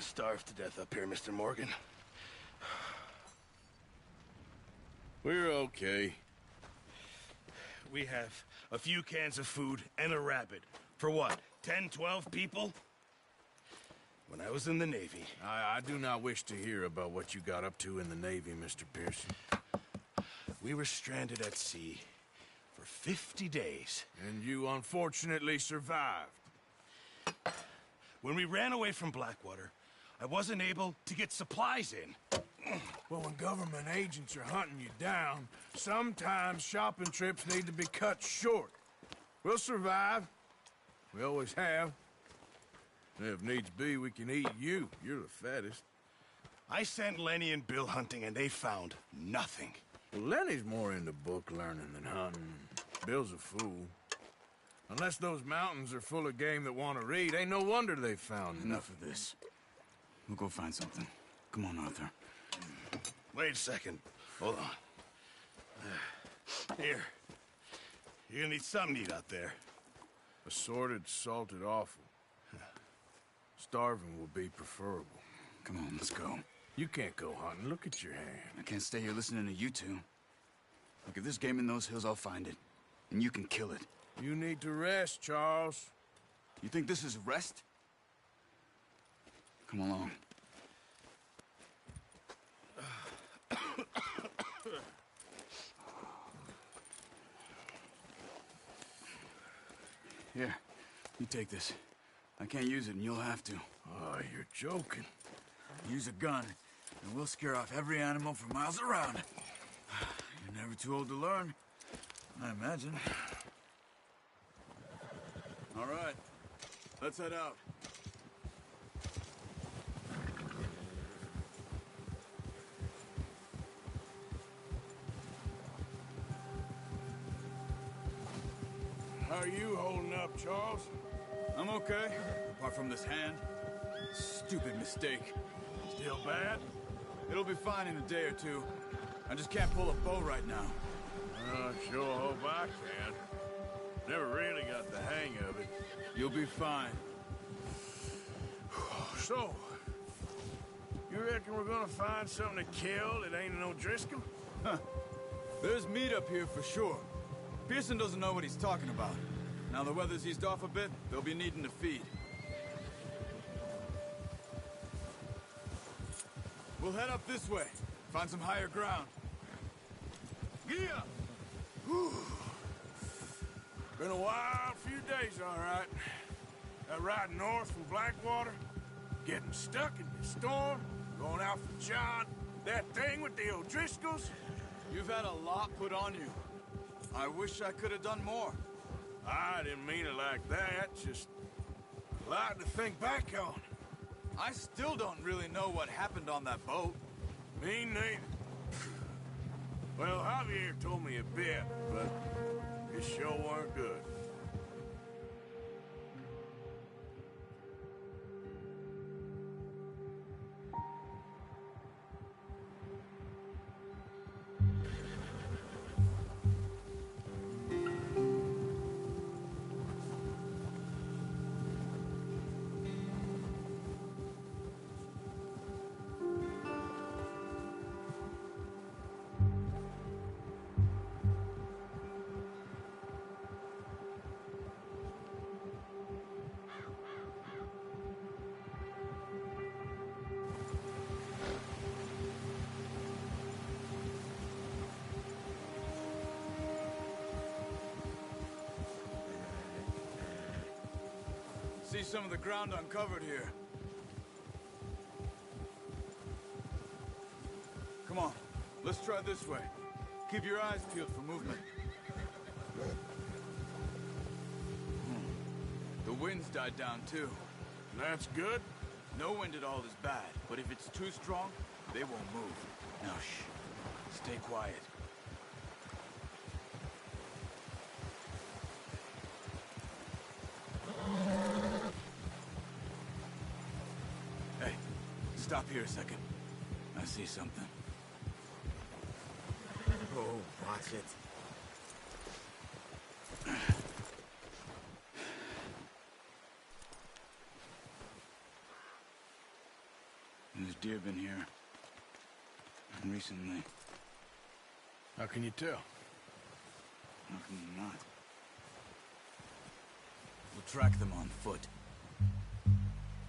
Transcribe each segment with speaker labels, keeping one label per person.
Speaker 1: starve to death up here, Mr. Morgan.
Speaker 2: We're okay.
Speaker 1: We have a few cans of food and a rabbit. For what, 10, 12 people? When I was in the Navy...
Speaker 2: I do not wish to hear about what you got up to in the Navy, Mr. Pearson.
Speaker 1: We were stranded at sea for 50 days.
Speaker 2: And you unfortunately survived.
Speaker 1: When we ran away from Blackwater, I wasn't able to get supplies in.
Speaker 2: Well, when government agents are hunting you down, sometimes shopping trips need to be cut short. We'll survive. We always have. And if needs be, we can eat you. You're the fattest.
Speaker 1: I sent Lenny and Bill hunting, and they found nothing.
Speaker 2: Well, Lenny's more into book learning than hunting. Bill's a fool. Unless those mountains are full of game that want to read, ain't no wonder they found
Speaker 3: Enough of this. We'll go find something. Come on, Arthur.
Speaker 1: Wait a second. Hold on. Here. You're gonna need something to eat out there.
Speaker 2: Assorted, salted offal. Starving will be preferable.
Speaker 3: Come on, let's go.
Speaker 2: You can't go hunting. Look at your hand.
Speaker 3: I can't stay here listening to you two. Look, if there's game in those hills, I'll find it. And you can kill it.
Speaker 2: You need to rest, Charles.
Speaker 3: You think this is rest? Come along. Here, you take this. I can't use it, and you'll have to.
Speaker 2: Oh, you're joking.
Speaker 3: Use a gun, and we'll scare off every animal for miles around. You're never too old to learn, I imagine. All right, let's head out.
Speaker 2: How are you holding up, Charles?
Speaker 3: I'm okay, apart from this hand. Stupid mistake.
Speaker 2: Still bad?
Speaker 3: It'll be fine in a day or two. I just can't pull a bow right now.
Speaker 2: I sure hope I can. Never really got the hang of it.
Speaker 3: You'll be fine.
Speaker 2: So, you reckon we're gonna find something to kill that ain't no Driscoll?
Speaker 3: Huh. There's meat up here for sure. Pearson doesn't know what he's talking about. Now the weather's eased off a bit, they'll be needing to feed. We'll head up this way, find some higher ground.
Speaker 2: Yeah! Whew. Been a wild few days, all right. That ride north from Blackwater, getting stuck in the storm, going out for John, that thing with the O'Driscolls.
Speaker 3: You've had a lot put on you. I wish I could have done more.
Speaker 2: I didn't mean it like that, just a lot to think back on.
Speaker 3: I still don't really know what happened on that boat.
Speaker 2: Me neither. Well, Javier told me a bit, but it sure weren't good.
Speaker 3: See some of the ground uncovered here. Come on, let's try this way. Keep your eyes peeled for movement. The wind's died down too.
Speaker 2: That's good.
Speaker 3: No wind at all is bad, but if it's too strong, they won't move. Now shh, stay quiet. Hey, stop here a second. I see something.
Speaker 4: Oh, watch it.
Speaker 3: deer been here? And recently.
Speaker 2: How can you tell?
Speaker 3: How can you not? We'll track them on foot.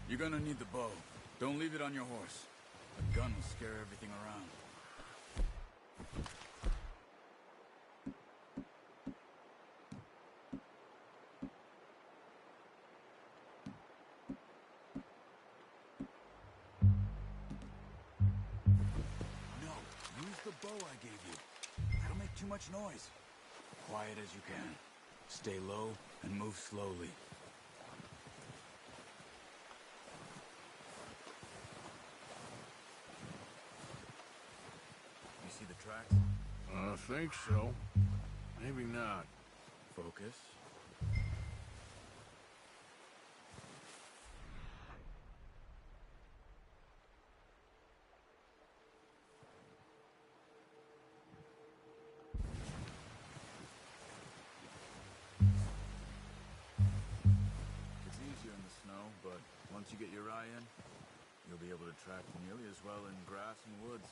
Speaker 3: You're gonna need the bow. Don't leave it on your horse. A gun will scare everything around. No, use the bow I gave you. That'll make too much noise. Quiet as you can. Stay low and move slowly. You see the tracks?
Speaker 2: I think so. Maybe not.
Speaker 3: Focus. It's easier in the snow, but once you get your eye in, you'll be able to track nearly as well in grass and woods.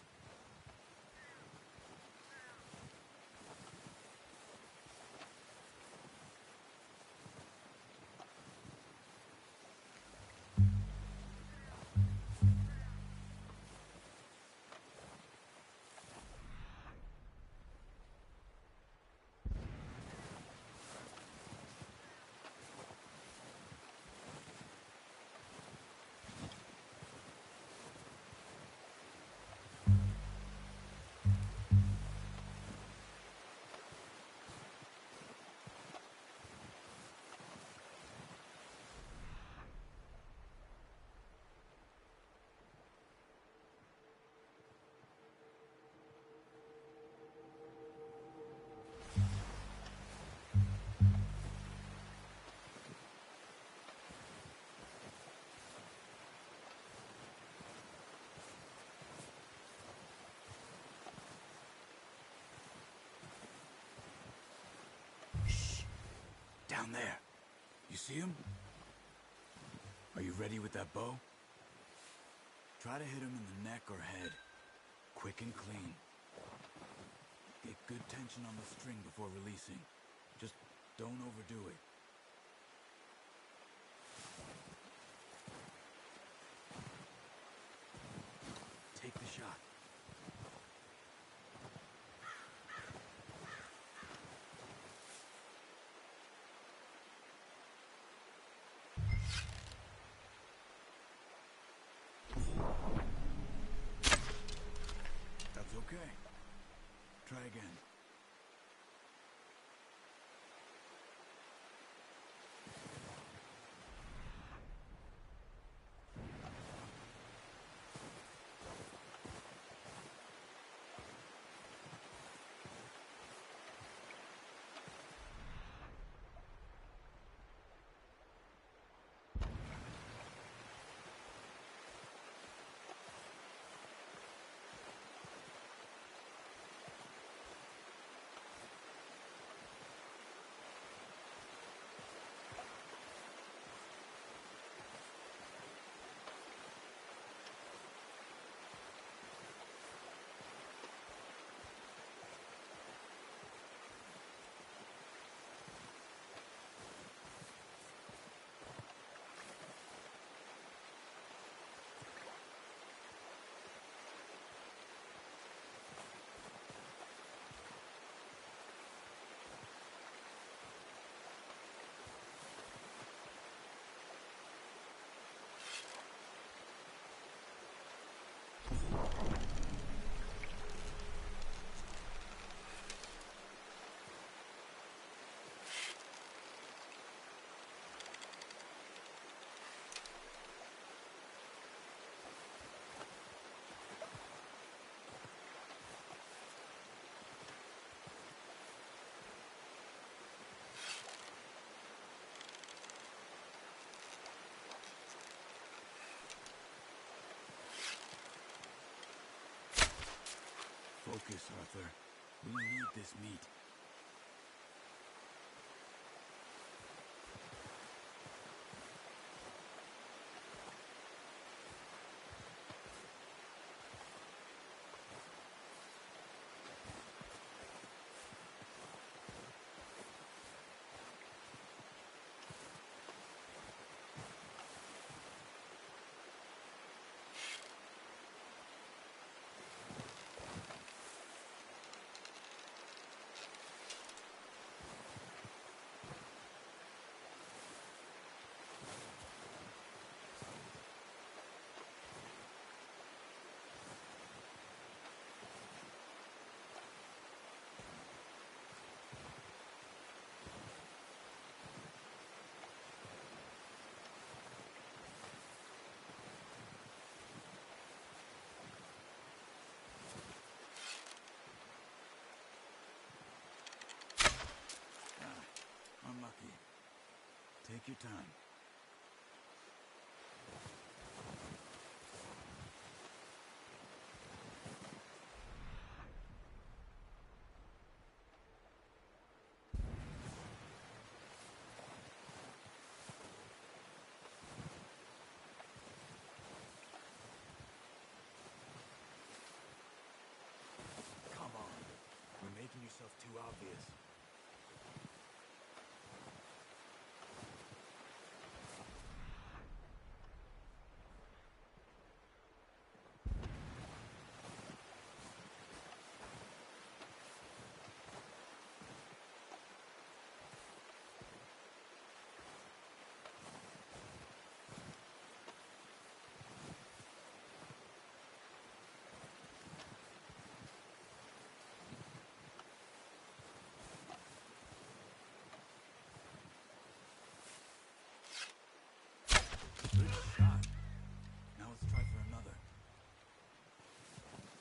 Speaker 3: Down there. You see him? Are you ready with that bow? Try to hit him in the neck or head. Quick and clean. Get good tension on the string before releasing. Just don't overdo it. Take the shot. That's okay. Try again. Focus, Arthur. We need this meat. Take your time. Come on. You're making yourself too obvious. Good shot. Now let's try for another.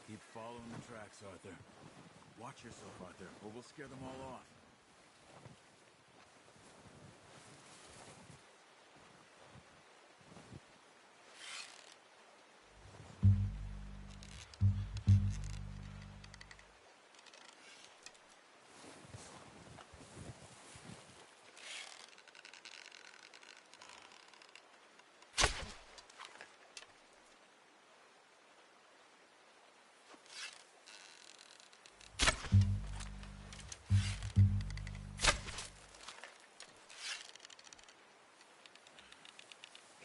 Speaker 3: Keep following the tracks, Arthur. Watch yourself, Arthur, or we'll scare them all off.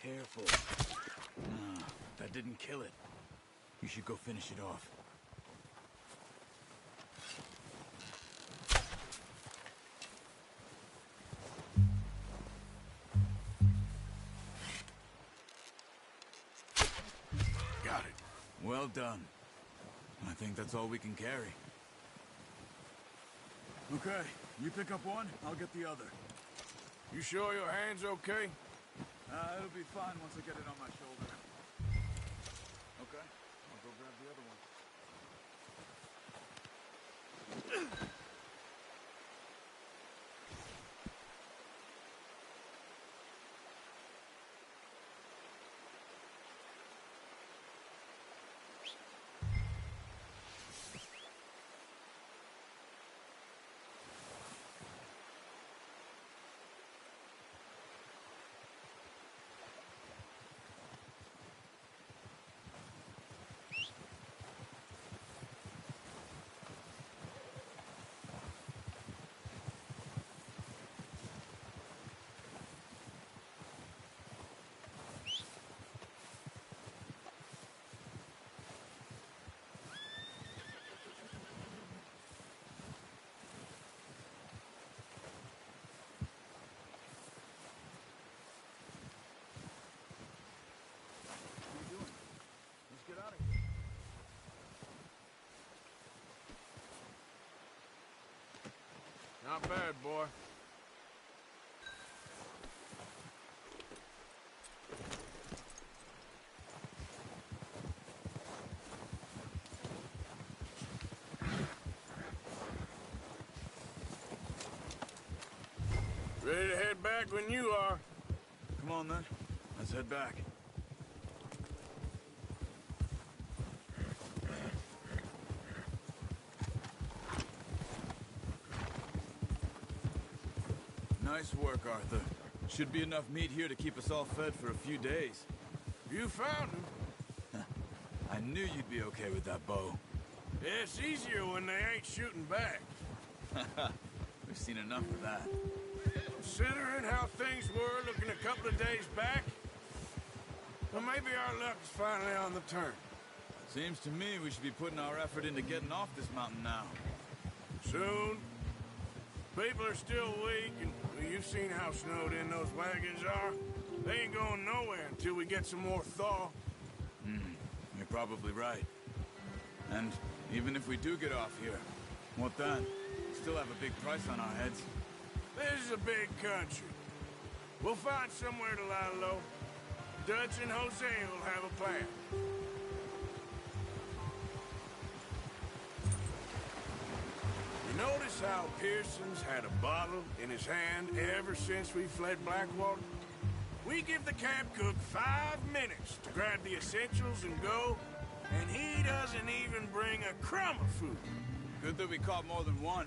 Speaker 3: Careful. That didn't kill it. You should go finish it off.
Speaker 2: Got it.
Speaker 3: Well done. I think that's all we can carry. Okay, you pick up one, I'll get the other.
Speaker 2: You sure your hand's okay?
Speaker 3: It'll be fine once I get it on my shoulder. Okay, I'll go grab the other one. Get out of here.
Speaker 2: Not bad, boy. Ready to head back when you are.
Speaker 3: Come on, then. Let's head back. Nice work, Arthur. Should be enough meat here to keep us all fed for a few days.
Speaker 2: You found him.
Speaker 3: I knew you'd be okay with that bow.
Speaker 2: Yeah, it's easier when they ain't shooting back.
Speaker 3: We've seen enough of that.
Speaker 2: Considering how things were looking a couple of days back, well, maybe our luck is finally on the turn.
Speaker 3: Seems to me we should be putting our effort into getting off this mountain now.
Speaker 2: Soon. People are still weak, and well, you've seen how snowed in those wagons are. They ain't going nowhere until we get some more thaw.
Speaker 3: You're probably right. And even if we do get off here, what then? Still have a big price on our heads.
Speaker 2: This is a big country. We'll find somewhere to lie low. Dutch and Jose will have a plan. Notice how Pearson's had a bottle in his hand ever since we fled Blackwater? We give the camp cook 5 minutes to grab the essentials and go, and he doesn't even bring a crumb of food.
Speaker 3: Good that we caught more than one.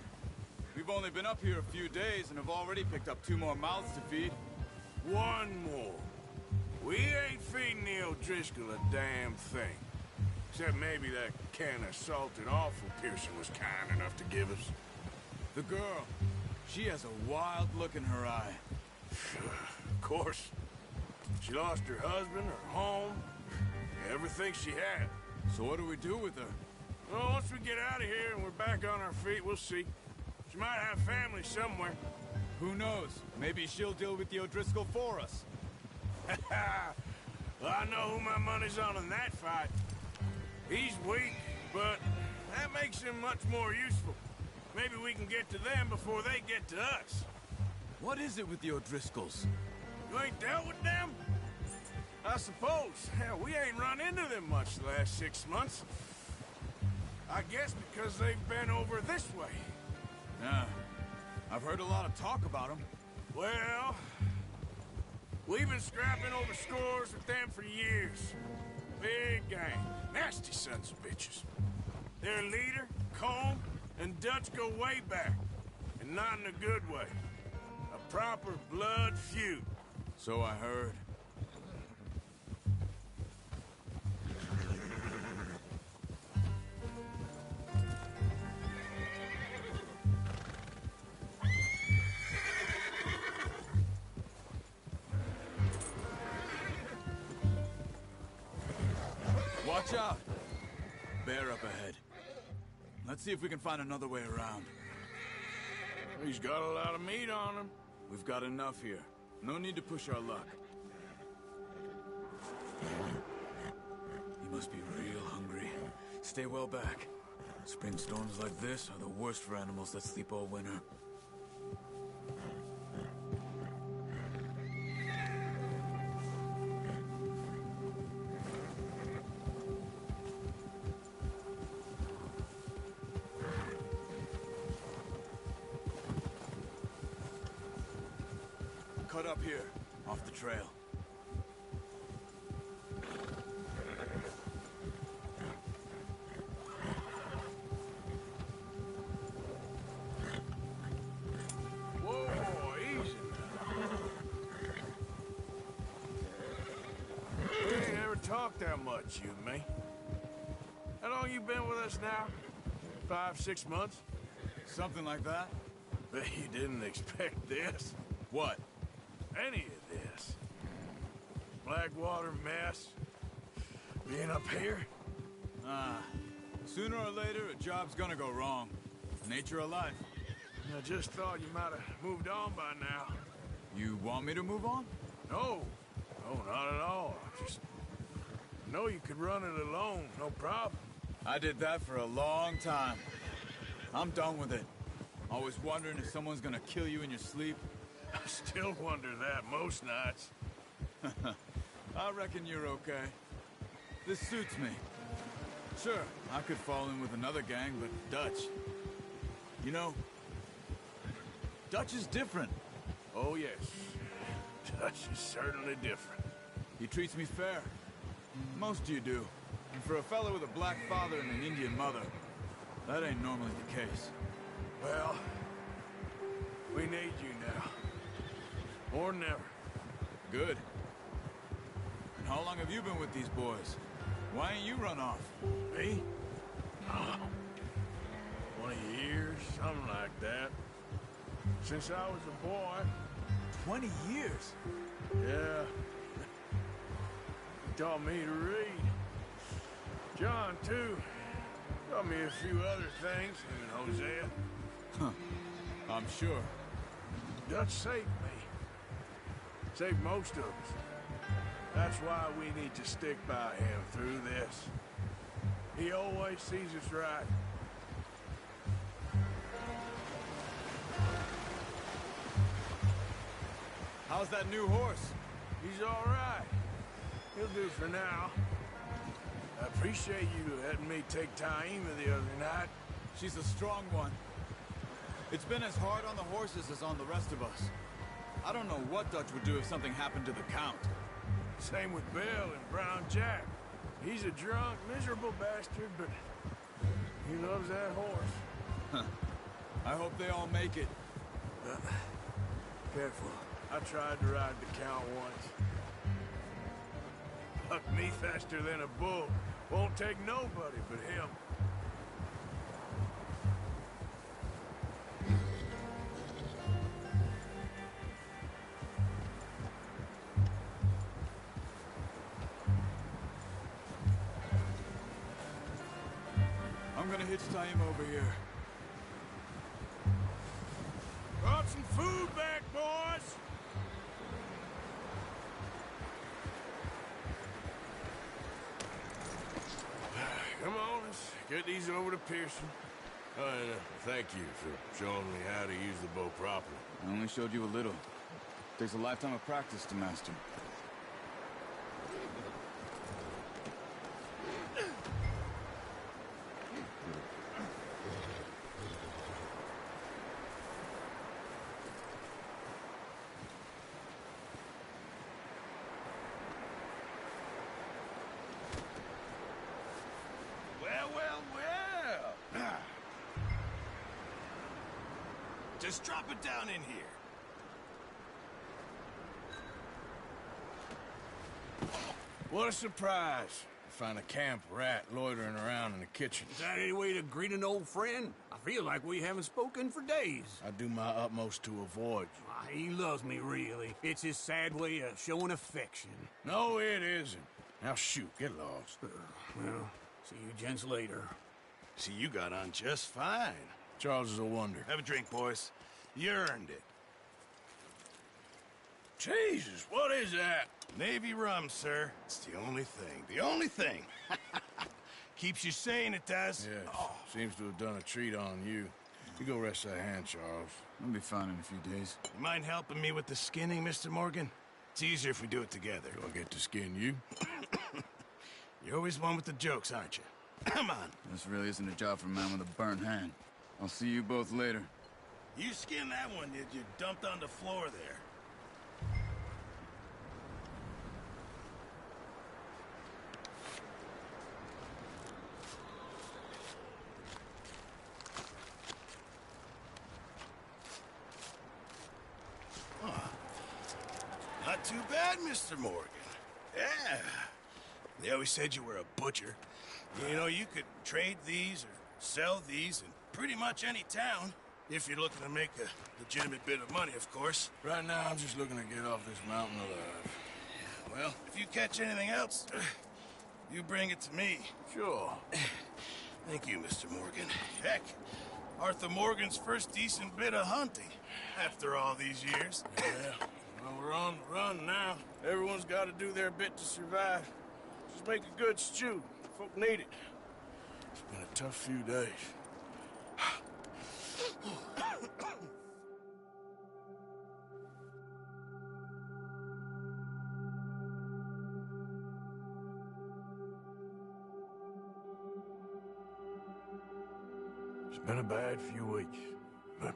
Speaker 3: We've only been up here a few days and have already picked up 2 more mouths to feed.
Speaker 2: 1 more. We ain't feeding the O'Driscoll a damn thing. Except maybe that can of salted offal Pearson was kind enough to give us.
Speaker 3: The girl, she has a wild look in her eye.
Speaker 2: Of course. She lost her husband, her home, everything she had.
Speaker 3: So what do we do with her?
Speaker 2: Well, once we get out of here and we're back on our feet, we'll see. She might have family somewhere.
Speaker 3: Who knows? Maybe she'll deal with the O'Driscoll for us.
Speaker 2: Well, I know who my money's on in that fight. He's weak, but that makes him much more useful. Maybe we can get to them before they get to us.
Speaker 3: What is it with the O'Driscolls?
Speaker 2: You ain't dealt with them? I suppose. Hell, we ain't run into them much the last 6 months. I guess because they've been over this way.
Speaker 3: Yeah, I've heard a lot of talk about them.
Speaker 2: Well, we've been scrapping over scores with them for years. Big gang. Nasty sons of bitches. Their leader, Combe, and Dutch go way back. And not in a good way. A proper blood feud.
Speaker 3: So I heard. Watch out! Bear up ahead. Let's see if we can find another way around.
Speaker 2: He's got a lot of meat on him.
Speaker 3: We've got enough here. No need to push our luck. He must be real hungry. Stay well back. Spring storms like this are the worst for animals that sleep all winter. Cut up here, off the trail.
Speaker 2: Whoa, easy now. We ain't ever talked that much, you and me. How long you been with us now? 5, 6 months?
Speaker 3: Something like that?
Speaker 2: Bet you didn't expect this.
Speaker 3: What?
Speaker 2: Any of this. Blackwater mess. Being up here.
Speaker 3: Sooner or later, a job's gonna go wrong. Nature of life.
Speaker 2: I just thought you might have moved on by now.
Speaker 3: You want me to move on?
Speaker 2: No. No, not at all. Just know you could run it alone, no problem.
Speaker 3: I did that for a long time. I'm done with it. Always wondering if someone's gonna kill you in your sleep.
Speaker 2: I still wonder that most nights.
Speaker 3: I reckon you're okay. This suits me. Sure, I could fall in with another gang, but Dutch... You know, Dutch is different.
Speaker 2: Oh, yes. Dutch is certainly different.
Speaker 3: He treats me fair. Most of you do. And for a fellow with a black father and an Indian mother, that ain't normally the case.
Speaker 2: Well, we need you now. More than ever.
Speaker 3: Good. And how long have you been with these boys? Why ain't you run off?
Speaker 2: Me? Oh, 20 years, something like that. Since I was a boy.
Speaker 3: 20 years?
Speaker 2: Yeah. He taught me to read. John, too. Taught me a few other things, and Hosea.
Speaker 3: Huh. I'm sure.
Speaker 2: Dutch saved me. Saved most of us. That's why we need to stick by him through this. He always sees us right.
Speaker 3: How's that new horse?
Speaker 2: He's all right. He'll do for now. I appreciate you letting me take Taima the other night.
Speaker 3: She's a strong one. It's been as hard on the horses as on the rest of us. I don't know what Dutch would do if something happened to the Count.
Speaker 2: Same with Bill and Brown Jack. He's a drunk, miserable bastard, but he loves that horse.
Speaker 3: I hope they all make it.
Speaker 2: Careful. I tried to ride the Count once. Bucked me faster than a bull. Won't take nobody but him.
Speaker 3: I'm gonna hitch tie him over here.
Speaker 2: Brought some food back, boys! Come on, let's get these over to Pearson. Oh, and thank you for showing me how to use the bow properly.
Speaker 3: I only showed you a little. Takes a lifetime of practice to master.
Speaker 1: Well. Just drop it down in here.
Speaker 2: What a surprise. To find a camp rat loitering around in the kitchen.
Speaker 4: Is that any way to greet an old friend? I feel like we haven't spoken for days.
Speaker 2: I do my utmost to avoid you.
Speaker 4: Why, he loves me, really. It's his sad way of showing affection.
Speaker 2: No, it isn't. Now shoot, get lost.
Speaker 4: Well, see you gents later.
Speaker 1: See, you got on just fine.
Speaker 2: Charles is a wonder.
Speaker 1: Have a drink, boys. You earned it.
Speaker 2: Jesus, what is that?
Speaker 1: Navy rum, sir. It's the only thing. The only thing. Keeps you sane, it does.
Speaker 2: Yes, seems to have done a treat on you. You go rest that hand, Charles.
Speaker 3: I'll be fine in a few days.
Speaker 1: You mind helping me with the skinning, Mr. Morgan? It's easier if we do it together.
Speaker 2: Do I get to skin you?
Speaker 1: You're always one with the jokes, aren't you? Come on.
Speaker 3: This really isn't a job for a man with a burnt hand. I'll see you both later.
Speaker 1: You skinned that one you dumped on the floor there. Not too bad, Mr. Morgan. Yeah. They always said you were a butcher. You know, you could trade these or sell these in pretty much any town. If you're looking to make a legitimate bit of money, of course.
Speaker 2: Right now, I'm just looking to get off this mountain alive.
Speaker 1: Well, if you catch anything else, you bring it to me.
Speaker 2: Sure.
Speaker 1: Thank you, Mr. Morgan. Heck, Arthur Morgan's first decent bit of hunting after all these years.
Speaker 2: Yeah. Well, we're on the run now. Everyone's got to do their bit to survive. Just make a good stew. Folk need it. It's been a tough few days. It's been a bad few weeks, but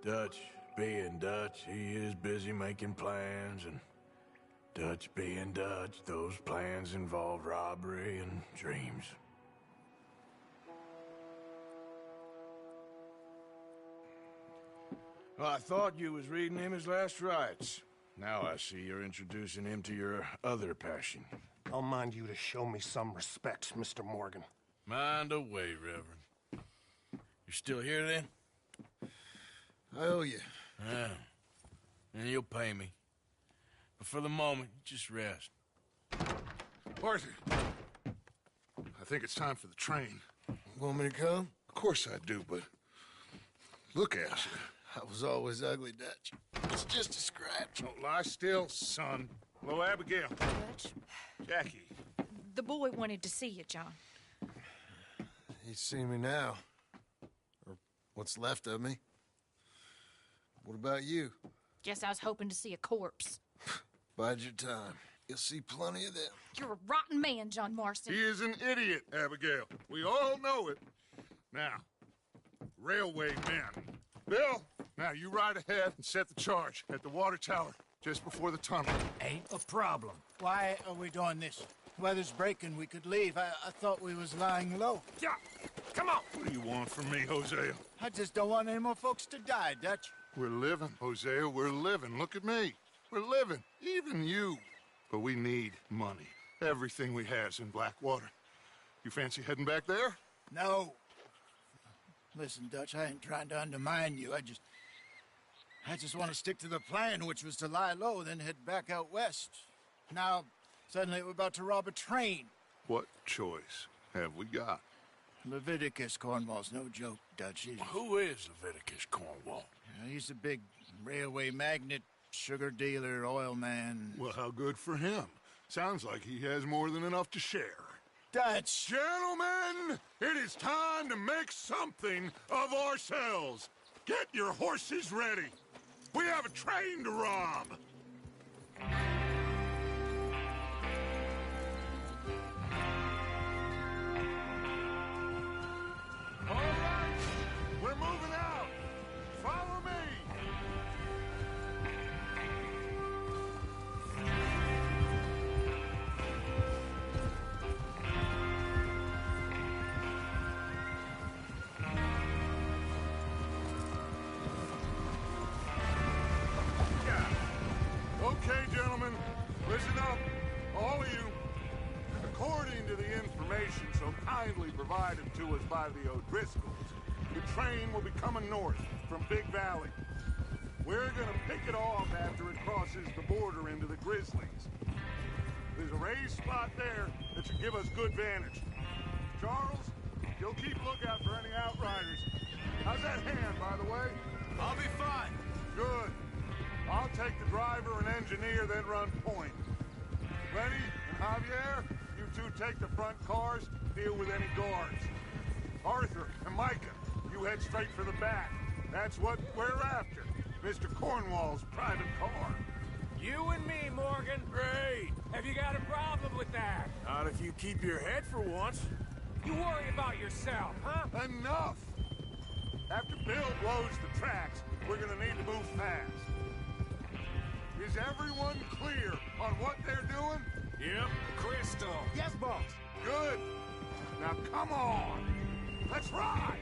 Speaker 2: Dutch being Dutch, he is busy making plans, and Dutch being Dutch, those plans involve robbery and dreams. Well, I thought you was reading him his last rites. Now I see you're introducing him to your other passion.
Speaker 5: I'll mind you to show me some respect, Mr. Morgan.
Speaker 2: Mind away, Reverend. You're still here, then?
Speaker 1: I owe you.
Speaker 2: Yeah. And you'll pay me. But for the moment, just rest.
Speaker 6: Arthur, I think it's time for the train.
Speaker 1: Want me to come?
Speaker 6: Of course I do, but look at you.
Speaker 1: I was always ugly, Dutch. It's just a scratch.
Speaker 6: Don't lie still, son. Hello, Abigail.
Speaker 7: Dutch,
Speaker 6: Jackie.
Speaker 7: the boy wanted to see you, John.
Speaker 1: He's seen me now. Or what's left of me. What about you?
Speaker 7: Guess I was hoping to see a corpse.
Speaker 1: Bide your time. You'll see plenty of them.
Speaker 7: You're a rotten man, John Marston.
Speaker 6: He is an idiot, Abigail. We all know it. Now, railway men. Bill, now you ride ahead and set the charge at the water tower just before the tunnel.
Speaker 2: Ain't a problem. Why are we doing this? Weather's breaking, we could leave. I thought we was lying low.
Speaker 6: Yeah, come on. What do you want from me, Hosea?
Speaker 2: I just don't want any more folks to die, Dutch.
Speaker 6: We're living, Hosea, we're living. Look at me. We're living, even you. But we need money. Everything we has in Blackwater. You fancy heading back there?
Speaker 2: No. Listen, Dutch, I ain't trying to undermine you. I just want to stick to the plan, which was to lie low, then head back out west. Now, suddenly we're about to rob a train.
Speaker 6: What choice have we got?
Speaker 2: Leviticus Cornwall's no joke, Dutch.
Speaker 8: Who is Leviticus Cornwall?
Speaker 2: He's a big railway magnate, sugar dealer, oil man.
Speaker 6: Well, how good for him. Sounds like he has more than enough to share.
Speaker 2: Dutch!
Speaker 6: Gentlemen, it is time to make something of ourselves. Get your horses ready. We have a train to rob. All right, we're moving out. Follow me. Okay, gentlemen, listen up, all of you. According to the information so kindly provided to us by the O'Driscolls, the train will be coming north from Big Valley. We're gonna pick it off after it crosses the border into the Grizzlies. There's a raised spot there that should give us good vantage. Charles, you'll keep lookout for any outriders. How's that hand, by the way?
Speaker 3: I'll be fine.
Speaker 6: Good. I'll take the driver and engineer, then run point. Lenny and Javier, you two take the front cars, deal with any guards. Arthur and Micah, you head straight for the back. That's what we're after. Mr. Cornwall's private car.
Speaker 4: You and me, Morgan.
Speaker 2: Great!
Speaker 4: Have you got a problem with that?
Speaker 2: Not if you keep your head for once.
Speaker 4: You worry about yourself, huh?
Speaker 6: Enough! After Bill blows the tracks, we're gonna need to move fast. Is everyone clear on what they're doing?
Speaker 2: Yep.
Speaker 4: Crystal.
Speaker 2: Yes, boss.
Speaker 6: Good. Now come on. Let's ride.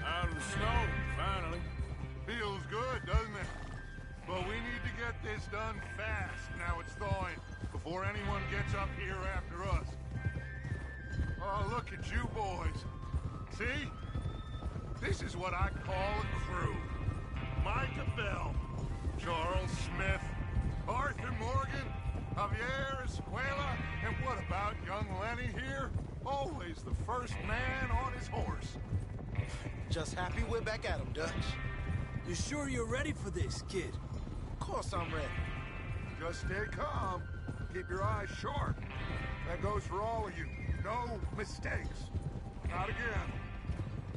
Speaker 2: Out of the snow, finally.
Speaker 6: Feels good, doesn't it? But we need to get this done fast now it's thawing, before anyone gets up here after us. Oh, look at you boys. See? This is what I call a crew. Micah Bell, Charles Smith, Arthur Morgan, Javier Escuela, and what about young Lenny here? Always the first man on his horse.
Speaker 9: Just happy we're back at him, Dutch.
Speaker 3: You sure you're ready for this, kid?
Speaker 9: Of course I'm ready.
Speaker 6: Just stay calm. Keep your eyes sharp. That goes for all of you. No mistakes. Not again.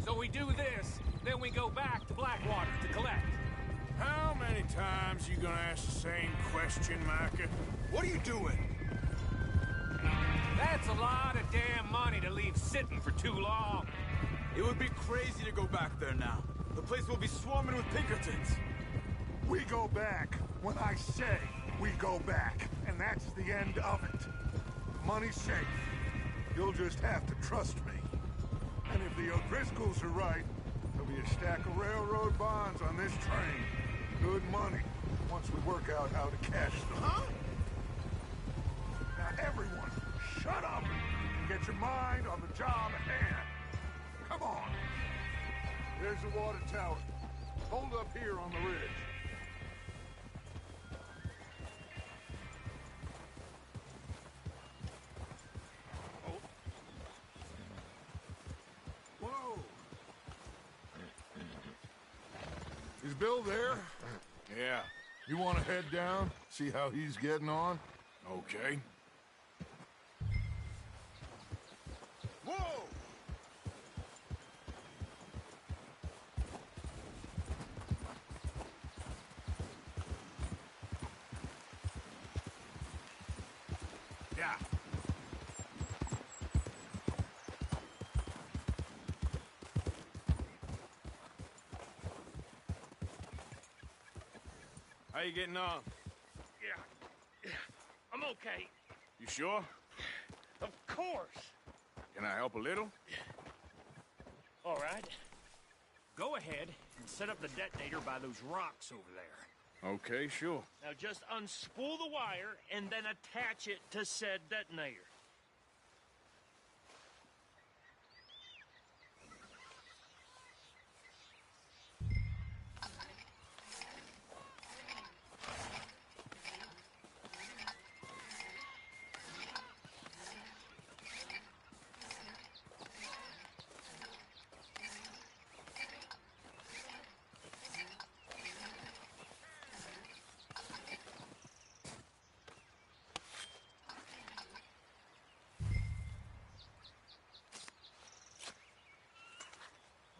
Speaker 4: So we do this, then we go back to Blackwater to collect.
Speaker 2: How many times you gonna ask the same question, Micah?
Speaker 9: What are you doing?
Speaker 4: That's a lot of damn money to leave sitting for too long.
Speaker 3: It would be crazy to go back there now. The place will be swarming with Pinkertons.
Speaker 6: We go back when I say we go back, and that's the end of it. Money's safe. You'll just have to trust me. And if the O'Driscolls are right, there'll be a stack of railroad bonds on this train. Good money, once we work out how to cash them.
Speaker 9: Huh?
Speaker 6: Now everyone, shut up and get your mind on the job at hand. Come on. There's the water tower. Hold up here on the ridge. Is Bill there?
Speaker 8: Yeah.
Speaker 6: You want to head down, see how he's getting on?
Speaker 8: Okay.
Speaker 2: Whoa!
Speaker 4: Yeah.
Speaker 2: How you getting on?
Speaker 10: Yeah, I'm okay.
Speaker 2: You sure?
Speaker 10: Of course.
Speaker 2: Can I help a little?
Speaker 10: All right. Go ahead and set up the detonator by those rocks over there.
Speaker 2: Okay, sure.
Speaker 10: Now just unspool the wire and then attach it to said detonator.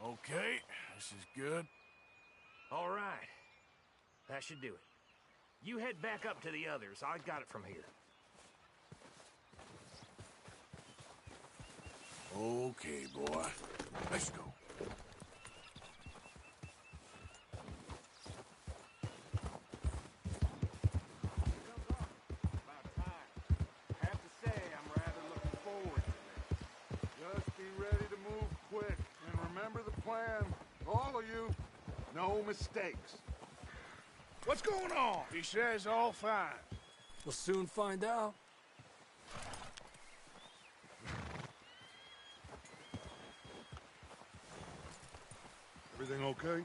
Speaker 2: Okay, this is good.
Speaker 10: All right. That should do it. You head back up to the others. I got it from here.
Speaker 2: Okay, boy. Let's go.
Speaker 6: About time. I have to say, I'm rather looking forward to this. Just be ready to move quick, and remember the plan. All of you, no mistakes.
Speaker 2: What's going on? He says all fine.
Speaker 4: We'll soon find out.
Speaker 6: Everything okay?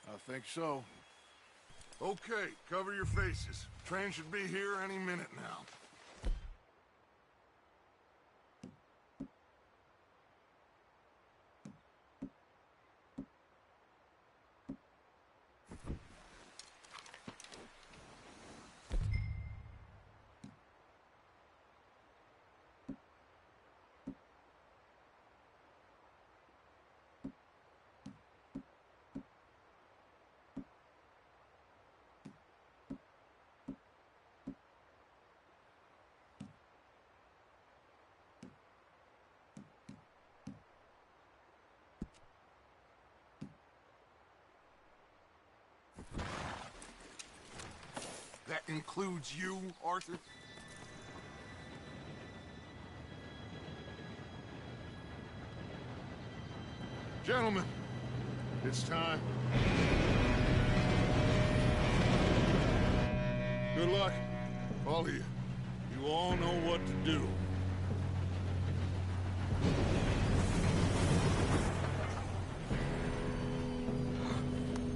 Speaker 2: I think so.
Speaker 6: Okay, cover your faces. Train should be here any minute now. That includes you, Arthur? Gentlemen, it's time. Good luck, all of you. You all know what to do.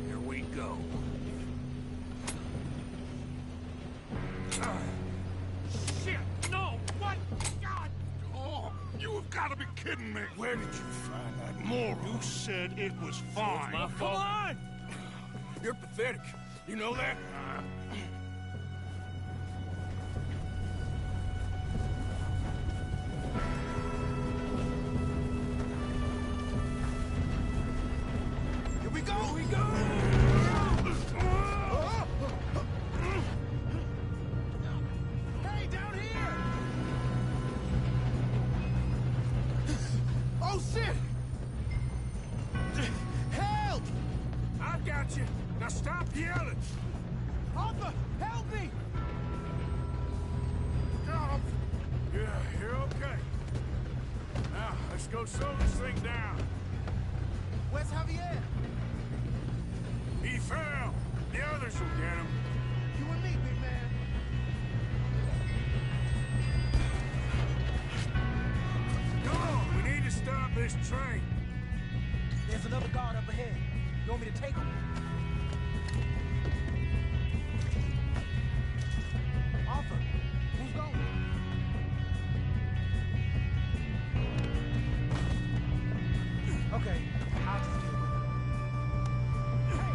Speaker 4: Here we go.
Speaker 10: Shit! No! What? God!
Speaker 6: Oh, you have got to be kidding me.
Speaker 2: Where did you find that moron?
Speaker 6: You said it was fine.
Speaker 10: My
Speaker 2: Come
Speaker 10: fault.
Speaker 2: on! You're pathetic. You know that?
Speaker 9: Here we go! Here we go! Hey, down here! Oh, shit! Help!
Speaker 2: I got you. Now stop yelling.
Speaker 9: Arthur, help me!
Speaker 2: God. Yeah, you're okay. Now, let's go slow this thing down.
Speaker 9: Where's Javier?
Speaker 2: He fell. The others will get him.
Speaker 9: You and me, big man.
Speaker 2: Come on, we need to stop this train.
Speaker 9: There's another guard up ahead. You want me to take him? Arthur, who's going? Okay, I'll just deal with it. Hey,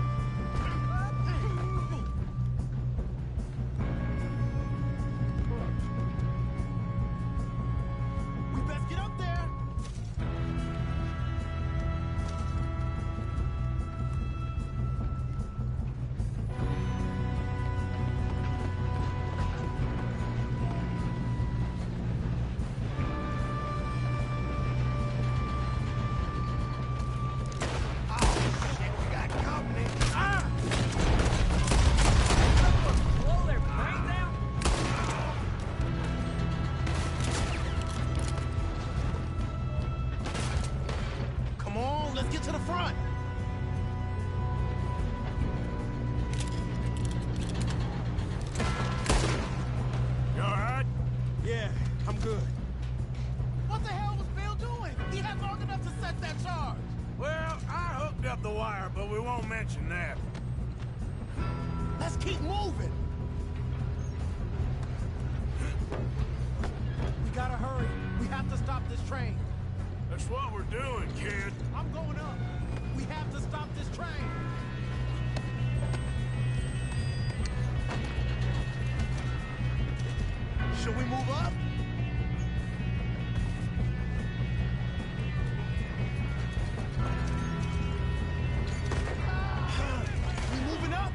Speaker 2: mention that.
Speaker 9: Let's keep moving. We gotta hurry. We have to stop this train.
Speaker 2: That's what we're doing, kid.
Speaker 9: I'm going up. We have to stop this train. Should we move up? We moving up?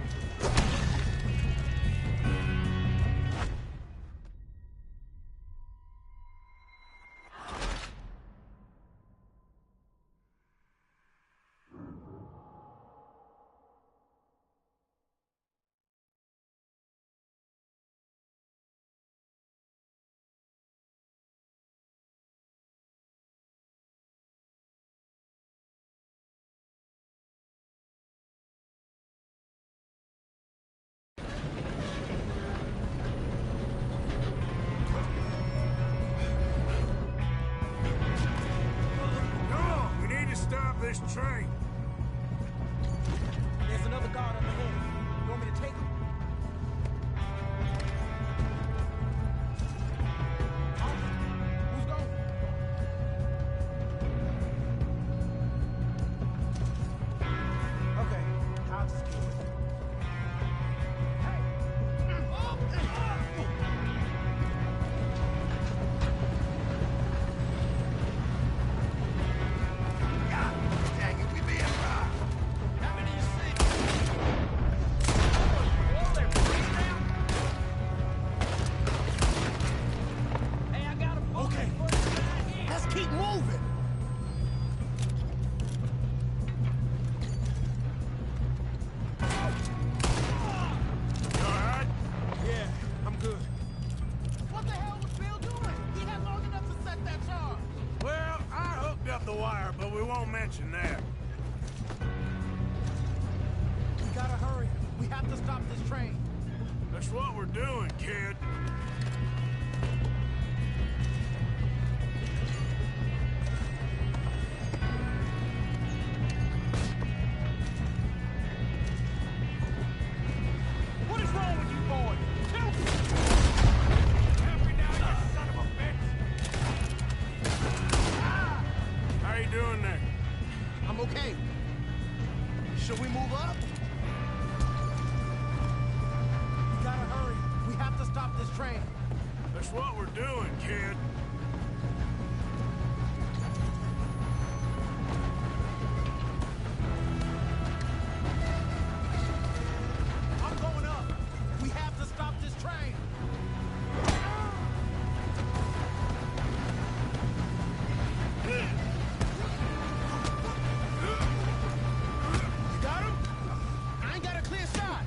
Speaker 2: Stop this train.
Speaker 9: There's another guard up ahead. You want me to take him? Who's going? Okay, I'll just keep it. Hey!
Speaker 1: Dang it, we being robbed.
Speaker 9: How many you see? Hey, I got him. Okay, let's keep moving.
Speaker 2: You all right?
Speaker 9: Yeah, I'm good. What the hell was Bill doing? He had long enough to set that charge.
Speaker 2: Well, I hooked up the wire, but we won't mention that.
Speaker 9: We gotta hurry. We have to stop this train.
Speaker 2: That's what we're doing, kid.
Speaker 9: What is wrong with you boys? Tell me.
Speaker 2: Help me now, you son of a bitch! How you doing there?
Speaker 9: I'm okay. Should we move up? We gotta hurry. We have to stop this train.
Speaker 2: That's what we're doing, kid.
Speaker 9: I'm going up. We have to stop this train. You got him? I ain't got a clear shot.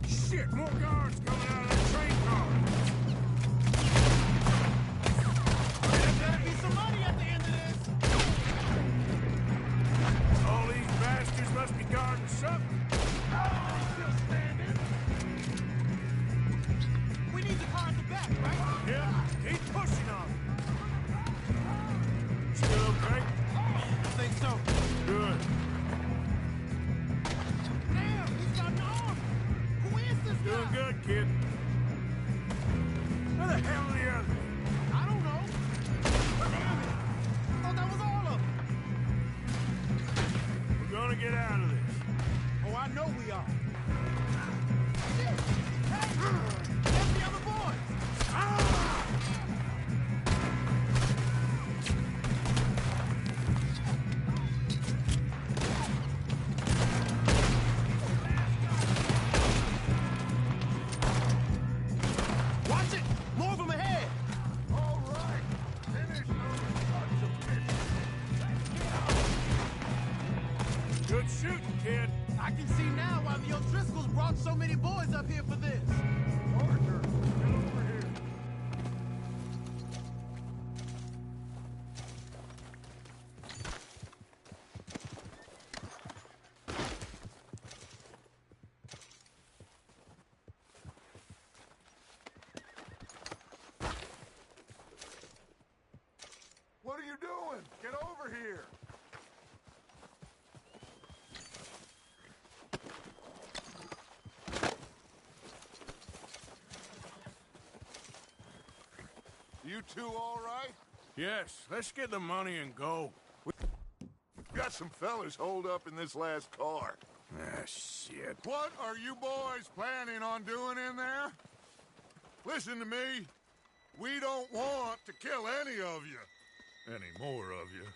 Speaker 2: Shit, more guards coming out of that train car.
Speaker 9: There's gotta be some money at the end of this.
Speaker 2: All these bastards must be guarding something.
Speaker 9: Still standing. We need the car at the back, right?
Speaker 2: Yeah, keep pushing on it. Still okay?
Speaker 9: I think so.
Speaker 2: Good.
Speaker 9: Damn, he's got an arm. Who is this
Speaker 2: Doing
Speaker 9: guy?
Speaker 2: good, kid. Where the hell are the others?
Speaker 9: I don't know. Damn it. I thought that was all of them.
Speaker 2: We're gonna get out of this.
Speaker 9: Oh, I know we are. Shit. Hey, there's the other boys. Watch it! More of them ahead!
Speaker 6: All right. Finish those sons of bitches.
Speaker 2: Good shooting, kid.
Speaker 9: I can see now why the O'Driscolls brought so many boys up here for this.
Speaker 6: Arthur, get over here. doing? Get over here. You two all right?
Speaker 2: Yes, let's get the money and go.
Speaker 6: We got some fellas holed up in this last car.
Speaker 2: Ah, shit.
Speaker 6: What are you boys planning on doing in there? Listen to me. We don't want to kill any of you. Any more of you.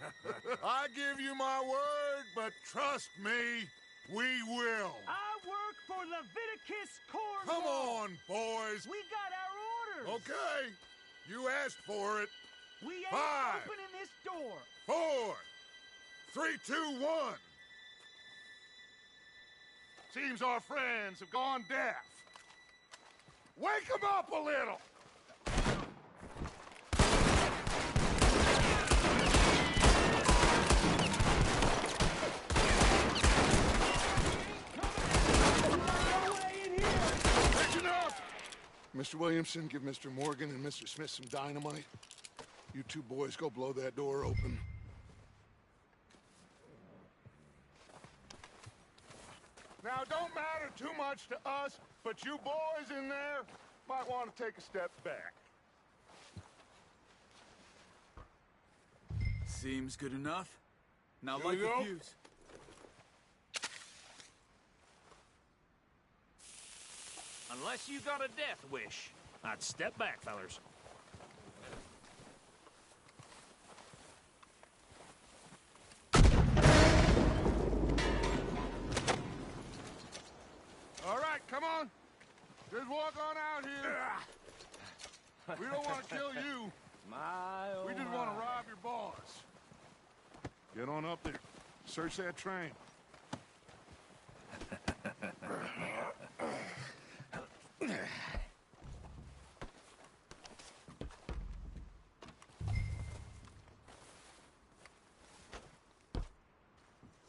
Speaker 6: I give you my word, but trust me, we will.
Speaker 9: I work for Leviticus Corps.
Speaker 6: Come on, boys.
Speaker 9: We got our orders.
Speaker 6: Okay. You asked for it.
Speaker 9: We ain't
Speaker 6: 5,
Speaker 9: opening this door.
Speaker 6: 4, 3, 2, 1. Seems our friends have gone deaf. Wake them up a little. Attention up! Mr. Williamson, give Mr. Morgan and Mr. Smith some dynamite. You two boys go blow that door open. Now, don't matter too much to us, but you boys in there might want to take a step back.
Speaker 3: Seems good enough. Now
Speaker 2: Here
Speaker 3: light
Speaker 2: we
Speaker 3: the
Speaker 2: go.
Speaker 3: fuse.
Speaker 10: Unless you got a death wish, I'd step back, fellers.
Speaker 6: All right, come on. Just walk on out here. We don't want to kill you. We just want to rob your boss. Get on up there. Search that train.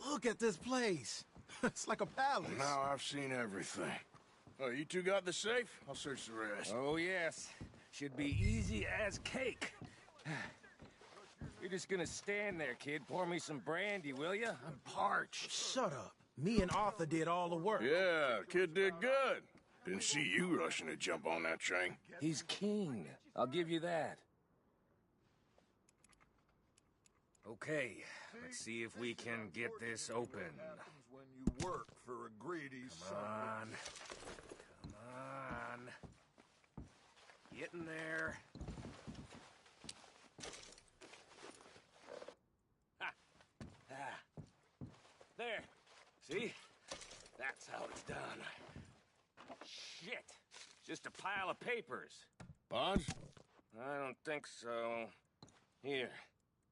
Speaker 11: Look at this place. It's like a palace.
Speaker 2: Now I've seen everything. Oh, you two got the safe? I'll search the rest.
Speaker 12: Oh, yes. Should be easy as cake. You're just gonna stand there, kid. Pour me some brandy, will you? I'm parched.
Speaker 11: Shut up. Me and Arthur did all the work.
Speaker 2: Yeah, kid did good. Didn't see you rushing to jump on that train.
Speaker 12: He's king. I'll give you that. Okay, let's see if we can get this open.
Speaker 6: When you work for a greedy
Speaker 12: Come on. Come on. Get in there. Ha! Ah. There. See? That's how it's done. Shit. Just a pile of papers.
Speaker 2: Bonds?
Speaker 12: I don't think so. Here.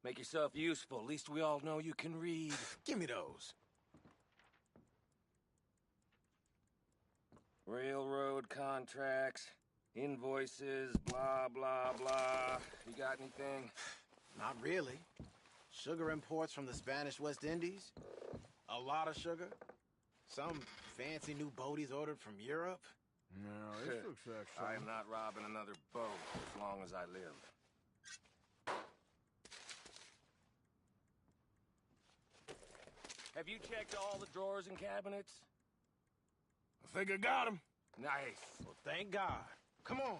Speaker 12: Make yourself useful. At least we all know you can read.
Speaker 11: Give me those.
Speaker 12: Railroad contracts, invoices, blah, blah, blah. You got anything?
Speaker 11: Not really. Sugar imports from the Spanish West Indies. A lot of sugar. Some fancy new boat he's ordered from Europe.
Speaker 2: No, this looks like
Speaker 12: I am not robbing another boat as long as I live. Have you checked all the drawers and cabinets?
Speaker 2: I think I got him.
Speaker 12: Nice.
Speaker 11: Well, thank God. Come on.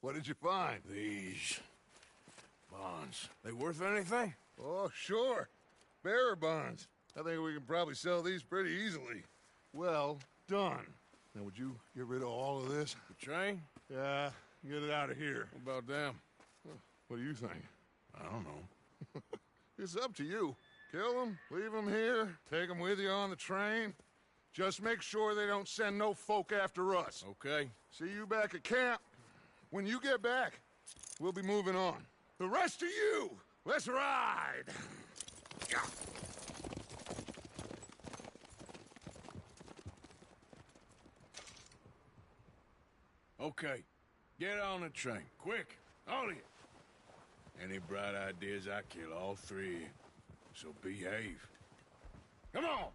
Speaker 6: What did you find?
Speaker 2: These bonds. They worth anything?
Speaker 6: Oh, sure. Bearer bonds. I think we can probably sell these pretty easily. Well done. Now, would you get rid of all of this?
Speaker 2: The train?
Speaker 6: Yeah, get it out of here.
Speaker 2: What about them?
Speaker 6: What do you think?
Speaker 2: I don't know.
Speaker 6: It's up to you. Kill them, leave them here, take them with you on the train. Just make sure they don't send no folk after us.
Speaker 2: Okay.
Speaker 6: See you back at camp. When you get back, we'll be moving on. The rest of you, let's ride!
Speaker 2: Okay. Get on the train. Quick. All of you. Any bright ideas, I kill all three of you. So behave. Come on!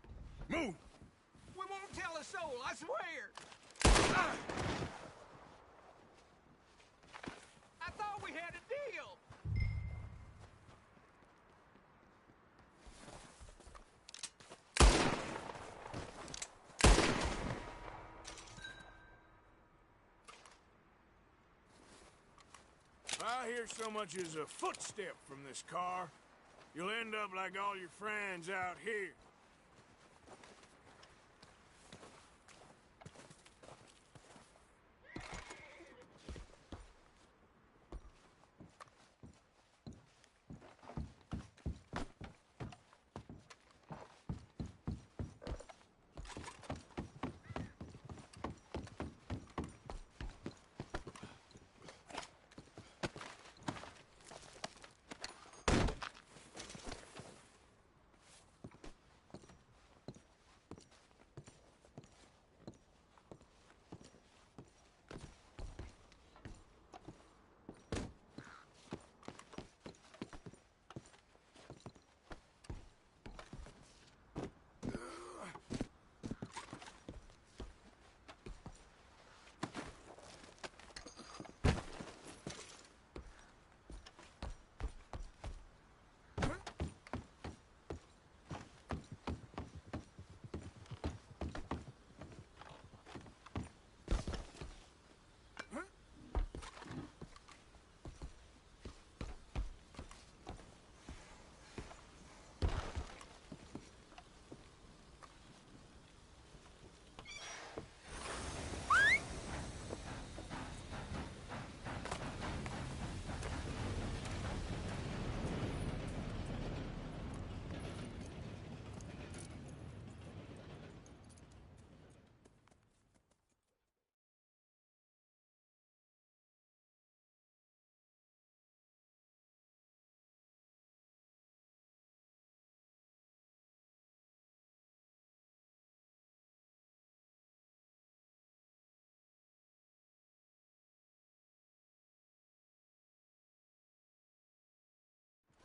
Speaker 2: Move!
Speaker 9: We won't tell a soul, I swear! I thought we had a deal!
Speaker 2: If I hear so much as a footstep from this car, you'll end up like all your friends out here.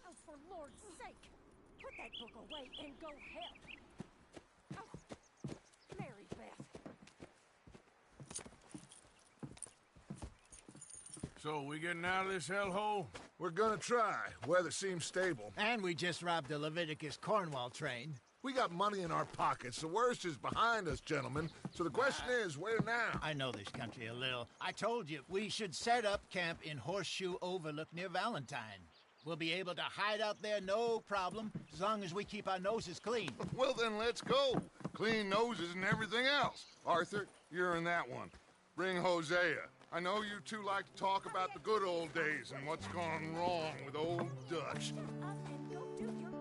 Speaker 13: Oh, for Lord's sake, put that book away and go help. Oh, Mary Beth.
Speaker 2: So, we getting out of this hellhole?
Speaker 6: We're gonna try. Weather seems stable.
Speaker 9: And we just robbed the Leviticus Cornwall train.
Speaker 6: We got money in our pockets. The worst is behind us, gentlemen. So the question is, where now?
Speaker 9: I know this country a little. I told you, we should set up camp in Horseshoe Overlook near Valentine. We'll be able to hide out there no problem, as long as we keep our noses clean.
Speaker 6: Well, then let's go. Clean noses and everything else. Arthur, you're in that one. Bring Hosea. I know you two like to talk about the good old days and what's gone wrong with old Dutch.
Speaker 13: And go do your job.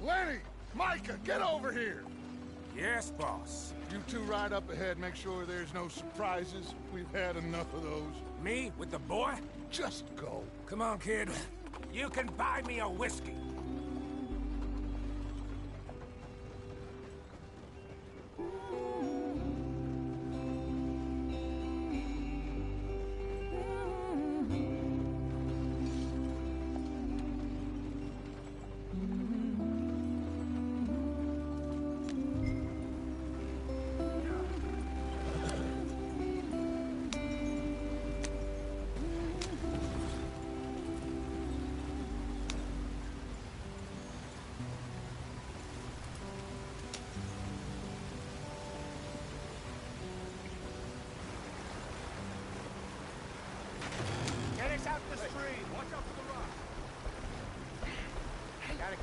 Speaker 6: Lenny! Micah, get over here!
Speaker 12: Yes, boss.
Speaker 6: You two ride up ahead, make sure there's no surprises. We've had enough of those.
Speaker 12: Me with the boy?
Speaker 6: Just go.
Speaker 12: Come on, kid. You can buy me a whiskey.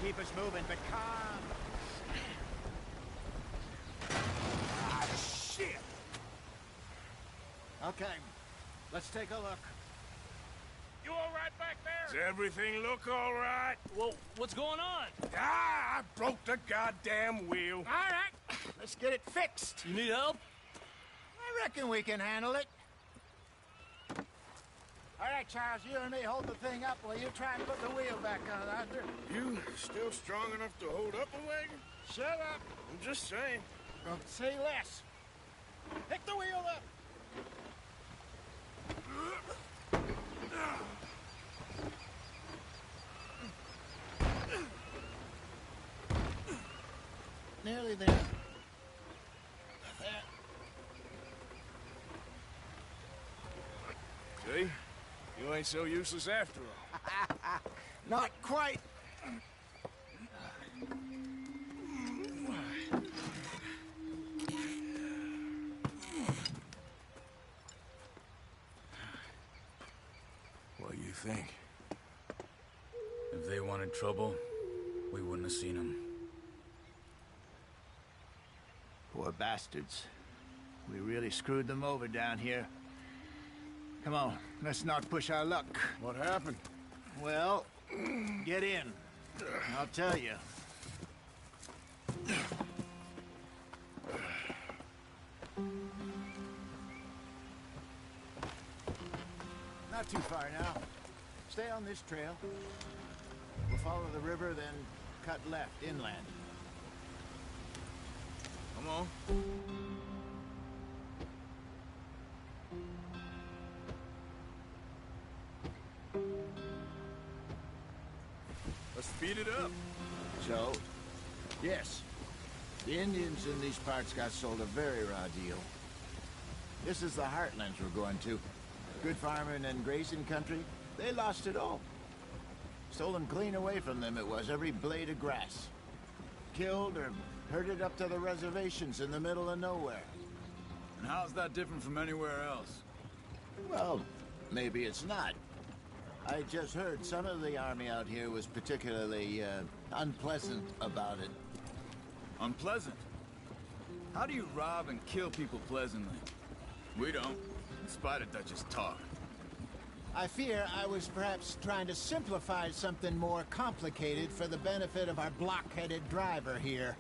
Speaker 9: keep us moving, but calm.
Speaker 2: Ah, shit!
Speaker 9: Okay, let's take a look.
Speaker 10: You all right back there?
Speaker 2: Does everything look all right?
Speaker 10: Well, what's going on?
Speaker 2: Ah, I broke the goddamn wheel.
Speaker 9: All right, let's get it fixed.
Speaker 10: You need help?
Speaker 9: I reckon we can handle it. All right, Charles, you and me hold the thing up while you try and put the wheel back on, Arthur.
Speaker 2: You still strong enough to hold up a wagon?
Speaker 9: Shut up.
Speaker 2: I'm just saying.
Speaker 9: Don't say less. Pick the wheel up. Nearly there.
Speaker 2: See? You ain't so useless after all.
Speaker 9: Not quite.
Speaker 2: What do you think?
Speaker 3: If they wanted trouble, we wouldn't have seen them.
Speaker 9: Poor bastards. We really screwed them over down here. Come on, let's not push our luck.
Speaker 2: What happened?
Speaker 9: Well, get in. I'll tell you. Not too far now. Stay on this trail. We'll follow the river, then cut left inland.
Speaker 2: Come on. Let's speed it up.
Speaker 9: So, yes, the Indians in these parts got sold a very raw deal. This is the heartlands we're going to. Good farming and grazing country, they lost it all. Stolen clean away from them it was, every blade of grass. Killed or herded up to the reservations in the middle of nowhere.
Speaker 3: And how's that different from anywhere else?
Speaker 9: Well, maybe it's not. I just heard some of the army out here was particularly, unpleasant about it.
Speaker 3: Unpleasant? How do you rob and kill people pleasantly? We don't, in spite of Dutch's talk.
Speaker 9: I fear I was perhaps trying to simplify something more complicated for the benefit of our block-headed driver here.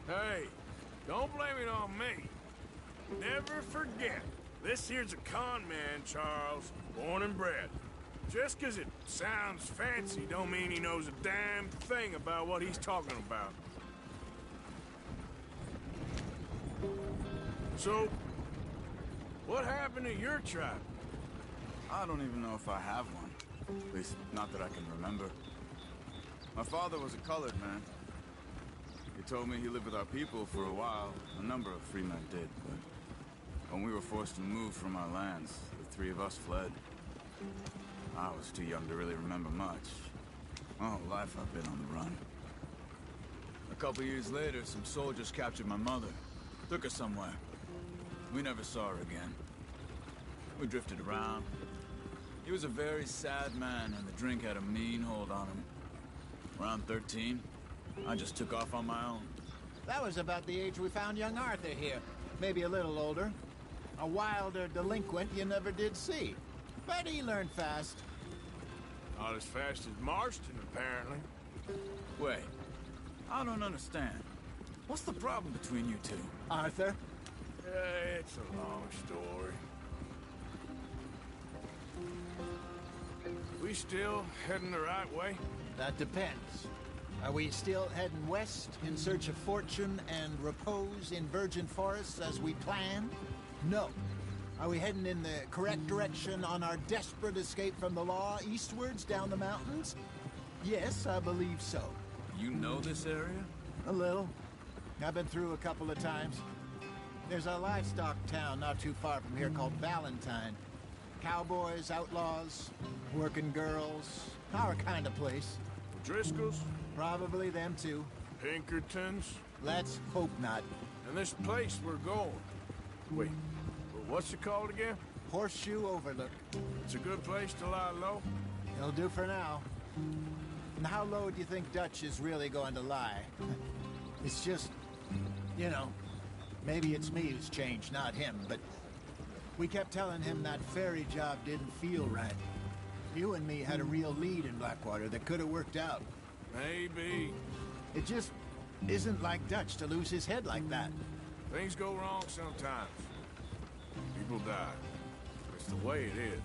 Speaker 2: Hey, don't blame it on me. Never forget, this here's a con man, Charles, born and bred. Just 'cause it sounds fancy don't mean he knows a damn thing about what he's talking about. So, what happened to your tribe?
Speaker 3: I don't even know if I have one. At least, not that I can remember. My father was a colored man. He told me he lived with our people for a while. A number of free men did, but when we were forced to move from our lands, the three of us fled. I was too young to really remember much. My whole life I've been on the run. A couple years later, some soldiers captured my mother. Took her somewhere. We never saw her again. We drifted around. He was a very sad man, and the drink had a mean hold on him. Around 13, I just took off on my own.
Speaker 9: That was about the age we found young Arthur here. Maybe a little older. A wilder delinquent you never did see. But he learned fast.
Speaker 2: Not as fast as Marston, apparently.
Speaker 3: Wait, I don't understand. What's the problem between you two?
Speaker 9: Arthur?
Speaker 2: It's a long story. We still heading the right way?
Speaker 9: That depends. Are we still heading west in search of fortune and repose in virgin forests as we planned? No. Are we heading in the correct direction on our desperate escape from the law eastwards down the mountains? Yes, I believe so.
Speaker 3: You know this area?
Speaker 9: A little. I've been through a couple of times. There's a livestock town not too far from here called Valentine. Cowboys, outlaws, working girls, our kind of place.
Speaker 2: Driscoll's?
Speaker 9: Probably them too.
Speaker 2: Pinkertons?
Speaker 9: Let's hope not.
Speaker 2: And this place we're going. Wait, what's it called again?
Speaker 9: Horseshoe Overlook.
Speaker 2: It's a good place to lie low?
Speaker 9: It'll do for now. And how low do you think Dutch is really going to lie? It's just, you know, maybe it's me who's changed, not him, but we kept telling him that ferry job didn't feel right. You and me had a real lead in Blackwater that could have worked out.
Speaker 2: Maybe.
Speaker 9: It just isn't like Dutch to lose his head like that.
Speaker 2: Things go wrong sometimes. People die. It's the way it is.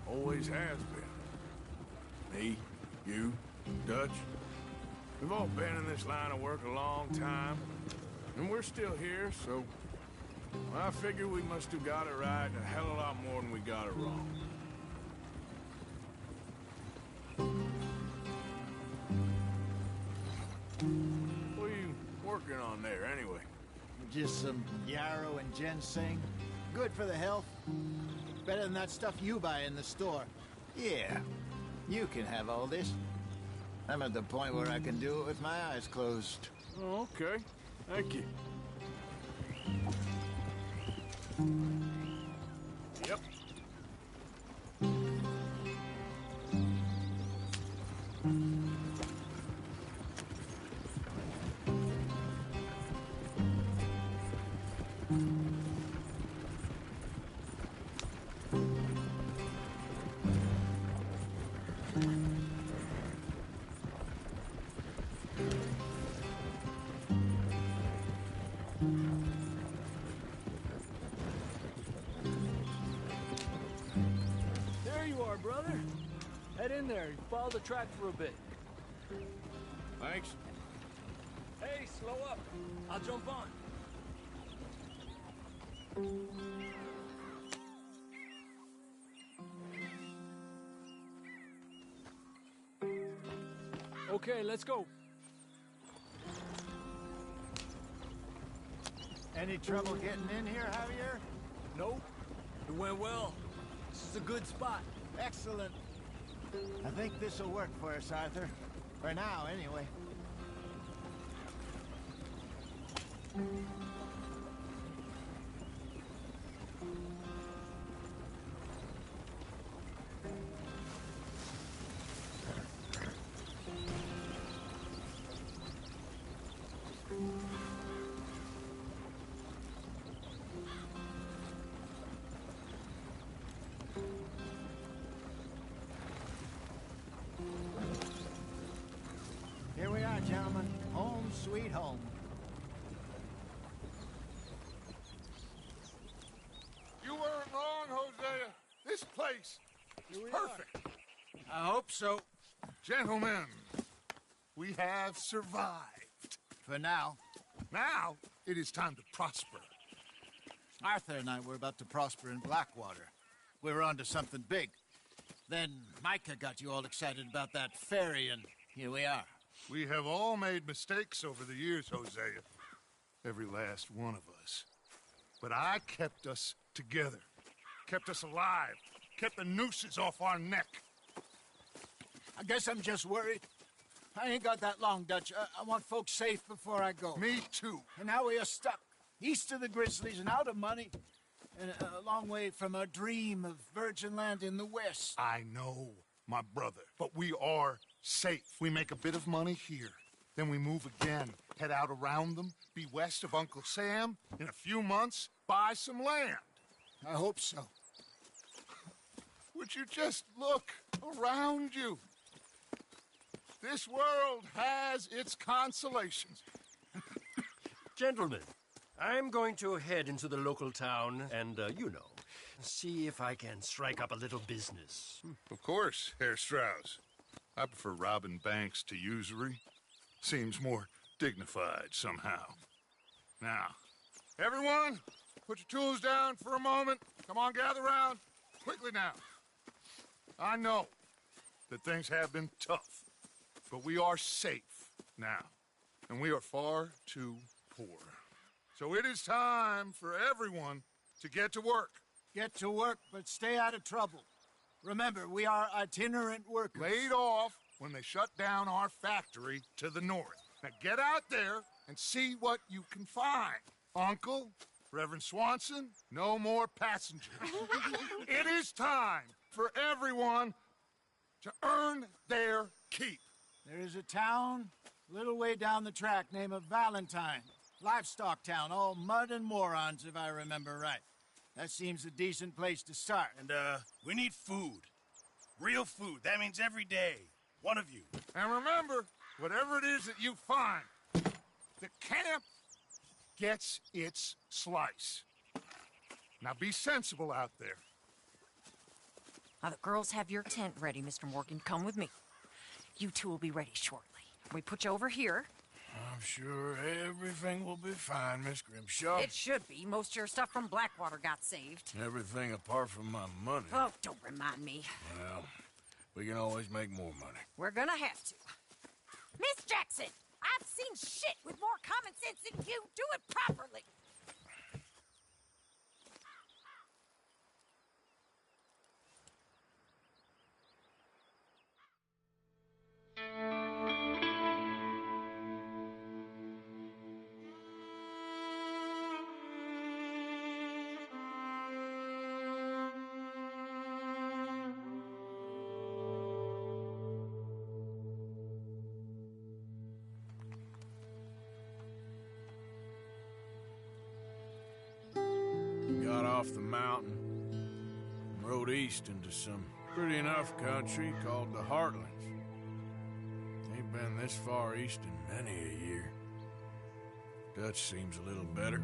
Speaker 2: Always has been. Me, you, Dutch. We've all been in this line of work a long time. And we're still here, so... I figure we must have got it right a hell of a lot more than we got it wrong. What are you working on there, anyway?
Speaker 9: Just some yarrow and ginseng. Good for the health. Better than that stuff you buy in the store. Yeah, you can have all this. I'm at the point where I can do it with my eyes closed.
Speaker 2: Oh, okay. Thank you. Yep.
Speaker 14: Brother, head in there. Follow the track for a bit.
Speaker 2: Thanks.
Speaker 14: Hey, slow up. I'll jump on. Okay, let's go.
Speaker 9: Any trouble getting in here, Javier?
Speaker 14: Nope. It went well. This is a good spot.
Speaker 9: Excellent. I think this'll work for us, Arthur. For now, anyway. Here we are, gentlemen. Home sweet home.
Speaker 6: You weren't wrong, Hosea. This place is perfect.
Speaker 9: I hope so.
Speaker 6: Gentlemen, we have survived.
Speaker 9: For now.
Speaker 6: Now, it is time to prosper.
Speaker 9: Arthur and I were about to prosper in Blackwater. We were onto something big. Then Micah got you all excited about that ferry, and here we are.
Speaker 6: We have all made mistakes over the years, Hosea. Every last one of us. But I kept us together. Kept us alive. Kept the nooses off our neck.
Speaker 9: I guess I'm just worried. I ain't got that long, Dutch. I want folks safe before I go.
Speaker 6: Me too.
Speaker 9: And now we are stuck. East of the Grizzlies and out of money. And a long way from our dream of virgin land in the west.
Speaker 6: I know, my brother. But we are safe. We make a bit of money here. Then we move again. Head out around them. Be west of Uncle Sam. In a few months, buy some land.
Speaker 9: I hope so.
Speaker 6: Would you just look around you? This world has its consolations.
Speaker 10: Gentlemen, I'm going to head into the local town and, see if I can strike up a little business.
Speaker 6: Of course, Herr Strauss. I prefer robbing banks to usury. Seems more dignified somehow. Now, everyone, put your tools down for a moment. Come on, gather round. Quickly now. I know that things have been tough, but we are safe now, and we are far too poor. So it is time for everyone to get to work.
Speaker 9: Get to work, but stay out of trouble. Remember, we are itinerant workers.
Speaker 6: Laid off when they shut down our factory to the north. Now get out there and see what you can find. Uncle, Reverend Swanson, no more passengers. It is time for everyone to earn their keep.
Speaker 9: There is a town a little way down the track named Valentine. Livestock town, all mud and morons, if I remember right. That seems a decent place to start.
Speaker 1: And, we need food. Real food. That means every day. One of you.
Speaker 6: And remember, whatever it is that you find, the camp gets its slice. Now be sensible out there.
Speaker 15: Now, the girls have your tent ready, Mr. Morgan. Come with me. You two will be ready shortly. We put you over here.
Speaker 2: I'm sure everything will be fine, Miss Grimshaw.
Speaker 15: It should be. Most of your stuff from Blackwater got saved.
Speaker 2: Everything apart from my money.
Speaker 15: Oh, don't remind me.
Speaker 2: Well, we can always make more money.
Speaker 15: We're gonna have to. Miss Jackson, I've seen shit with more common sense than you. Do it properly.
Speaker 2: Got off the mountain and rode east into some pretty enough country called the Heartlands. Ain't been this far east in many a year. Dutch seems a little better.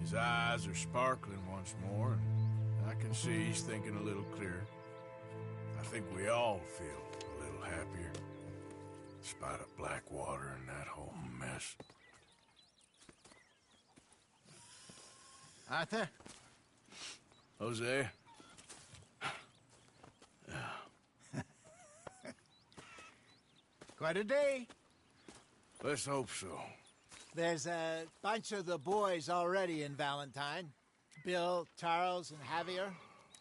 Speaker 2: His eyes are sparkling once more, and I can see he's thinking a little clearer. I think we all feel a little happier, in spite of Blackwater and that whole mess.
Speaker 9: Arthur?
Speaker 2: Jose?
Speaker 9: Quite a day.
Speaker 2: Let's hope so.
Speaker 9: There's a bunch of the boys already in Valentine. Bill, Charles, and Javier.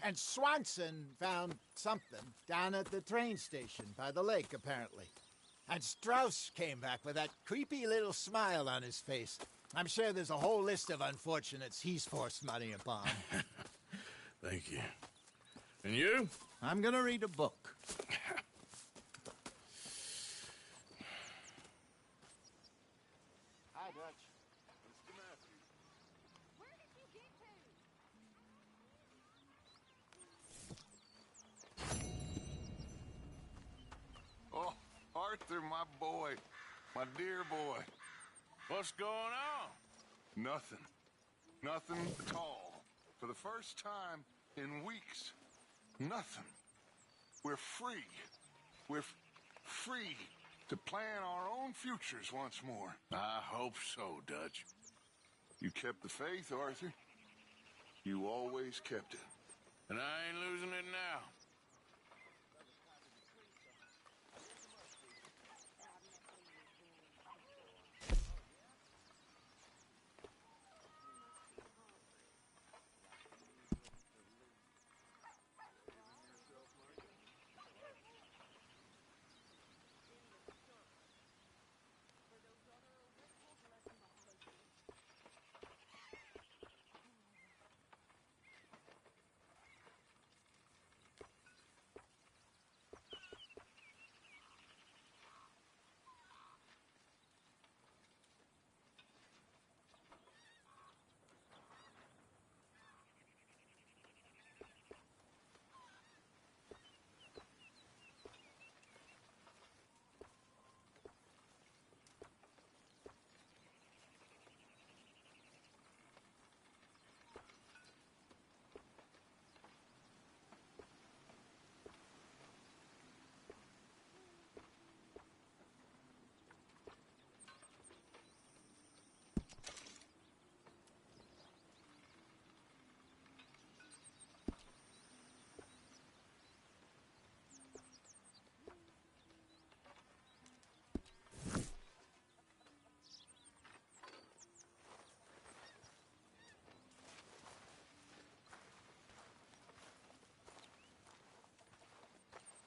Speaker 9: And Swanson found something down at the train station by the lake, apparently. And Strauss came back with that creepy little smile on his face. I'm sure there's a whole list of unfortunates he's forced money upon.
Speaker 2: Thank you. And you?
Speaker 9: I'm gonna read a book. Hi, Dutch.
Speaker 6: Mr. Matthews.
Speaker 13: Where did you get to?
Speaker 6: Oh, Arthur, my boy. My dear boy.
Speaker 2: What's going on?
Speaker 6: Nothing. Nothing at all. For the first time in weeks. Nothing. We're free. We're free to plan our own futures once more.
Speaker 2: I hope so, Dutch.
Speaker 6: You kept the faith, Arthur. You always kept it.
Speaker 2: And I ain't losing it now.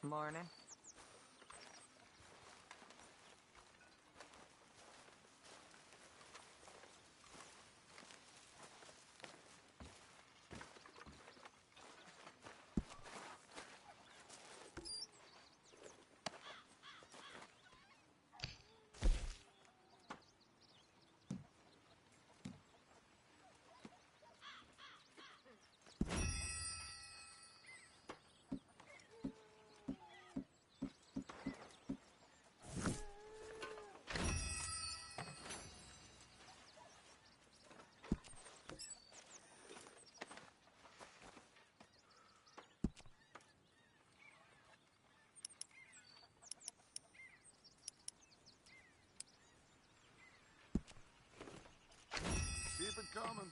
Speaker 15: Morning.
Speaker 6: coming.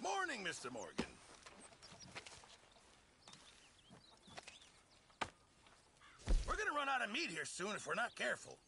Speaker 1: Morning, Mr. Morgan. We're gonna run out of meat here soon if we're not careful.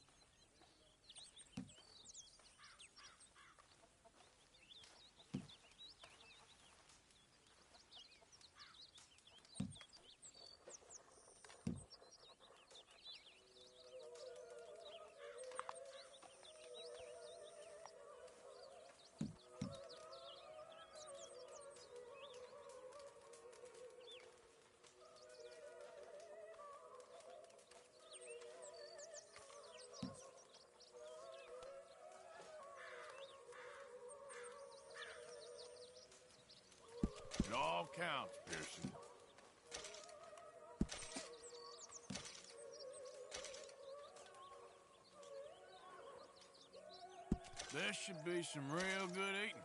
Speaker 2: It all counts, Pearson. This should be some real good eating.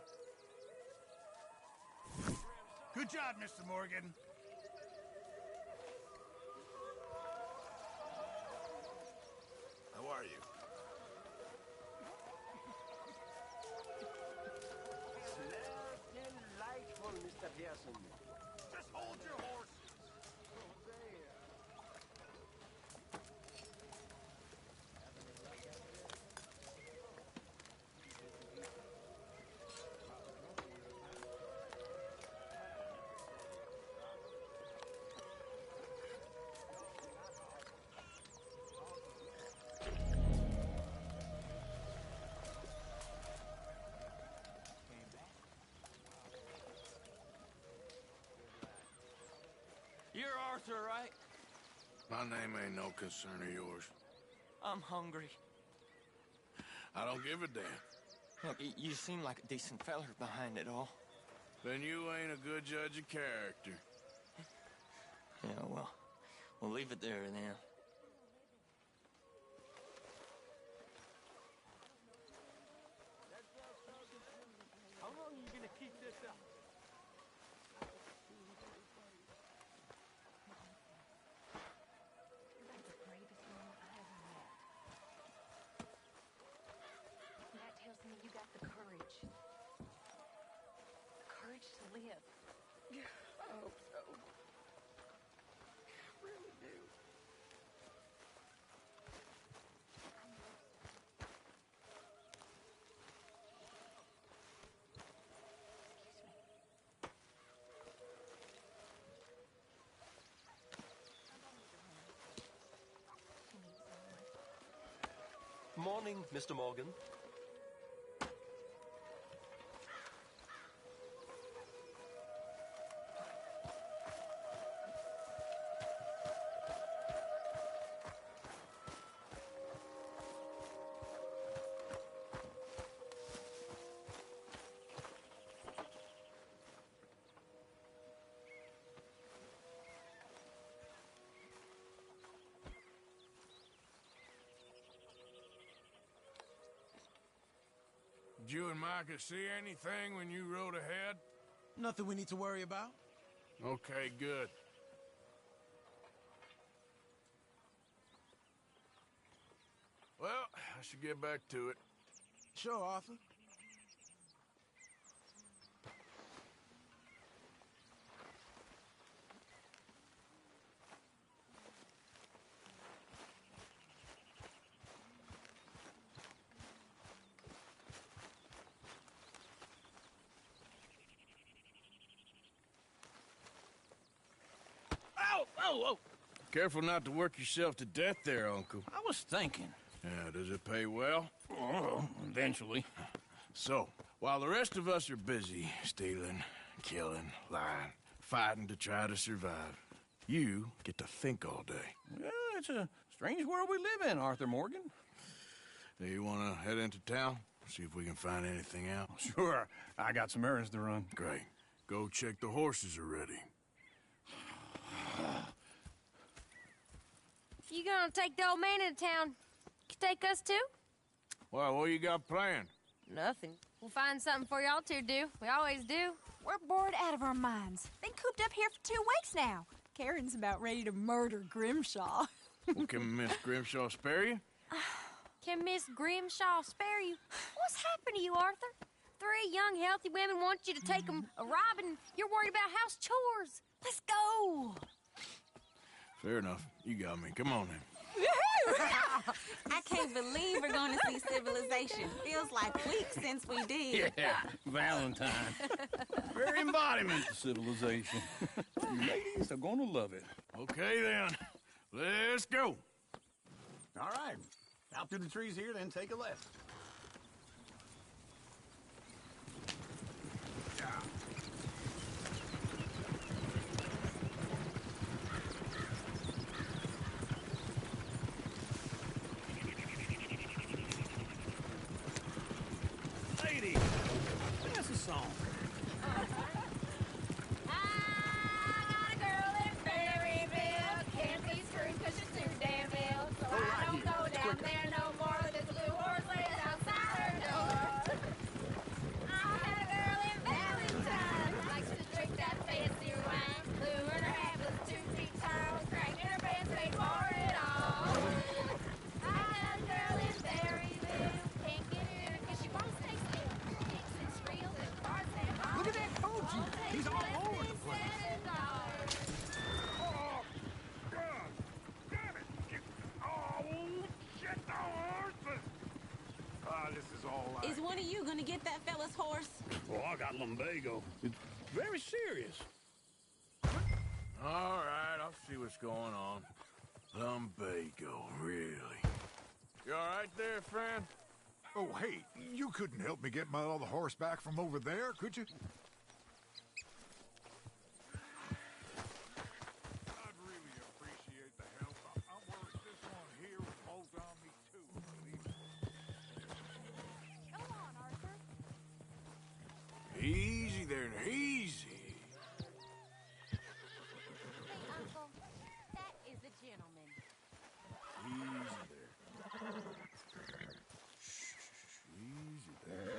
Speaker 1: Good job, Mr. Morgan. How are you?
Speaker 10: Delightful, Mr. Pearson.
Speaker 1: Just hold your horses.
Speaker 14: You're Arthur, right?
Speaker 2: My name ain't no concern of yours.
Speaker 14: I'm hungry.
Speaker 2: I don't give a damn.
Speaker 14: Look, you seem like a decent feller behind it all.
Speaker 2: Then you ain't a good judge of character.
Speaker 14: Yeah, well, we'll leave it there then. How long are you gonna keep this up?
Speaker 15: That's the bravest woman I ever met. That tells me you got the courage. The courage to live.
Speaker 13: I hope so. Really do.
Speaker 10: Morning, Mr. Morgan.
Speaker 2: Did you and Micah see anything when you rode ahead?
Speaker 11: Nothing we need to worry about.
Speaker 2: Okay, good. Well, I should get back to it.
Speaker 11: Sure, Arthur.
Speaker 2: Oh! Careful not to work yourself to death there, Uncle.
Speaker 4: I was thinking.
Speaker 2: Yeah, does it pay well?
Speaker 4: Oh, eventually.
Speaker 2: So, while the rest of us are busy stealing, killing, lying, fighting to try to survive, you get to think all day.
Speaker 4: Well, it's a strange world we live in, Arthur Morgan.
Speaker 2: Do you want to head into town? See if we can find anything out?
Speaker 4: Sure. I got some errands to run.
Speaker 2: Great. Go check the horses are ready.
Speaker 16: You gonna take the old man into town? Take us too?
Speaker 2: Well, what you got planned?
Speaker 16: Nothing. We'll find something for y'all to do. We always do.
Speaker 17: We're bored out of our minds. Been cooped up here for 2 weeks now. Karen's about ready to murder Grimshaw.
Speaker 8: Well, can Miss Grimshaw spare you?
Speaker 16: Can Miss Grimshaw spare you? What's happened to you, Arthur? 3 young, healthy women want you to take them a robbing. You're worried about house chores. Let's go.
Speaker 8: Fair enough. You got me. Come on then.
Speaker 17: I can't believe we're going to see civilization. Feels like weeks since we did.
Speaker 18: Yeah, Valentine. Very embodiment of civilization. You ladies are gonna love it.
Speaker 8: Okay then. Let's go.
Speaker 18: All right. Out through the trees here, then take a left. Lady, that's a song. Look at that Koji. He's all over the place.
Speaker 2: Oh, God! Damn it! Oh, shit, the horses! Ah, this is all I...
Speaker 17: Is one of you going to get that fella's horse?
Speaker 18: Oh, I got lumbago. It's very serious.
Speaker 8: All right, I'll see what's going on. Lumbago, really? You all right there, friend?
Speaker 6: Oh, hey, you couldn't help me get my other horse back from over there, could you? I'd really appreciate the help. I'm worried this one here will bolt on me too, believe me.
Speaker 13: Go on, Arthur.
Speaker 8: Easy there, easy.
Speaker 16: Hey, Uncle. That is a gentleman.
Speaker 8: Easy there. Easy there.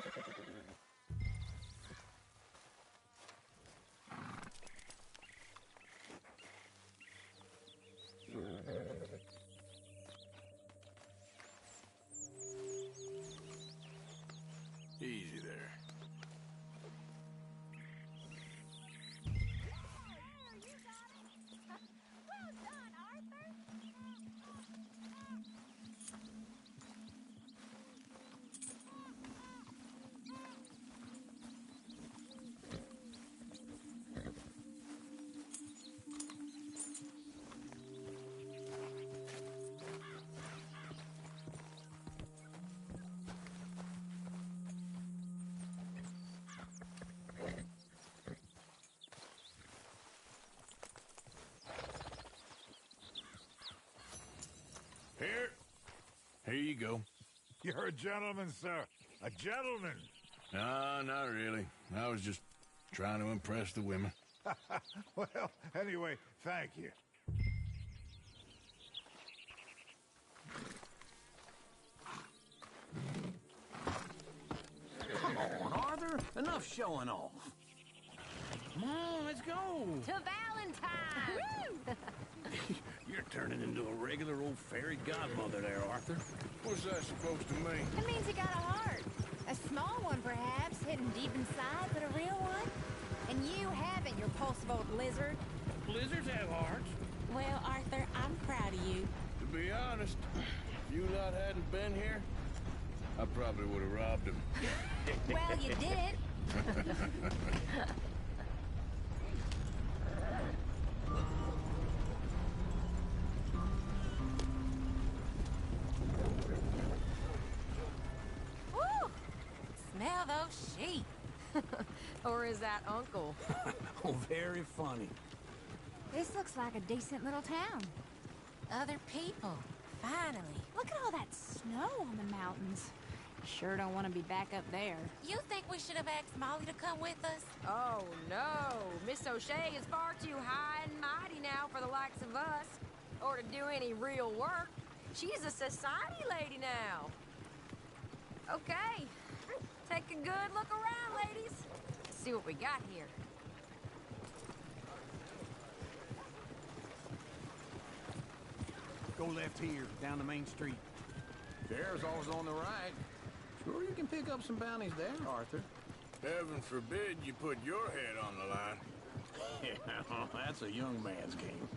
Speaker 8: Easy there.
Speaker 13: Well done, Arthur.
Speaker 8: Here you go.
Speaker 6: You're a gentleman, sir. A gentleman.
Speaker 8: No, not really. I was just trying to impress the women.
Speaker 6: Well, anyway, thank you.
Speaker 18: Come on, Arthur. Enough showing off. Come on, let's go.
Speaker 16: To Valentine!
Speaker 18: You're turning into a regular old fairy godmother there, Arthur.
Speaker 8: What's that supposed to mean?
Speaker 13: It means you got a heart. A small one, perhaps, hidden deep inside, but a real one. And you haven't, you repulsive old lizard.
Speaker 18: Blizzards have hearts.
Speaker 17: Well, Arthur, I'm proud of you.
Speaker 8: To be honest, if you lot hadn't been here, I probably would have robbed him.
Speaker 13: Well, you did.
Speaker 16: Woo! Smell those sheep. Or is that Uncle?
Speaker 18: Oh, very funny.
Speaker 13: This looks like a decent little town.
Speaker 16: Other people. Finally.
Speaker 13: Look at all that snow on the mountains. Sure don't want to be back up there.
Speaker 16: You think we should have asked Molly to come with us?
Speaker 19: Oh, no. Miss O'Shea is far too high and mighty now for the likes of us, or to do any real work. She's a society lady now. Okay. Take a good look around, ladies. See what we got here.
Speaker 4: Go left here, down the main street.
Speaker 12: Sheriff's always on the right. Sure you can pick up some bounties there, Arthur.
Speaker 8: Heaven forbid you put your head on the line.
Speaker 12: Yeah, that's a young man's game.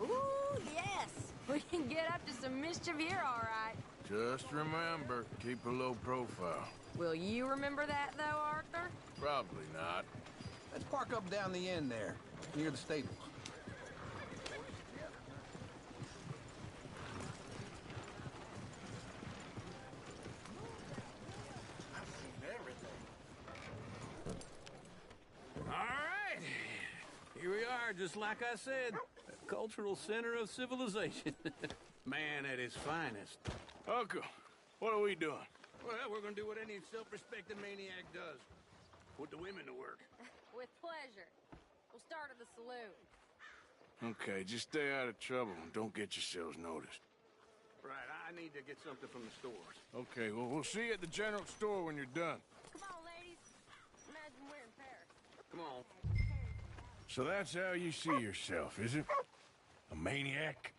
Speaker 19: Ooh, yes! We can get up to some mischief here, all right.
Speaker 8: Just remember, keep a low profile.
Speaker 19: Will you remember that, though, Arthur?
Speaker 8: Probably not.
Speaker 12: Let's park up down the end there, near the stables.
Speaker 14: All right. Here we are, just like I said. A cultural center of civilization.
Speaker 4: Man at his finest.
Speaker 8: Uncle, what are we doing?
Speaker 4: Well, we're gonna do what any self-respecting maniac does. Put the women to work.
Speaker 19: With pleasure. We'll start at the saloon.
Speaker 8: Okay, just stay out of trouble and don't get yourselves noticed.
Speaker 4: Right, I need to get something from the stores.
Speaker 8: Okay, well, we'll see you at the general store when you're done.
Speaker 19: Come on, ladies. Imagine we're in Paris.
Speaker 4: Come on.
Speaker 8: So that's how you see yourself, is it? A maniac?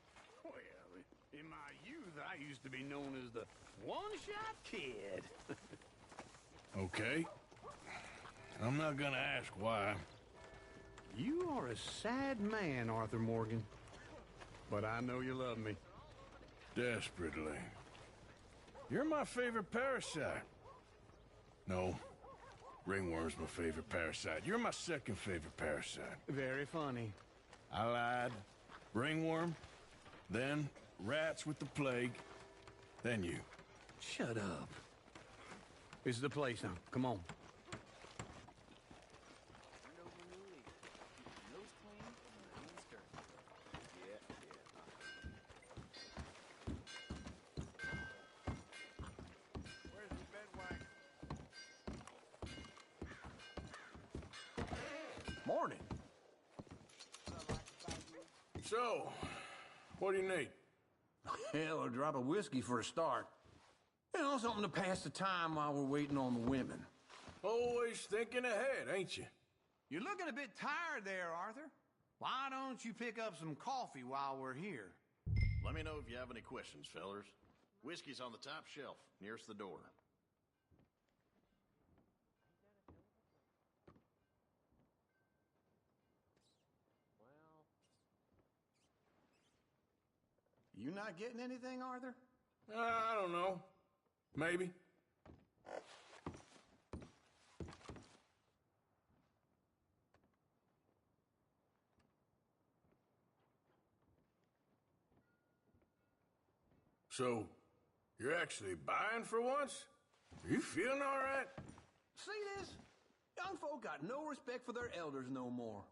Speaker 4: Well, in my youth, I used to be known as the one-shot kid.
Speaker 8: Okay. I'm not gonna ask why.
Speaker 4: You are a sad man, Arthur Morgan. But I know you love me.
Speaker 8: Desperately. You're my favorite parasite. No. Ringworm's my favorite parasite. You're my second favorite parasite.
Speaker 4: Very funny.
Speaker 8: I lied. Ringworm, then rats with the plague, then you.
Speaker 4: Shut up. This is the place now. Come on.
Speaker 12: Morning.
Speaker 8: So, what do you need?
Speaker 12: Hell, a drop of whiskey for a start. You know, something to pass the time while we're waiting on the women.
Speaker 8: Always thinking ahead, ain't you?
Speaker 4: You're looking a bit tired there, Arthur. Why don't you pick up some coffee while we're here?
Speaker 20: Let me know if you have any questions, fellers. Whiskey's on the top shelf, nearest the door.
Speaker 4: You not getting anything, Arthur?
Speaker 8: I don't know. Maybe. So, you're actually buying for once? Are you feeling all right?
Speaker 12: See this? Young folk got no respect for their elders no more.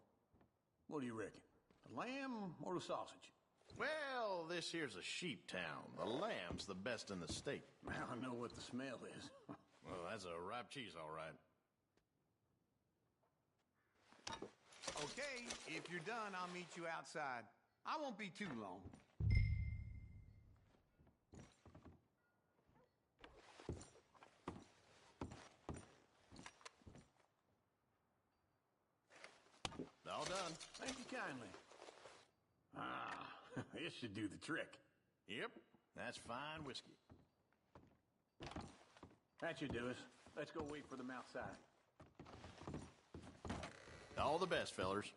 Speaker 12: What do you reckon? The lamb or the sausage?
Speaker 20: Well, this here's a sheep town. The lamb's the best in the state.
Speaker 12: Well, I know what the smell is.
Speaker 20: Well, that's a ripe cheese, all right.
Speaker 4: Okay, if you're done, I'll meet you outside. I won't be too long.
Speaker 20: All done.
Speaker 12: Thank you kindly. Ah, this should do the trick.
Speaker 20: Yep, that's fine whiskey.
Speaker 12: That should do us. Let's go wait for them outside.
Speaker 20: All the best, fellers.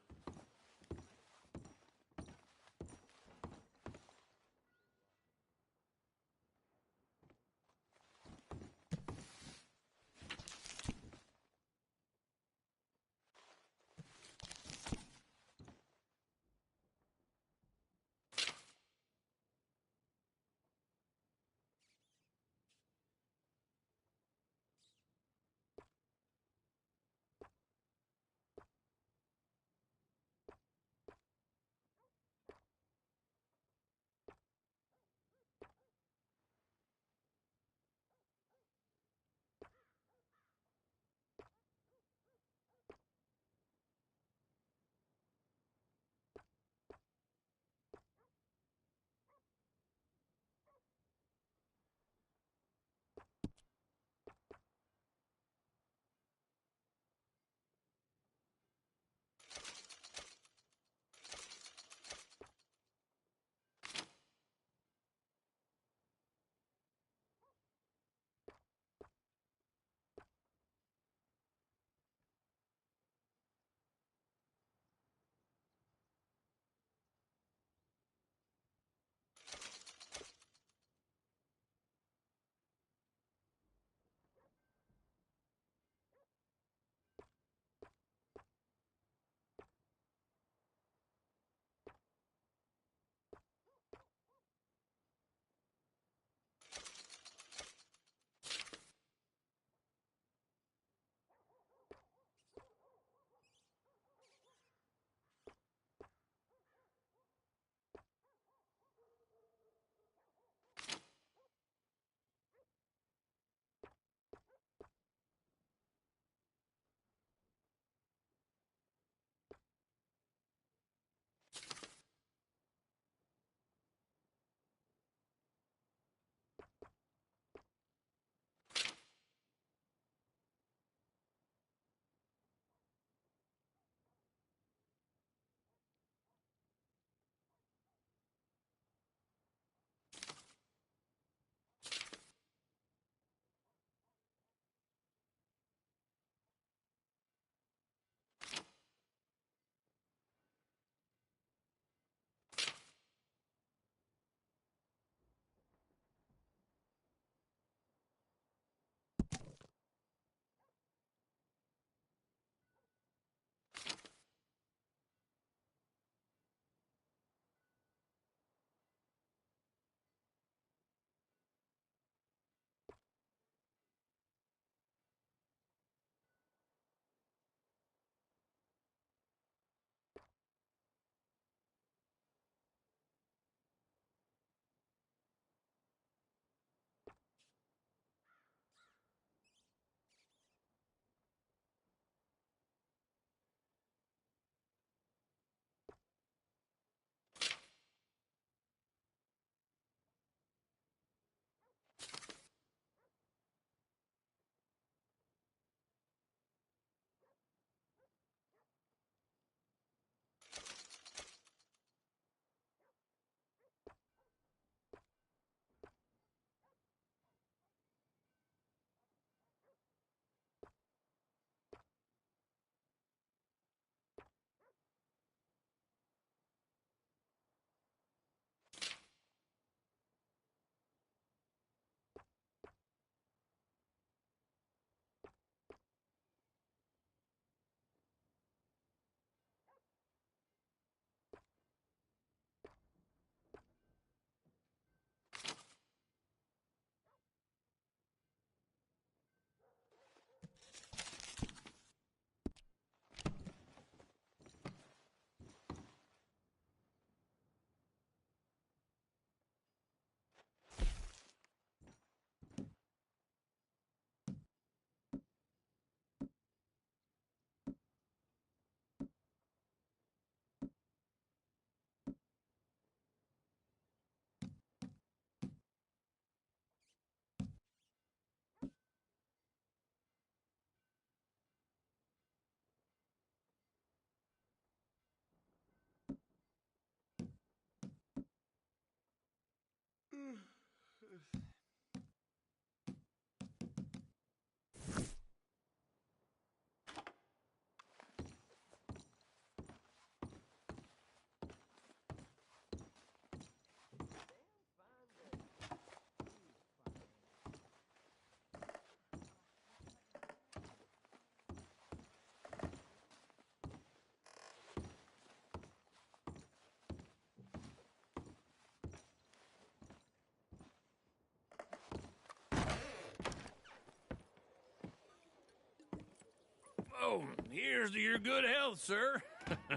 Speaker 14: Well, here's to your good health, sir.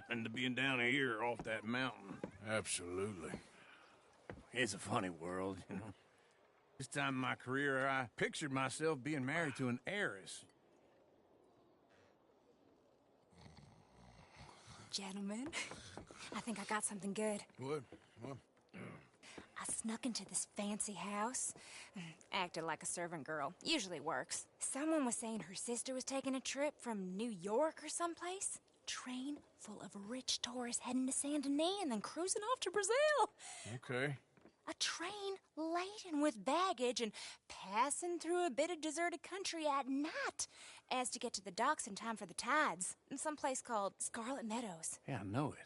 Speaker 14: And to being down here off that mountain.
Speaker 8: Absolutely.
Speaker 14: It's a funny world, you know. This time in my career, I pictured myself being married to an heiress.
Speaker 21: Gentlemen, I think I got something good.
Speaker 8: What?
Speaker 21: I snuck into this fancy house, acted like a servant girl. Usually works. Someone was saying her sister was taking a trip from New York or someplace. Train full of rich tourists heading to Saint Denis and then cruising off to Brazil.
Speaker 8: Okay.
Speaker 21: A train laden with baggage and passing through a bit of deserted country at night as to get to the docks in time for the tides in some place called Scarlet Meadows.
Speaker 14: Yeah, I know it.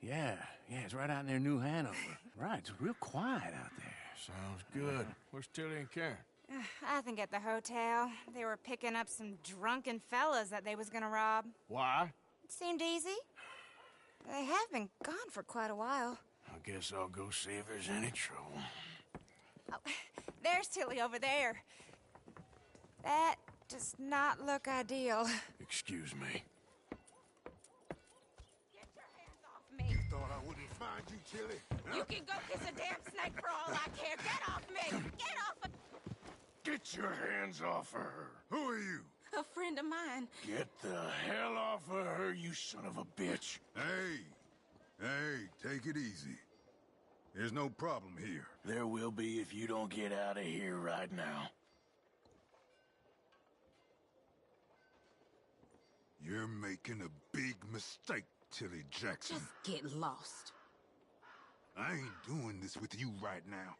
Speaker 14: Yeah, it's right out near New Hanover. Right, it's real quiet out there.
Speaker 8: Sounds good. Where's Tilly and Karen?
Speaker 21: I think at the hotel. They were picking up some drunken fellas that they was gonna rob.
Speaker 8: Why?
Speaker 21: It seemed easy. They have been gone for quite a while.
Speaker 8: I guess I'll go see if there's any trouble.
Speaker 21: Oh, there's Tilly over there. That does not look ideal.
Speaker 8: Excuse me.
Speaker 21: Me.
Speaker 6: Thought I wouldn't find you, Tilly.
Speaker 17: You can go kiss a damn snake for all I care. Get off me! Get off of...
Speaker 8: Get your hands off of her. Who are you?
Speaker 17: A friend of mine.
Speaker 8: Get the hell off of her, you son of a bitch.
Speaker 6: Hey, take it easy. There's no problem here.
Speaker 8: There will be if you don't get out of here right now.
Speaker 6: You're making a big mistake, Tilly Jackson.
Speaker 17: Just get lost.
Speaker 6: I ain't doing this with you right now.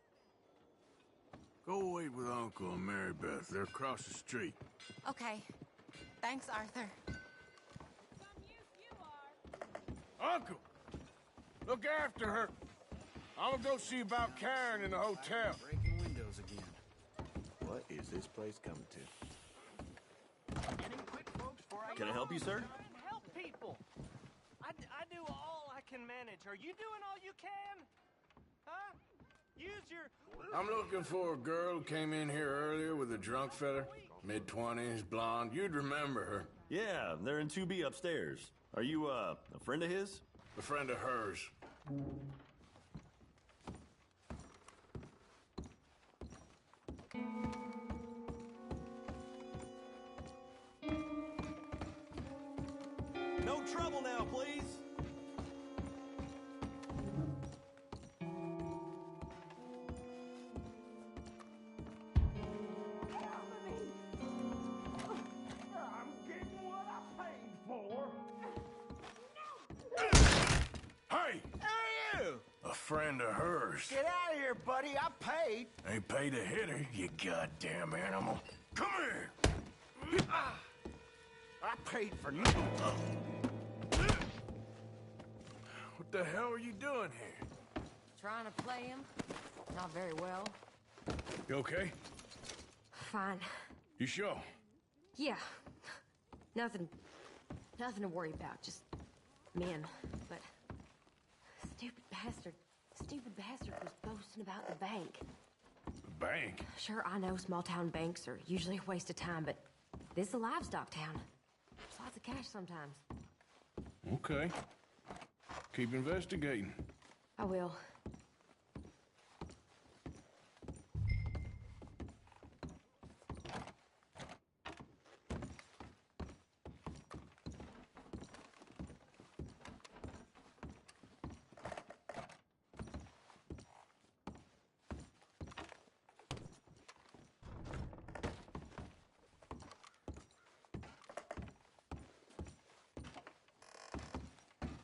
Speaker 8: Go wait with Uncle and Mary Beth. They're across the street.
Speaker 17: Okay. Thanks, Arthur.
Speaker 8: Uncle! Look after her. I'm gonna go see about Karen in the hotel.
Speaker 3: Breaking windows again.
Speaker 20: What is this place coming to?
Speaker 22: Can I help you, sir?
Speaker 23: Help people. I do all I can manage. Are you doing all you can? Huh? Use your...
Speaker 8: I'm looking for a girl who came in here earlier with a drunk fella. Mid-20s, blonde. You'd remember her.
Speaker 22: Yeah, they're in 2B upstairs. Are you, a friend of his?
Speaker 8: A friend of hers.
Speaker 22: No trouble now, please.
Speaker 2: I'm getting what I paid for.
Speaker 8: Hey!
Speaker 2: Hey, you!
Speaker 8: A friend of hers.
Speaker 2: Get out of here, buddy. I paid.
Speaker 8: Ain't paid to hit her, you goddamn animal. Come here!
Speaker 2: I paid for nothing.
Speaker 8: What the hell are you doing here?
Speaker 19: Trying to play him? Not very well.
Speaker 8: You okay?
Speaker 19: Fine.
Speaker 8: You sure?
Speaker 19: Yeah. Nothing to worry about. Just men. But stupid bastard was boasting about the bank.
Speaker 8: The bank?
Speaker 19: Sure, I know small town banks are usually a waste of time, but this is a livestock town. There's lots of cash sometimes.
Speaker 8: Okay. Keep investigating.
Speaker 19: I will.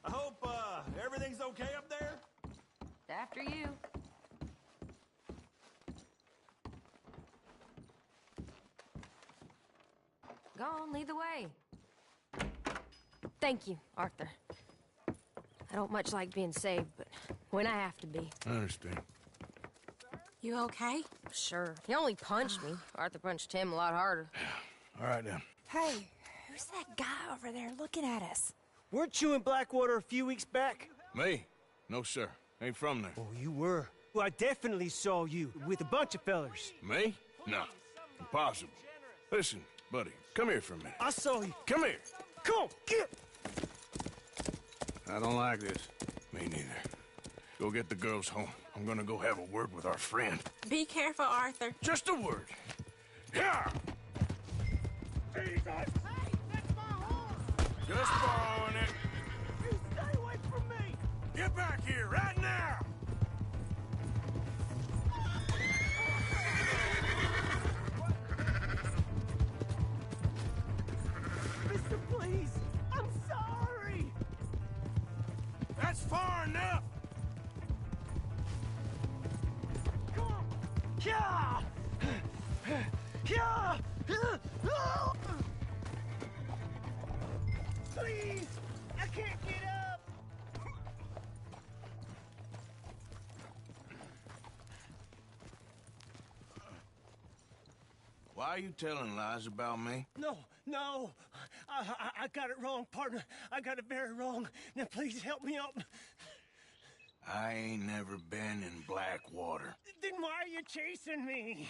Speaker 22: I hope, everything's okay up there?
Speaker 19: After you. Go on, lead the way. Thank you, Arthur. I don't much like being saved, but when I have to be.
Speaker 8: I understand.
Speaker 19: You okay? Sure. He only punched me. Arthur punched him a lot harder.
Speaker 8: All right, then.
Speaker 21: Hey, who's that guy over there looking at us?
Speaker 23: Weren't you in Blackwater a few weeks back?
Speaker 8: Me? No, sir. Ain't from there.
Speaker 23: Oh, you were. Well, I definitely saw you with a bunch of fellers.
Speaker 8: Me? No. Impossible. Listen,
Speaker 2: Buddy, come here for a minute.
Speaker 23: I saw you.
Speaker 2: Come here.
Speaker 23: Come on, get.
Speaker 14: I don't like this.
Speaker 2: Me neither. Go get the girls home. I'm gonna go have a word with our friend.
Speaker 17: Be careful, Arthur.
Speaker 2: Just a word. Yeah!
Speaker 23: Jesus! Hey, that's my horse!
Speaker 2: Just borrowing it.
Speaker 23: You stay away from me!
Speaker 2: Get back here right now!
Speaker 23: Mister, please! I'm sorry!
Speaker 2: That's far enough!
Speaker 23: Come on! Yeah! Yeah! Please! I can't get up!
Speaker 2: Why are you telling lies about me?
Speaker 23: No! I got it wrong, partner. I got it very wrong. Now please help me up.
Speaker 2: I ain't never been in Blackwater.
Speaker 23: Then why are you chasing me?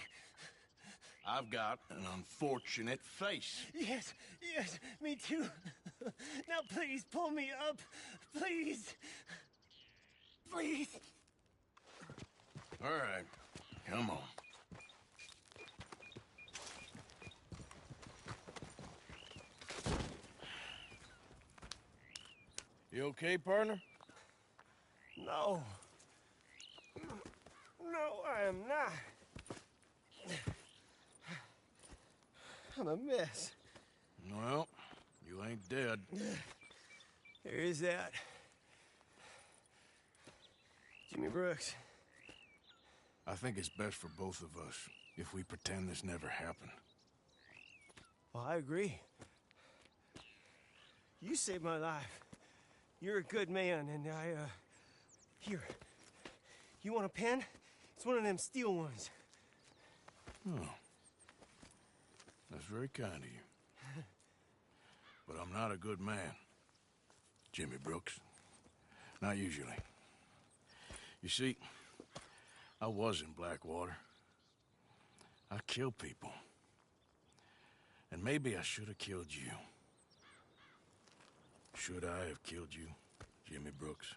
Speaker 2: I've got an unfortunate face.
Speaker 23: Yes, me too. Now please pull me up. Please. Please.
Speaker 2: All right, come on. You okay, partner?
Speaker 23: No. No, I am not. I'm a mess.
Speaker 2: Well, you ain't dead.
Speaker 23: There is that. Jimmy Brooks.
Speaker 2: I think it's best for both of us if we pretend this never happened.
Speaker 23: Well, I agree. You saved my life. You're a good man, and here. You want a pen? It's one of them steel ones.
Speaker 2: Oh. That's very kind of you. But I'm not a good man, Jimmy Brooks. Not usually. You see, I was in Blackwater. I killed people. And maybe I should have killed you. Should I have killed you, Jimmy Brooks?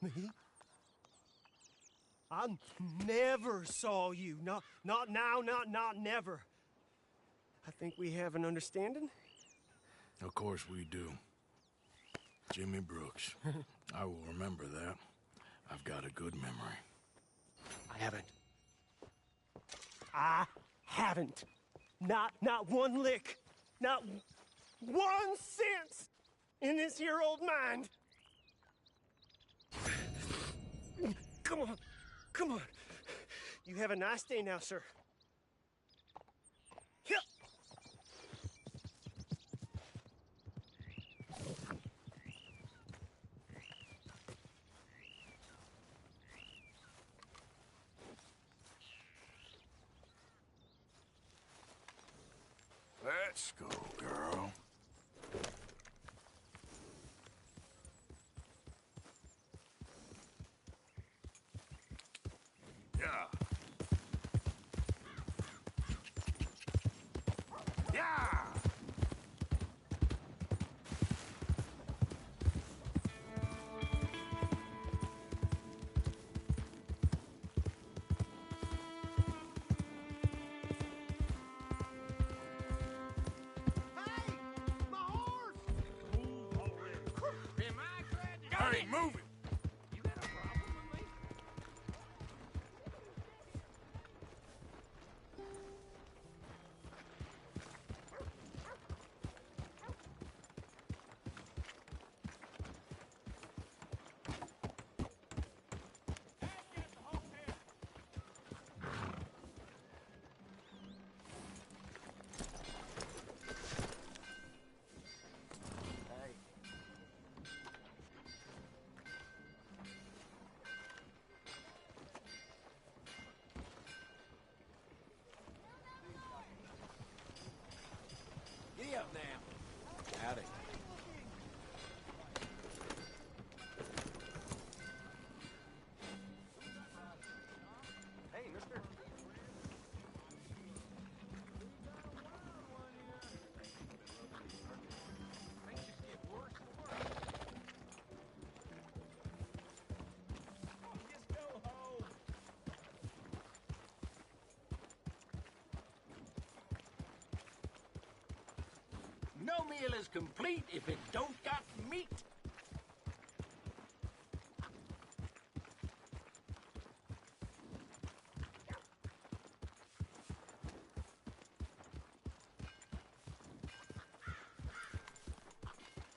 Speaker 23: Me? I never saw you. Not now, not never. I think we have an understanding.
Speaker 2: Of course we do. Jimmy Brooks. I will remember that. I've got a good memory.
Speaker 23: I haven't. Not one lick. Not 1 cent in this here old mind. Come on. You have a nice day now, sir. Yep.
Speaker 2: Let's go, girl. Yeah. Yeah! I ain't moving.
Speaker 5: meal is complete if it don't got meat.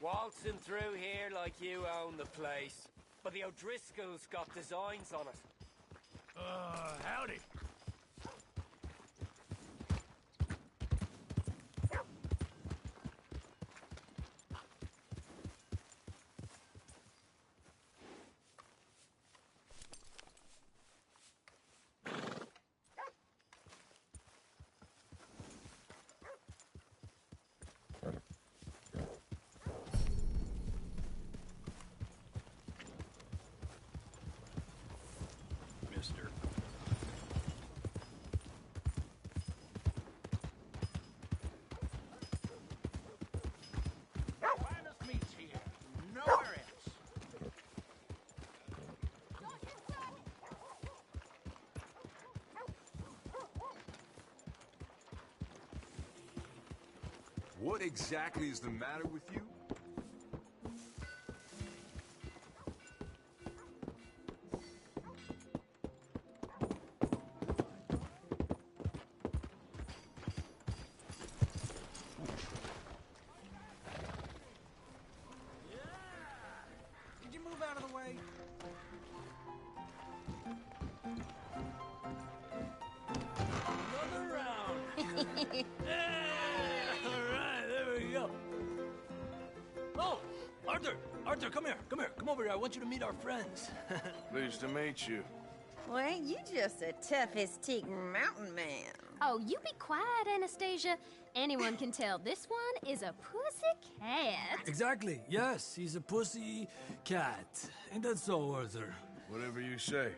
Speaker 12: Waltzing through here like you own the place. But the O'Driscolls got designs on it.
Speaker 8: Howdy.
Speaker 18: Mister.
Speaker 5: Finest meats here. Nowhere else.
Speaker 7: What exactly is the matter with you?
Speaker 23: Did you move out of the way?
Speaker 12: Another round. All right, there we go.
Speaker 8: Oh, Arthur! Arthur, come here. Come here. Come over here. I want you to meet our friends.
Speaker 2: Pleased to meet you.
Speaker 9: Well, ain't you just a toughest-teak mountain man?
Speaker 16: Oh, you be quiet, Anastasia. Anyone can tell this one is a pussy cat.
Speaker 8: Exactly. Yes, he's a pussy cat. Ain't that so, Arthur?
Speaker 2: Whatever you say.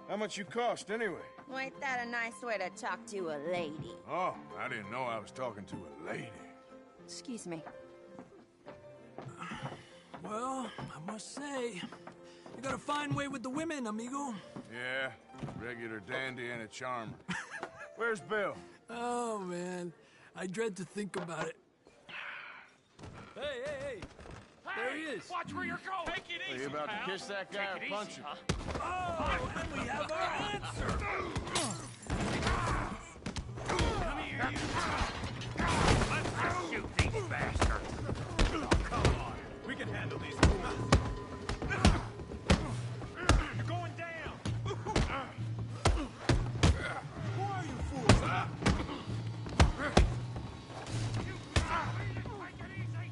Speaker 2: How much you cost, anyway?
Speaker 9: Well, ain't that a nice way to talk to a lady?
Speaker 2: Oh, I didn't know I was talking to a lady.
Speaker 9: Excuse me.
Speaker 8: Well, I must say, you got a fine way with the women, amigo.
Speaker 2: Yeah, regular dandy and a charmer. Where's Bill?
Speaker 8: Oh, man. I dread to think about it. Hey! There he is.
Speaker 5: Watch where you're going. Take it
Speaker 2: Are
Speaker 5: easy,
Speaker 2: you about
Speaker 5: pal.
Speaker 2: to kiss that guy
Speaker 5: Take it
Speaker 2: or punch
Speaker 5: easy,
Speaker 2: him?
Speaker 5: huh?
Speaker 8: Oh, and we have our answer.
Speaker 5: Come here, you. Let's shoot these bastards.
Speaker 18: Oh, come on. We can handle these.
Speaker 5: You're going down.
Speaker 8: Who are you fools?
Speaker 5: Take it easy.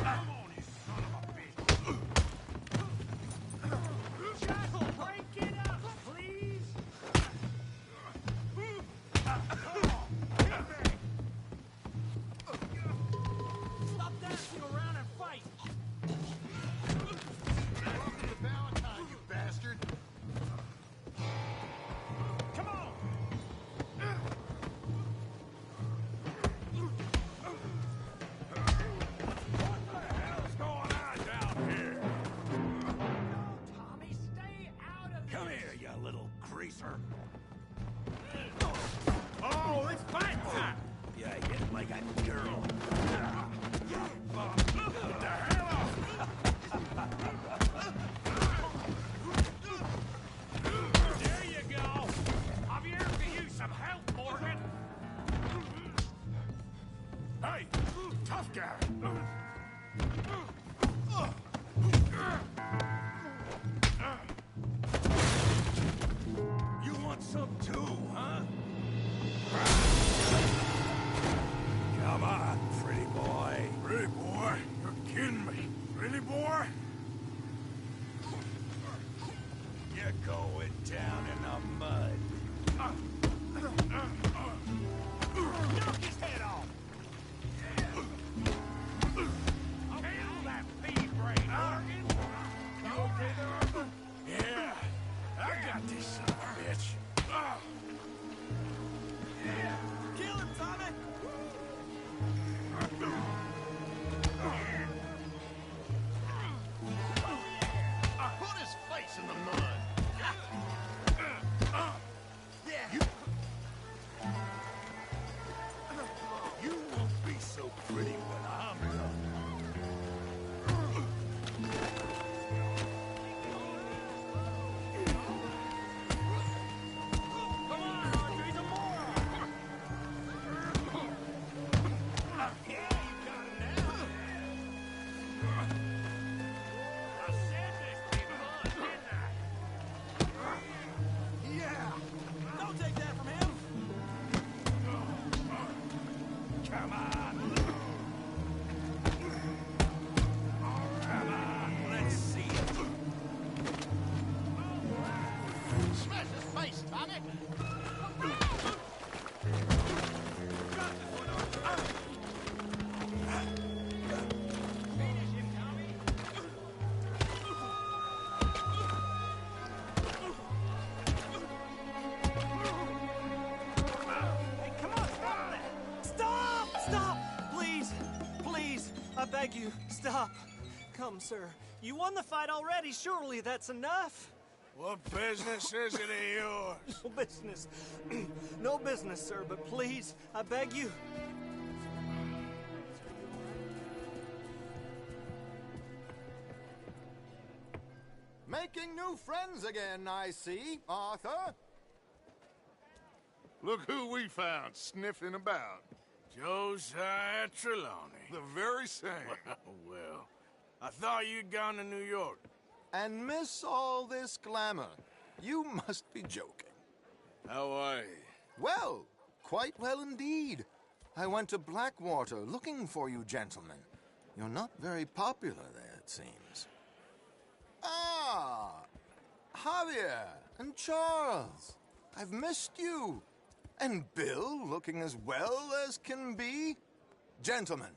Speaker 5: Come on, you son of a bitch. Just break it up, please. Come on, hit me.
Speaker 8: Stop dancing around and fight.
Speaker 20: Welcome to Valentine, you bastard.
Speaker 5: Come on. What the hell's going on down here? Tommy, stay out of this.
Speaker 18: Come here, you little greaser.
Speaker 5: Oh, it's fight time.
Speaker 18: You hit like a girl.
Speaker 5: What the hell? There you go. I'm here to use some help, Morgan.
Speaker 2: Hey, tough guy.
Speaker 18: You want some too, huh? Come on, pretty boy.
Speaker 2: Pretty boy, you're kidding me. Pretty boy?
Speaker 18: You're going down in the mud.
Speaker 5: Knock his head off. Kill that feed brain, Morgan.
Speaker 2: You okay there, Arthur? Yeah, I got this son of a bitch.
Speaker 23: Kill him, Tommy!
Speaker 20: Put his face in the mud.
Speaker 5: On it!
Speaker 23: Hey, come on, stop that! Stop! Stop! Please, please, I beg you, stop. Come, sir. You won the fight already. Surely that's enough.
Speaker 2: What business is it of yours?
Speaker 23: No business. No business, sir, but please, I beg you.
Speaker 1: Making new friends again, I see, Arthur.
Speaker 6: Look who we found sniffing about.
Speaker 2: Josiah Trelawney.
Speaker 6: The very same.
Speaker 2: Well, I thought you'd gone to New York.
Speaker 1: And miss all this glamour. You must be joking.
Speaker 2: How are you?
Speaker 1: Well, quite well indeed. I went to Blackwater looking for you gentlemen. You're not very popular there, it seems. Ah, Javier and Charles. I've missed you. And Bill looking as well as can be. Gentlemen,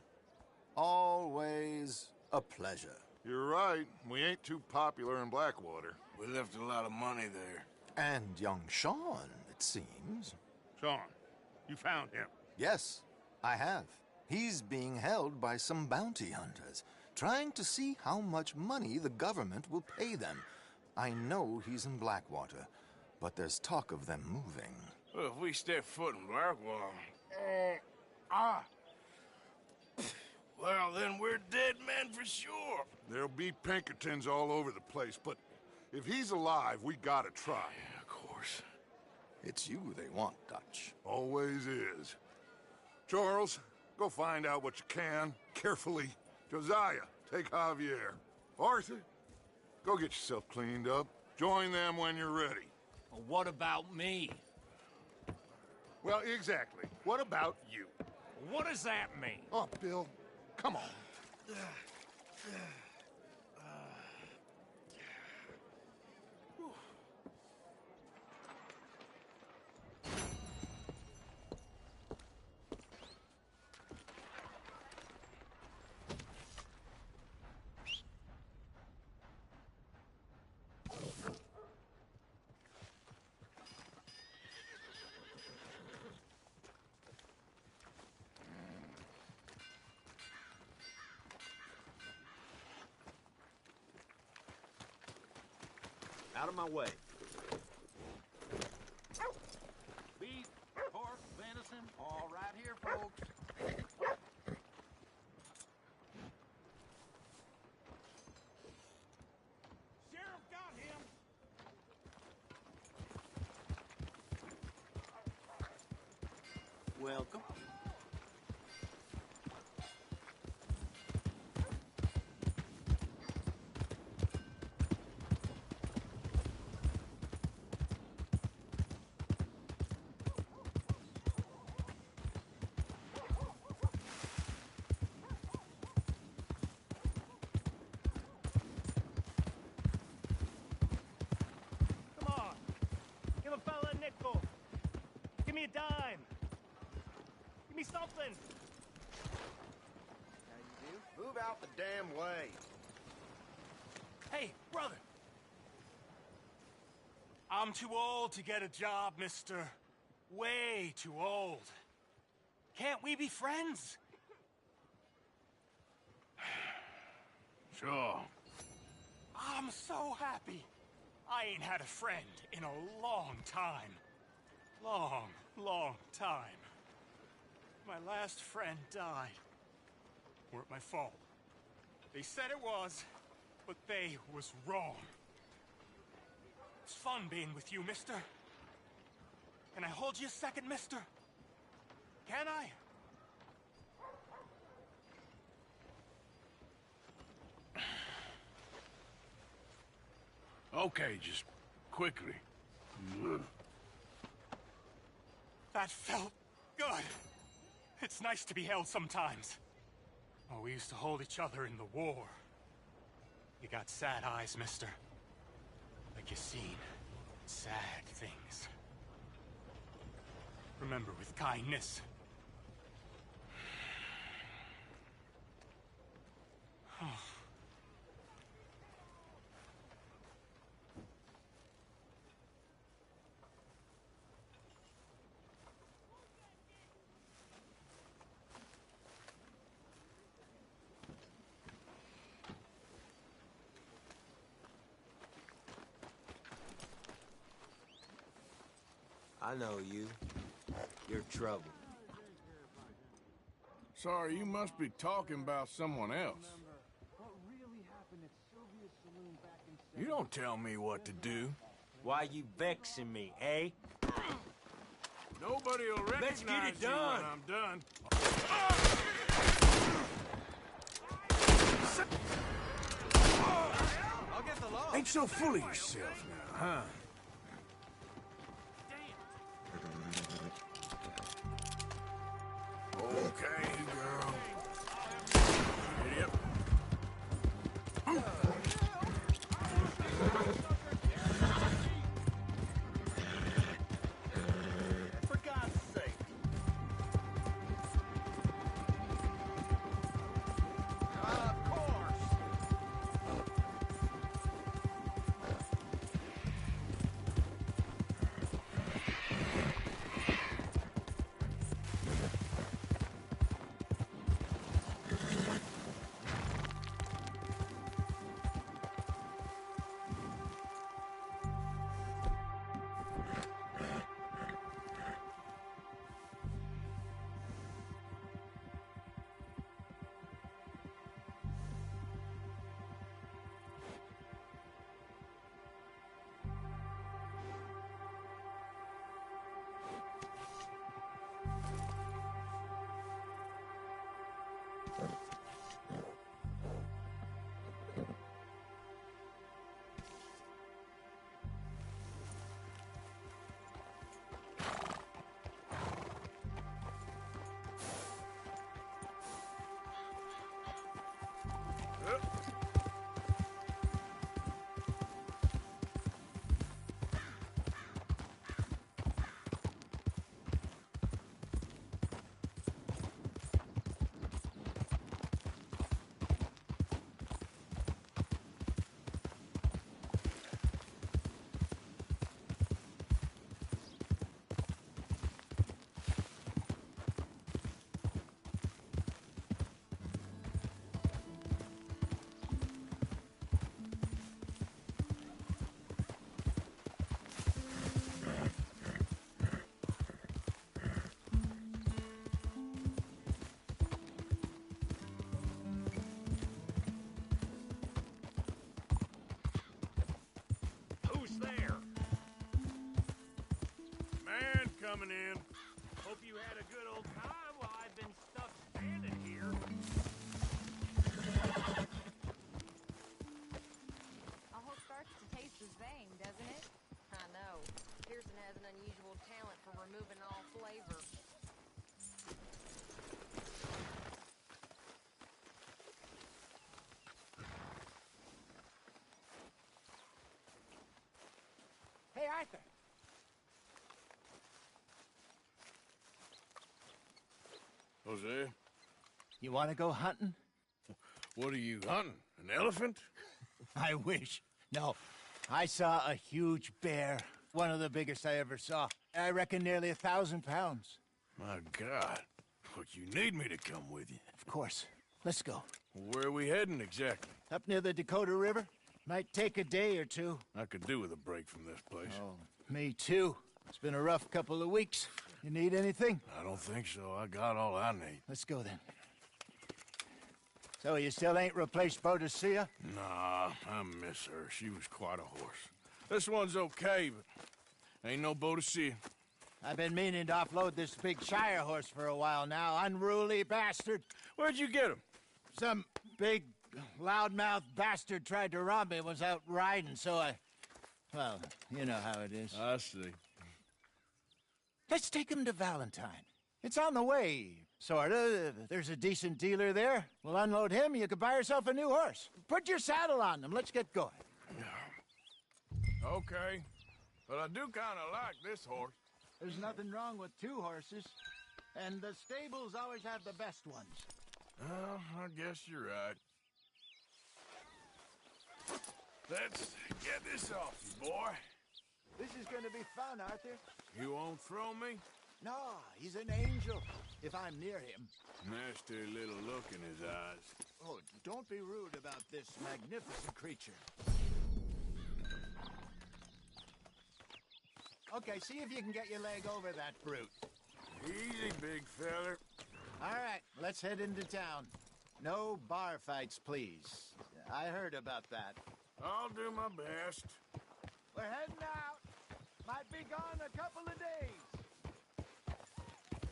Speaker 1: always a pleasure.
Speaker 6: You're right. We ain't too popular in Blackwater.
Speaker 2: We left a lot of money there.
Speaker 1: And young Sean, it seems.
Speaker 6: Sean, you found him?
Speaker 1: Yes, I have. He's being held by some bounty hunters, trying to see how much money the government will pay them. I know he's in Blackwater, but there's talk of them moving.
Speaker 2: Well, if we step foot in Blackwater... Well, then we're dead men for sure.
Speaker 6: There'll be Pinkertons all over the place, but if he's alive, we gotta try.
Speaker 2: Yeah, of course.
Speaker 1: It's you they want, Dutch.
Speaker 6: Always is. Charles, go find out what you can, carefully. Josiah, take Javier. Arthur, go get yourself cleaned up. Join them when you're ready.
Speaker 5: Well, what about me?
Speaker 6: Well, exactly. What about you?
Speaker 5: What does that mean?
Speaker 6: Oh, Bill, come on.
Speaker 20: Out of my way.
Speaker 5: Beef, pork, venison, all right here, folks. Sheriff got him.
Speaker 20: Welcome.
Speaker 23: nickel. Give me a dime. Give me something.
Speaker 20: How you do? Move out the damn way.
Speaker 23: Hey, brother. I'm too old to get a job, mister. Way too old. Can't we be friends?
Speaker 2: Sure.
Speaker 23: I'm so happy. I ain't had a friend in a long time. Long time. My last friend died. Weren't my fault. They said it was, but they was wrong. It's fun being with you, mister. Can I hold you a second, mister? Can I?
Speaker 2: Okay, just quickly.
Speaker 23: That felt good. It's nice to be held sometimes. Oh, we used to hold each other in the war. You got sad eyes, mister. Like you seen sad things. Remember, with kindness.
Speaker 10: I know you. You're trouble.
Speaker 2: Sorry, you must be talking about someone else. You don't tell me what to do.
Speaker 10: Why you vexing me, eh?
Speaker 2: Nobody will recognize
Speaker 10: Let's get it
Speaker 2: you
Speaker 10: done.
Speaker 2: when I'm done.
Speaker 10: I'll get the law.
Speaker 2: Ain't so full of yourself now, huh? Okay, girl. Giddy up.
Speaker 10: For God's sake. Of course.
Speaker 2: Who's there? Man coming in.
Speaker 5: Hope you had a good old time while I've been stuck standing here.
Speaker 19: Almost starts to taste the same, doesn't it? I know. Pearson has an unusual talent for removing all flavor.
Speaker 5: Hey, Arthur.
Speaker 2: Jose,
Speaker 10: You want to go hunting?
Speaker 2: what are you hunting? An elephant?
Speaker 10: I wish. No. I saw a huge bear. One of the biggest I ever saw. I reckon nearly 1,000 pounds.
Speaker 2: My God. Look, you need me to come with you.
Speaker 10: Of course. Let's go.
Speaker 2: Where are we heading exactly?
Speaker 10: Up near the Dakota River. Might take a day or two.
Speaker 2: I could do with a break from this place.
Speaker 10: Oh, me too. It's been a rough couple of weeks. You need anything?
Speaker 2: I don't think so. I got all I need.
Speaker 10: Let's go then. So you still ain't replaced Boadicea?
Speaker 2: Nah, I miss her. She was quite a horse. This one's okay, but ain't no Boadicea.
Speaker 10: I've been meaning to offload this big Shire horse for a while now. Unruly bastard.
Speaker 2: Where'd you get him?
Speaker 10: Some big, loudmouth bastard tried to rob me, was out riding, so I... Well, you know how it is.
Speaker 2: I see.
Speaker 10: Let's take him to Valentine. It's on the way, sorta. There's a decent dealer there. We'll unload him, you can buy yourself a new horse. Put your saddle on them, let's get going.
Speaker 2: Okay. But I do kind of like this horse.
Speaker 10: There's nothing wrong with 2 horses, and the stables always have the best ones.
Speaker 2: Well, I guess you're right. Let's get this off you, boy.
Speaker 10: This is gonna be fun, Arthur.
Speaker 2: You won't throw me?
Speaker 10: No, he's an angel, if I'm near him.
Speaker 2: Nasty little look in his eyes.
Speaker 10: Oh, don't be rude about this magnificent creature. Okay, see if you can get your leg over that brute.
Speaker 2: Easy, big feller.
Speaker 10: All right, let's head into town. No bar fights, please. I heard about that.
Speaker 2: I'll do my best.
Speaker 10: We're heading out. Might be gone a couple of days.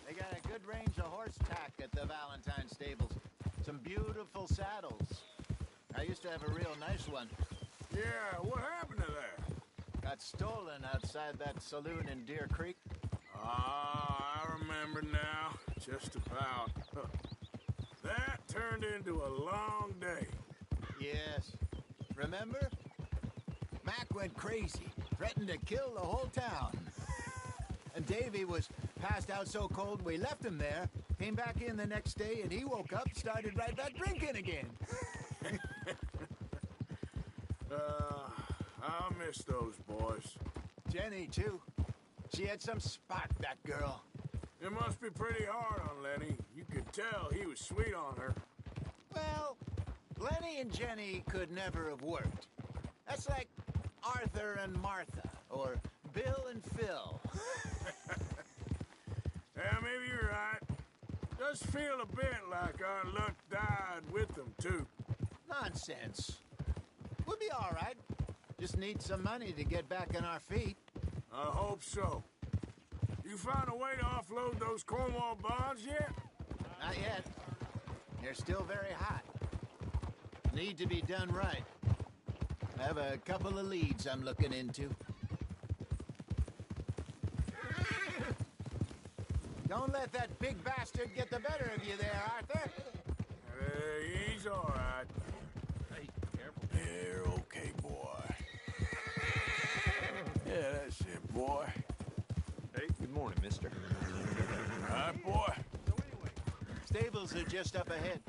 Speaker 10: They got a good range of horse tack at the Valentine stables. Some beautiful saddles. I used to have a real nice one.
Speaker 2: Yeah, what happened to that?
Speaker 10: Got stolen outside that saloon in Deer Creek.
Speaker 2: Ah, I remember now. Just about. That turned into a long day.
Speaker 10: Yes. Remember? Mac went crazy, threatened to kill the whole town. And Davy was passed out so cold we left him there, came back in the next day, and he woke up, started right back drinking again.
Speaker 2: I'll miss those boys.
Speaker 10: Jenny, too. She had some spark, that girl.
Speaker 2: It must be pretty hard on Lenny. You could tell he was sweet on her.
Speaker 10: Well, Lenny and Jenny could never have worked. That's like Arthur and Martha, or Bill and Phil.
Speaker 2: Yeah, maybe you're right. Does feel a bit like our luck died with them, too.
Speaker 10: Nonsense. We'll be all right. Just need some money to get back on our feet.
Speaker 2: I hope so. You found a way to offload those Cornwall bonds yet?
Speaker 10: Not yet. They're still very hot. Need to be done right. I have a couple of leads I'm looking into. Don't let that big bastard get the better of you there, Arthur.
Speaker 2: He's all right.
Speaker 10: Hey, careful.
Speaker 2: You're okay, boy. Yeah, that's it, boy.
Speaker 11: Hey, good morning, mister.
Speaker 2: All right, boy.
Speaker 10: Stables are just up ahead.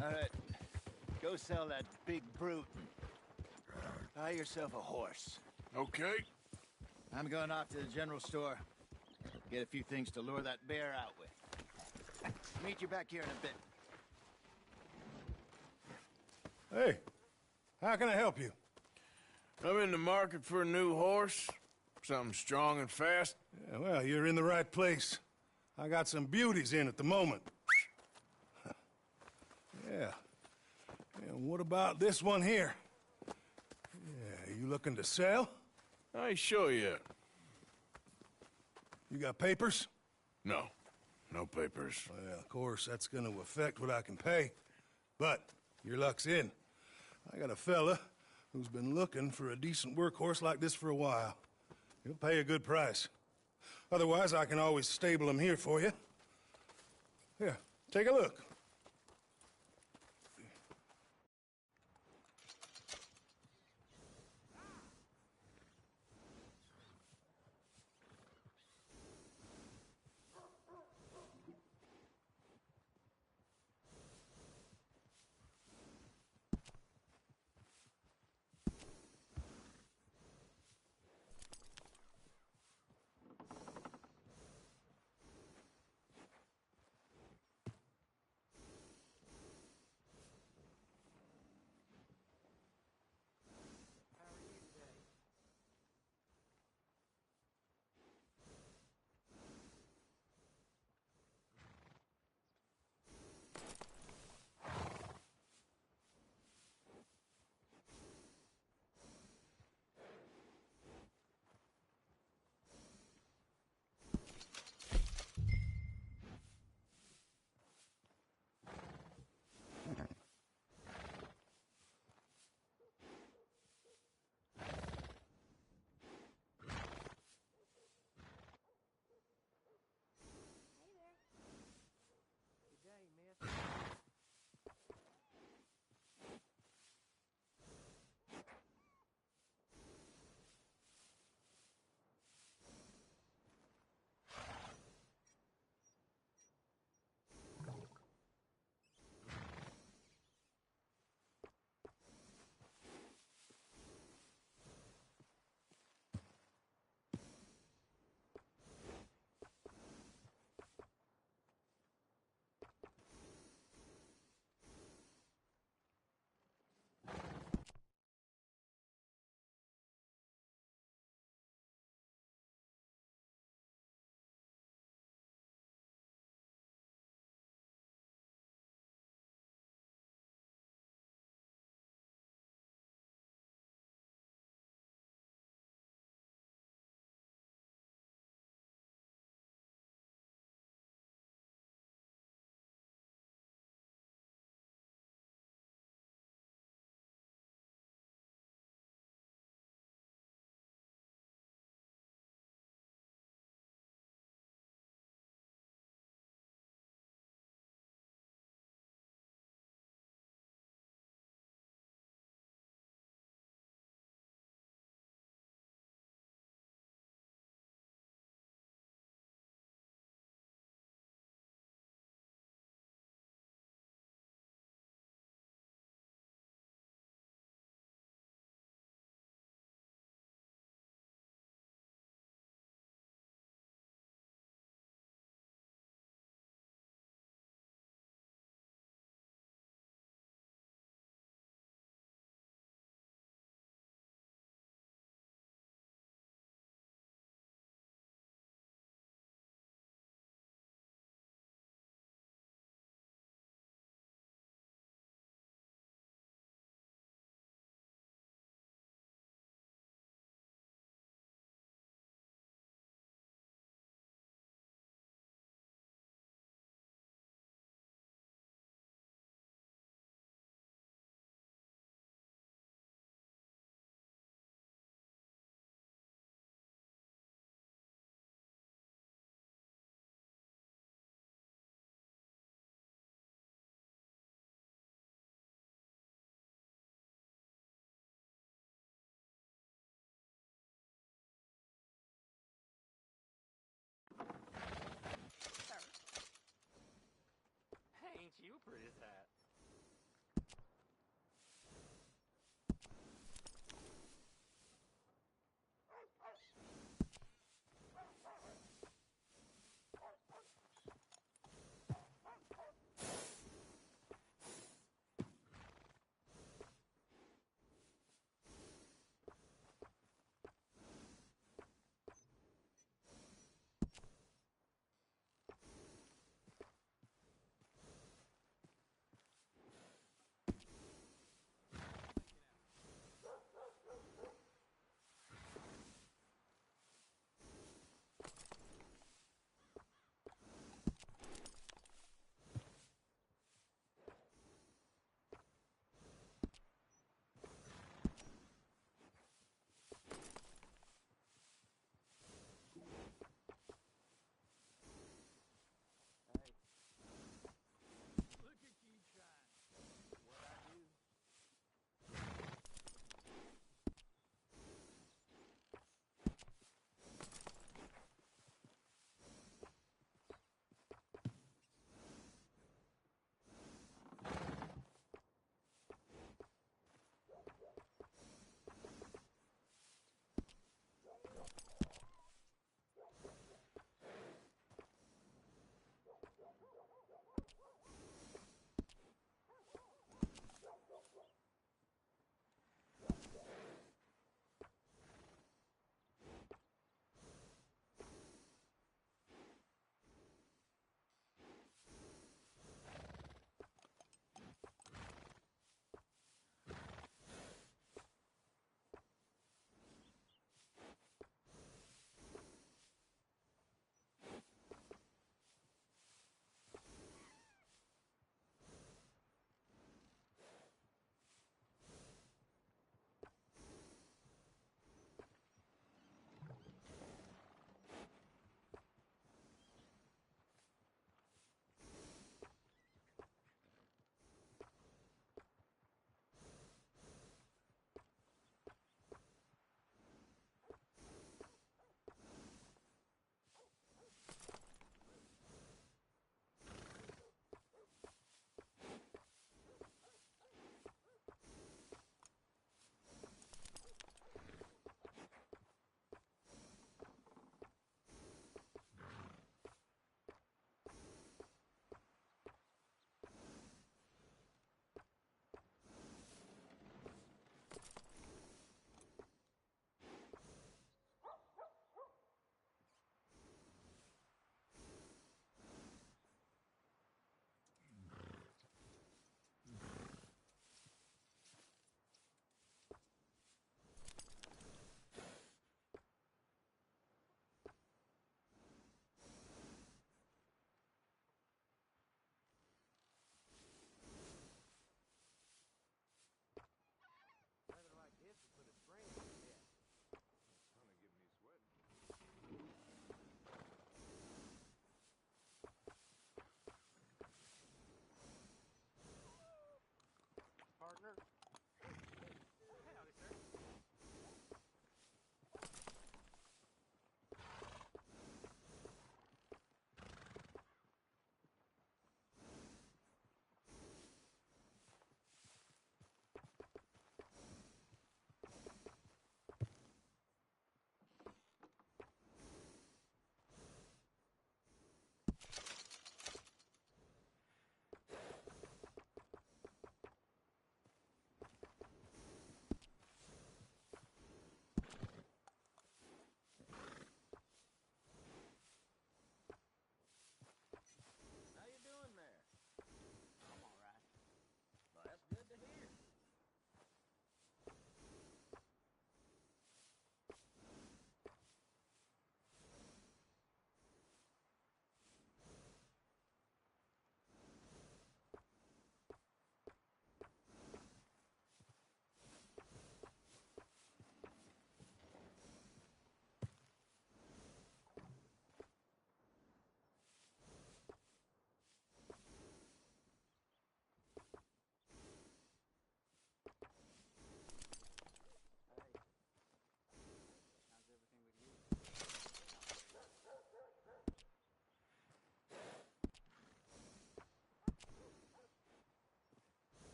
Speaker 10: All right. Go sell that big brute. Buy yourself a horse.
Speaker 2: Okay.
Speaker 10: I'm going off to the general store. Get a few things to lure that bear out with. Meet you back here in a bit.
Speaker 14: Hey, how can I help you?
Speaker 2: I'm in the market for a new horse. Something strong and fast.
Speaker 14: Yeah, well, you're in the right place. I got some beauties in at the moment. Yeah. And what about this one here? Yeah, you looking to sell?
Speaker 2: I ain't sure yet.
Speaker 14: You got papers?
Speaker 2: No. No papers.
Speaker 14: Well, of course, that's gonna affect what I can pay. But your luck's in. I got a fella who's been looking for a decent workhorse like this for a while. He'll pay a good price. Otherwise, I can always stable him here for you. Here, take a look.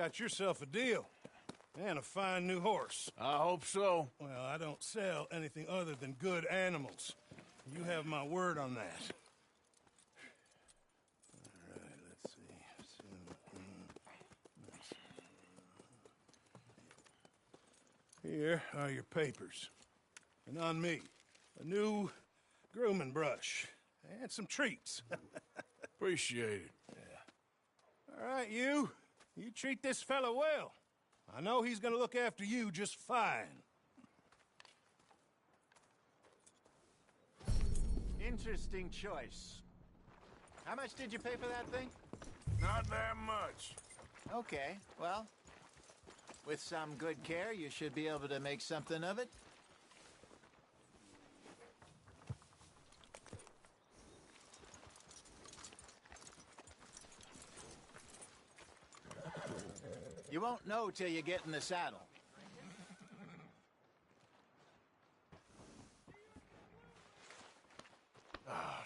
Speaker 14: got yourself a deal. And a fine new horse.
Speaker 2: I hope so.
Speaker 14: Well, I don't sell anything other than good animals. You have my word on that. All right, let's see. Here are your papers. And on me, a new grooming brush and some treats.
Speaker 2: Appreciate it.
Speaker 14: Yeah. All right, you treat this fella well. I know he's gonna look after you just fine.
Speaker 10: Interesting choice. How much did you pay for that thing?
Speaker 2: Not that much.
Speaker 10: Okay, well, with some good care, you should be able to make something of it. You won't know till you get in the saddle.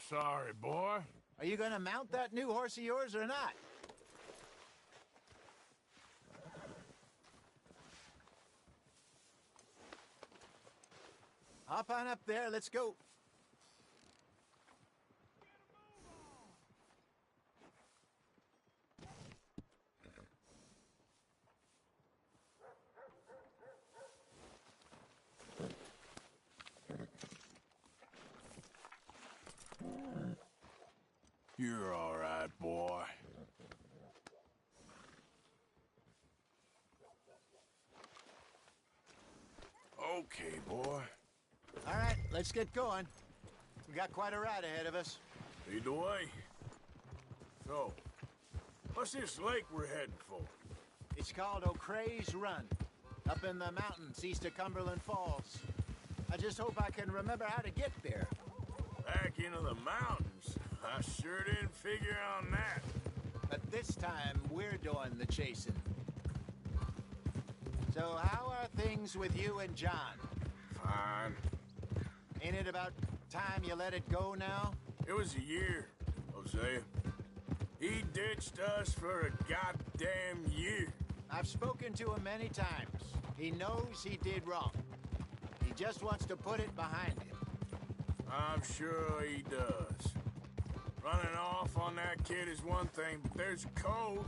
Speaker 2: Sorry, boy.
Speaker 10: Are you gonna mount that new horse of yours or not? Hop on up there, let's go.
Speaker 2: You're all right, boy. Okay, boy.
Speaker 10: All right, let's get going. We got quite a ride ahead of us.
Speaker 2: Lead the way. So, what's this lake we're heading for?
Speaker 10: It's called O'Creagh's Run, up in the mountains east of Cumberland Falls. I just hope I can remember how to get there.
Speaker 2: Back into the mountains? I sure didn't figure on that.
Speaker 10: But this time, we're doing the chasing. So how are things with you and John?
Speaker 2: Fine.
Speaker 10: Ain't it about time you let it go now?
Speaker 2: It was a year, Hosea. He ditched us for a goddamn year.
Speaker 10: I've spoken to him many times. He knows he did wrong. He just wants to put it behind him.
Speaker 2: I'm sure he does. Running off on that kid is one thing, but there's a code.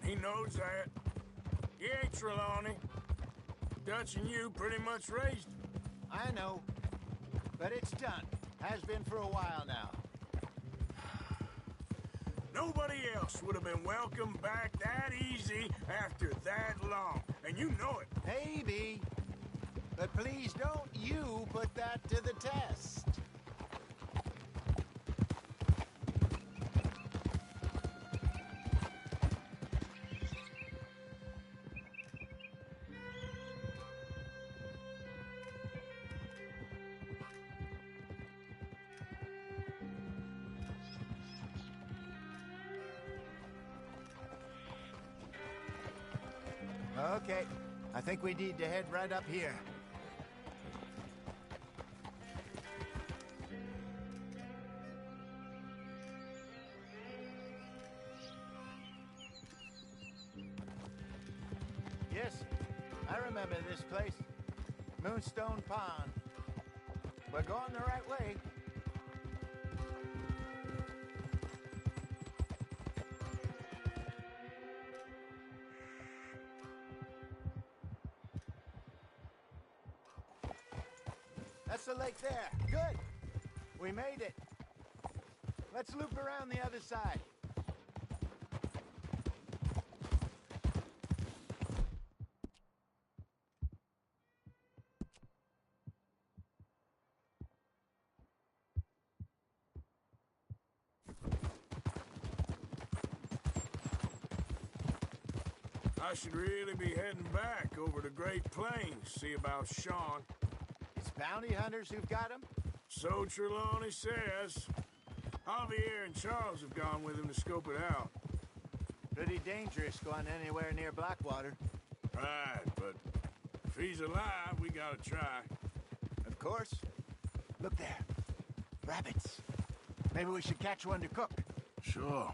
Speaker 2: He knows that. He ain't Trelawney. Dutch and you pretty much raised him.
Speaker 10: I know. But it's done. Has been for a while now.
Speaker 2: Nobody else would have been welcomed back that easy after that long. And you know it.
Speaker 10: Maybe. But please don't you put that to the test. Okay, I think we need to head right up here. Yes, I remember this place. Moonstone Pond. We're going the right way. That's the lake there. Good. We made it. Let's loop around the other side.
Speaker 2: I should really be heading back over to Great Plains, see about Sean.
Speaker 10: It's bounty hunters who've got him?
Speaker 2: So Trelawney says. Javier and Charles have gone with him to scope it out.
Speaker 10: Pretty dangerous going anywhere near Blackwater.
Speaker 2: Right, but if he's alive, we gotta try.
Speaker 10: Of course. Look there. Rabbits. Maybe we should catch one to cook.
Speaker 2: Sure.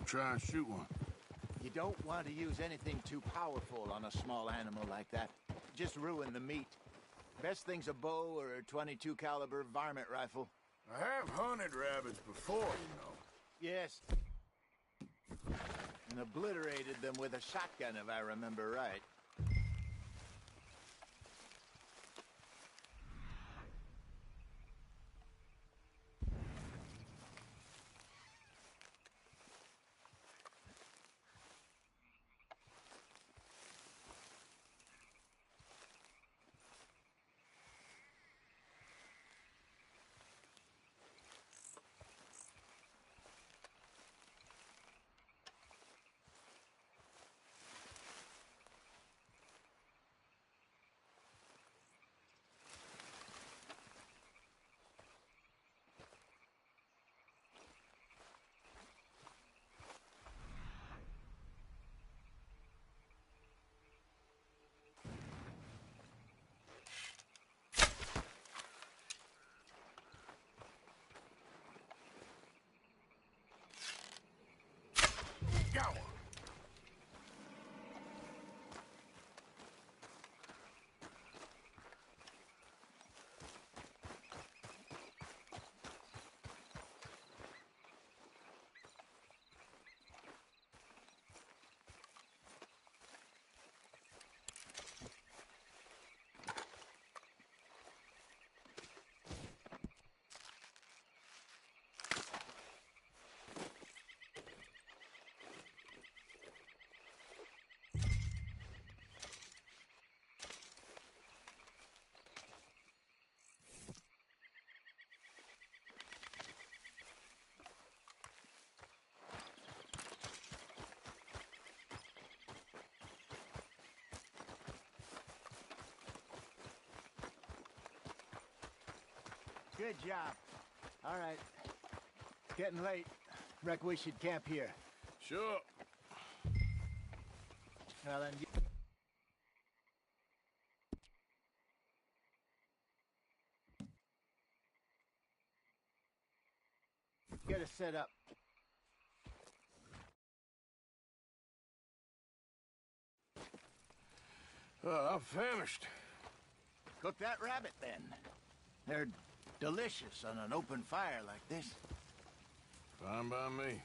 Speaker 2: Try and shoot one.
Speaker 10: You don't want to use anything too powerful on a small animal like that. Just ruin the meat. Best thing's a bow or a .22 caliber varmint rifle.
Speaker 2: I have hunted rabbits before, you know.
Speaker 10: Yes. And obliterated them with a shotgun, if I remember right. Good job. All right. Getting late. Reckon we should camp here.
Speaker 2: Sure.
Speaker 10: Well, then... Get us set up.
Speaker 2: I'm famished.
Speaker 10: Cook that rabbit, then. They're delicious on an open fire like this.
Speaker 2: Fine by me.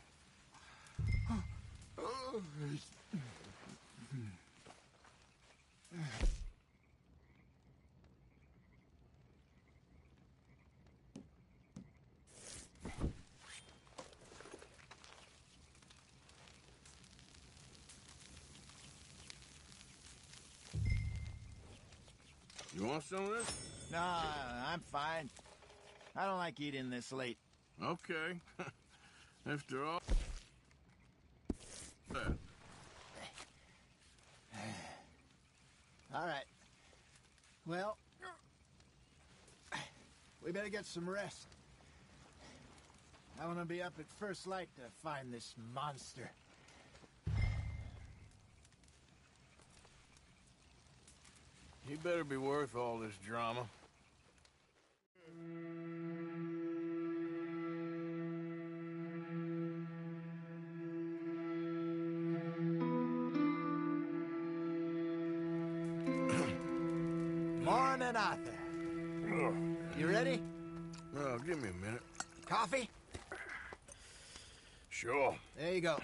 Speaker 2: You want some of this?
Speaker 10: No, I'm fine. I don't like eating this late.
Speaker 2: Okay. After all...
Speaker 10: All right. Well, we better get some rest. I want to be up at first light to find this monster.
Speaker 2: He better be worth all this drama.
Speaker 10: Morning, Arthur. You ready?
Speaker 2: Well, give me a minute.
Speaker 10: Coffee?
Speaker 2: Sure.
Speaker 10: There you go.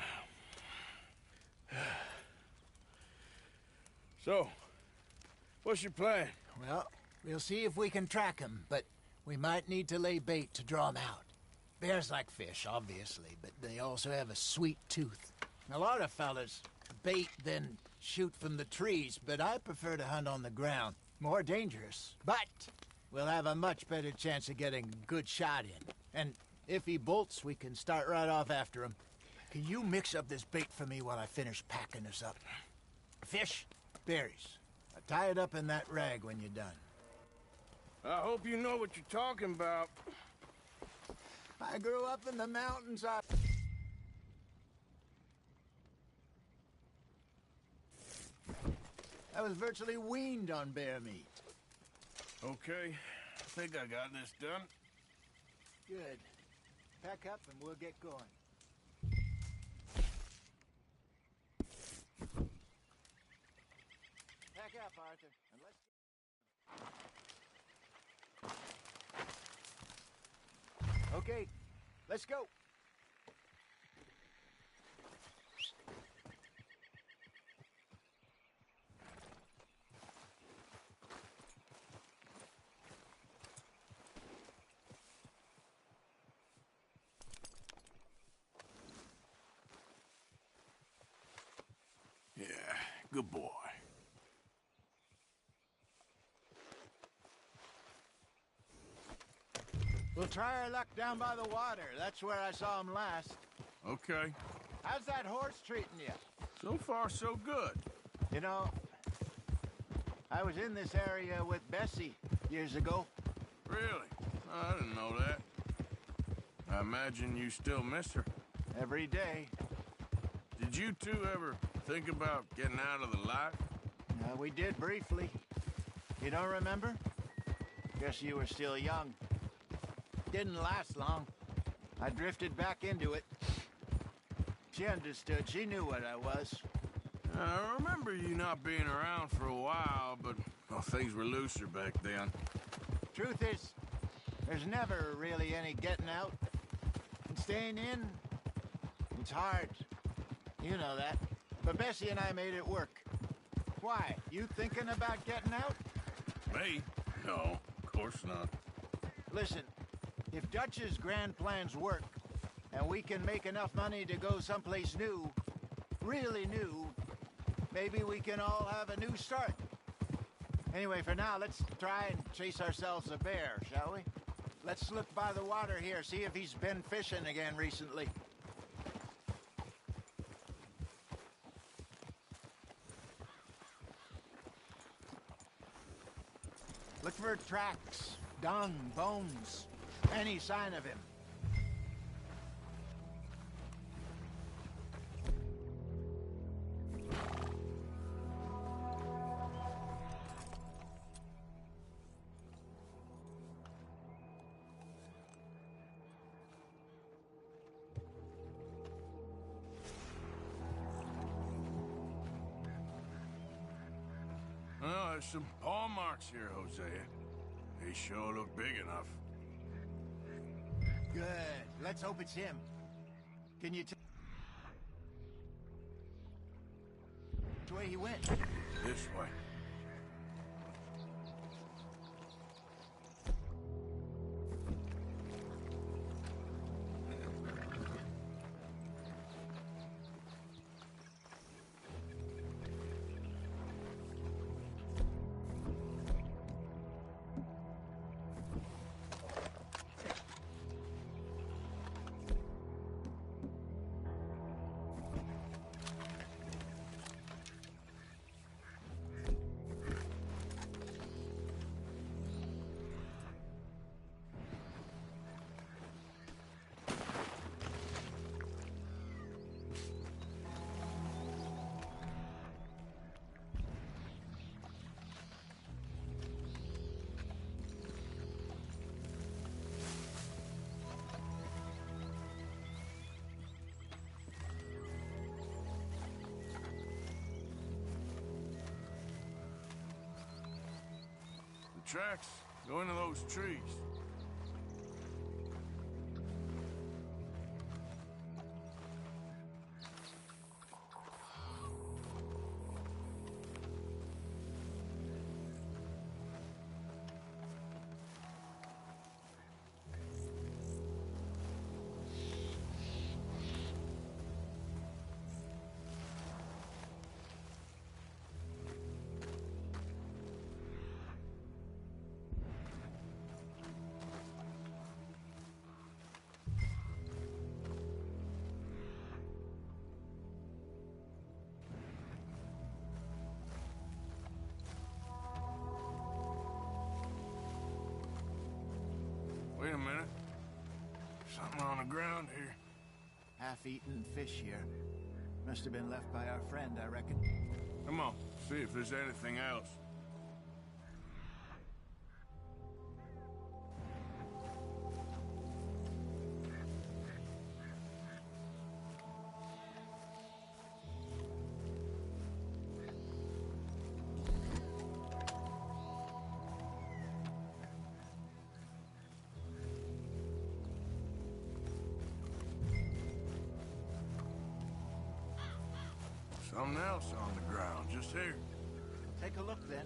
Speaker 2: So, what's your plan?
Speaker 10: Well, we'll see if we can track him, but we might need to lay bait to draw him out. Bears like fish, obviously, but they also have a sweet tooth. A lot of fellas bait, then shoot from the trees, but I prefer to hunt on the ground. More dangerous, but we'll have a much better chance of getting a good shot in. And if he bolts, we can start right off after him. Can you mix up this bait for me while I finish packing this up? Fish, berries. Tie it up in that rag when you're done.
Speaker 2: I hope you know what you're talking about.
Speaker 10: I grew up in the mountains. I was virtually weaned on bear meat.
Speaker 2: Okay, I think I got this done.
Speaker 10: Good. Pack up and we'll get going. Pack up, Arthur, and let's... Okay, let's go.
Speaker 2: Yeah, good boy.
Speaker 10: We'll try our luck down by the water. That's where I saw him last.
Speaker 2: Okay.
Speaker 10: How's that horse treating you?
Speaker 2: So far, so good.
Speaker 10: You know, I was in this area with Bessie years ago.
Speaker 2: Really? I didn't know that. I imagine you still miss her.
Speaker 10: Every day.
Speaker 2: Did you two ever think about getting out of the life?
Speaker 10: We did briefly. You don't remember? Guess you were still young. Didn't last long. I drifted back into it. She understood. She knew what I was.
Speaker 2: I remember you not being around for a while, but well, things were looser back then.
Speaker 10: Truth is, there's never really any getting out. And staying in, it's hard. You know that. But Bessie and I made it work. Why? You thinking about getting out?
Speaker 2: Me? No, of course not.
Speaker 10: Listen, if Dutch's grand plans work, and we can make enough money to go someplace new, really new, maybe we can all have a new start. Anyway, for now, let's try and chase ourselves a bear, shall we? Let's look by the water here, see if he's been fishing again recently. Look for tracks, dung, bones, any sign of him.
Speaker 2: Well, there's some paw marks here, Hosea. They sure look big enough.
Speaker 10: Good. Let's hope it's him. Can you tell which way he went?
Speaker 2: This way. Tracks go into those trees. Wait a minute. Something on the ground here.
Speaker 10: Half-eaten fish here. Must have been left by our friend, I reckon.
Speaker 2: Come on, see if there's anything else. Something else on the ground, just here.
Speaker 10: Take a look, then.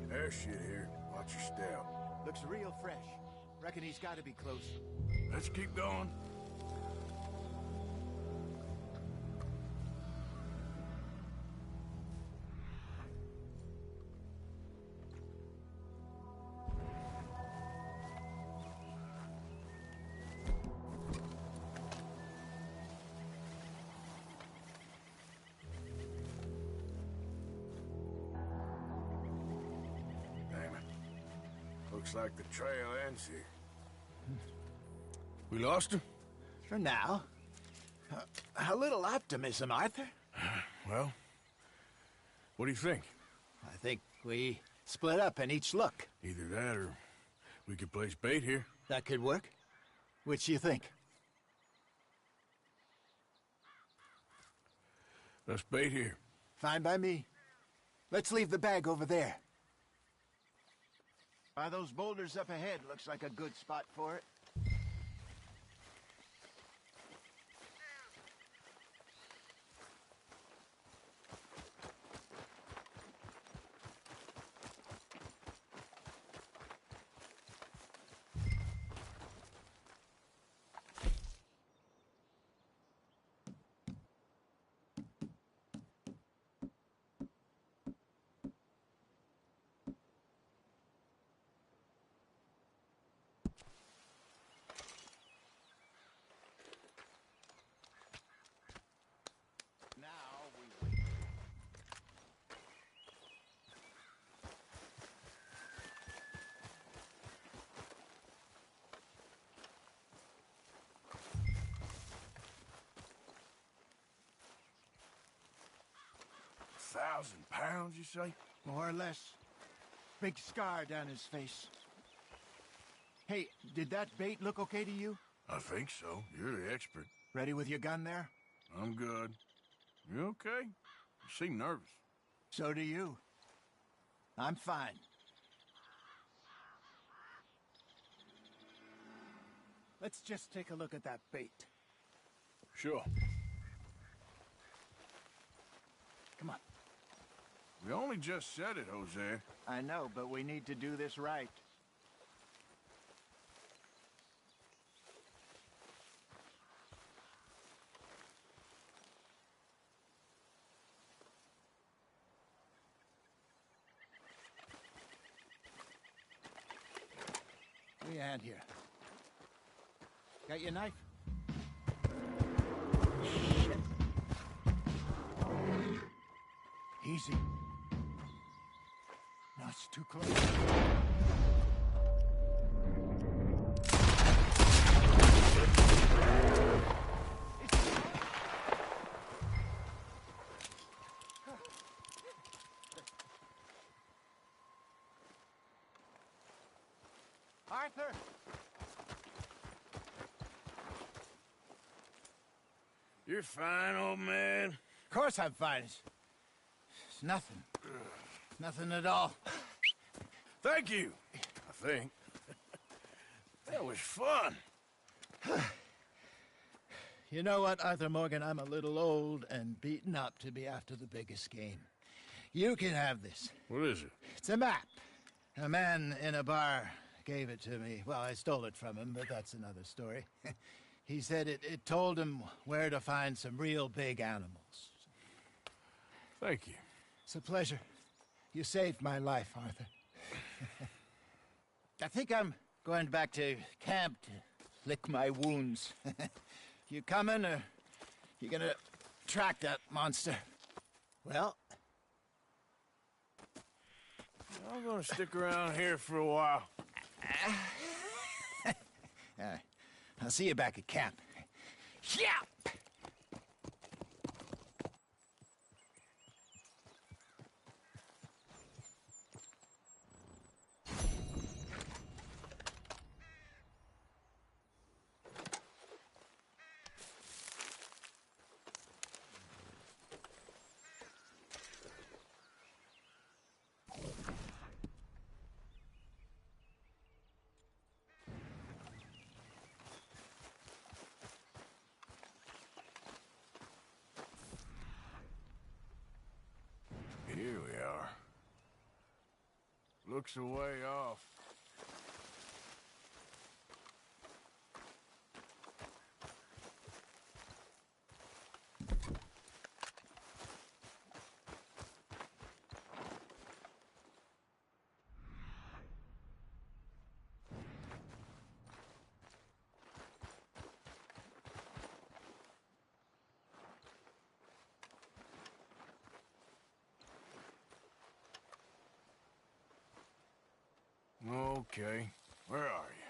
Speaker 2: There's shit here. Watch your step.
Speaker 10: Looks real fresh. Reckon he's got to be close.
Speaker 2: Let's keep going. Looks like the trail ends here. We lost him?
Speaker 10: For now. A little optimism, Arthur.
Speaker 2: Well, what do you think?
Speaker 10: I think we split up and each look.
Speaker 2: Either that or we could place bait here.
Speaker 10: That could work. Which do you think?
Speaker 2: Let's bait here.
Speaker 10: Fine by me. Let's leave the bag over there. By those boulders up ahead, looks like a good spot for it.
Speaker 2: £1,000, you say?
Speaker 10: More or less. Big scar down his face. Hey, did that bait look okay to you?
Speaker 2: I think so. You're the expert.
Speaker 10: Ready with your gun there?
Speaker 2: I'm good. You okay? You seem nervous.
Speaker 10: So do you. I'm fine. Let's just take a look at that bait.
Speaker 2: Sure.
Speaker 10: Come on.
Speaker 2: We only just said it, Jose.
Speaker 10: I know, but we need to do this right. Give me a hand here. Got your knife? Shit. Easy. No, it's too close. Arthur!
Speaker 2: You're fine, old man.
Speaker 10: Of course I'm fine. It's nothing. Nothing at all.
Speaker 2: Thank you, I think. That was fun.
Speaker 10: You know what, Arthur Morgan? I'm a little old and beaten up to be after the biggest game. You can have this.
Speaker 2: What is it?
Speaker 10: It's a map. A man in a bar gave it to me. Well, I stole it from him, but that's another story. He said it told him where to find some real big animals.
Speaker 2: Thank you.
Speaker 10: It's a pleasure. You saved my life, Arthur. I think I'm going back to camp to lick my wounds. You coming, or you gonna track that monster? Well,
Speaker 2: I'm gonna stick around here for a while.
Speaker 10: All right. I'll see you back at camp. Yeah!
Speaker 2: Looks a way off. Okay, where are you?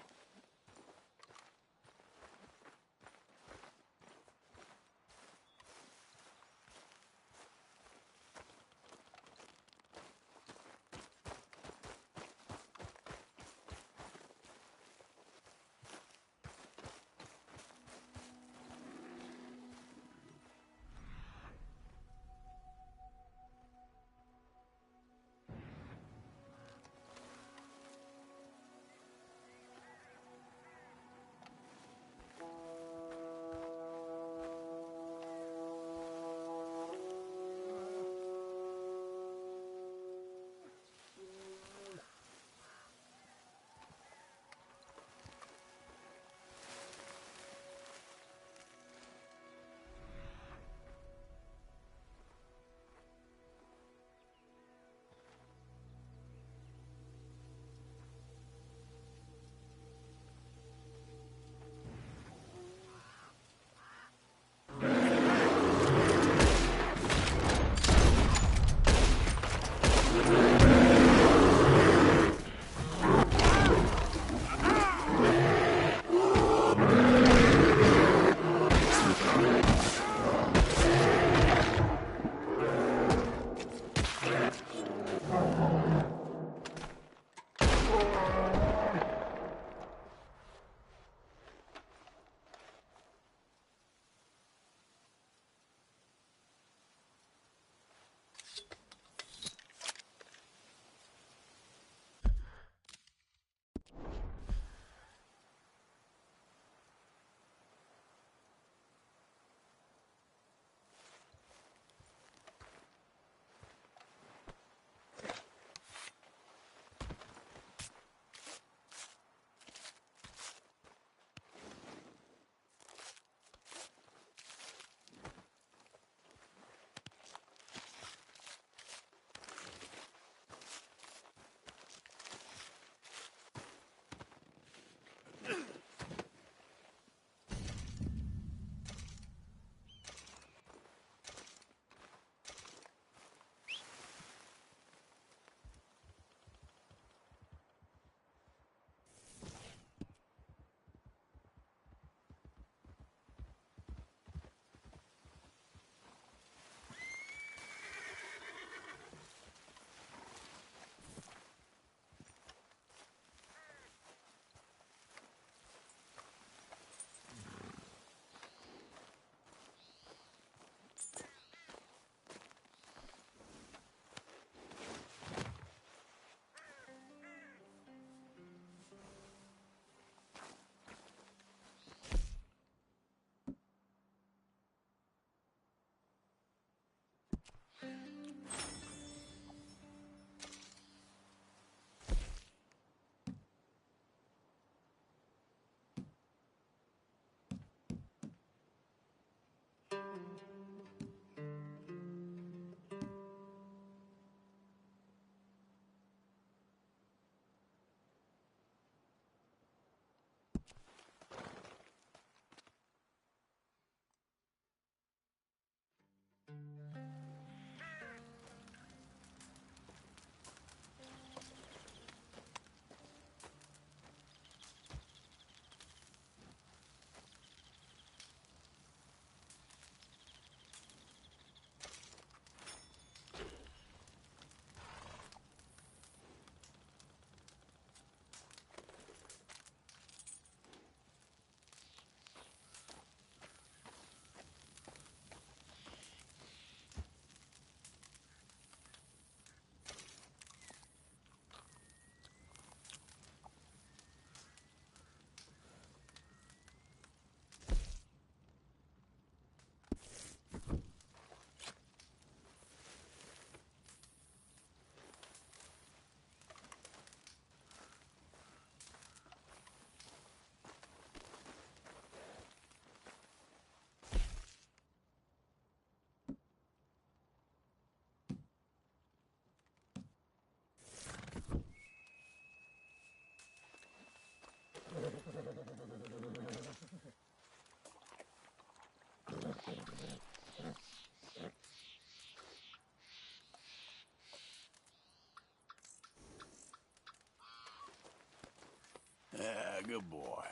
Speaker 2: Yeah, good boy.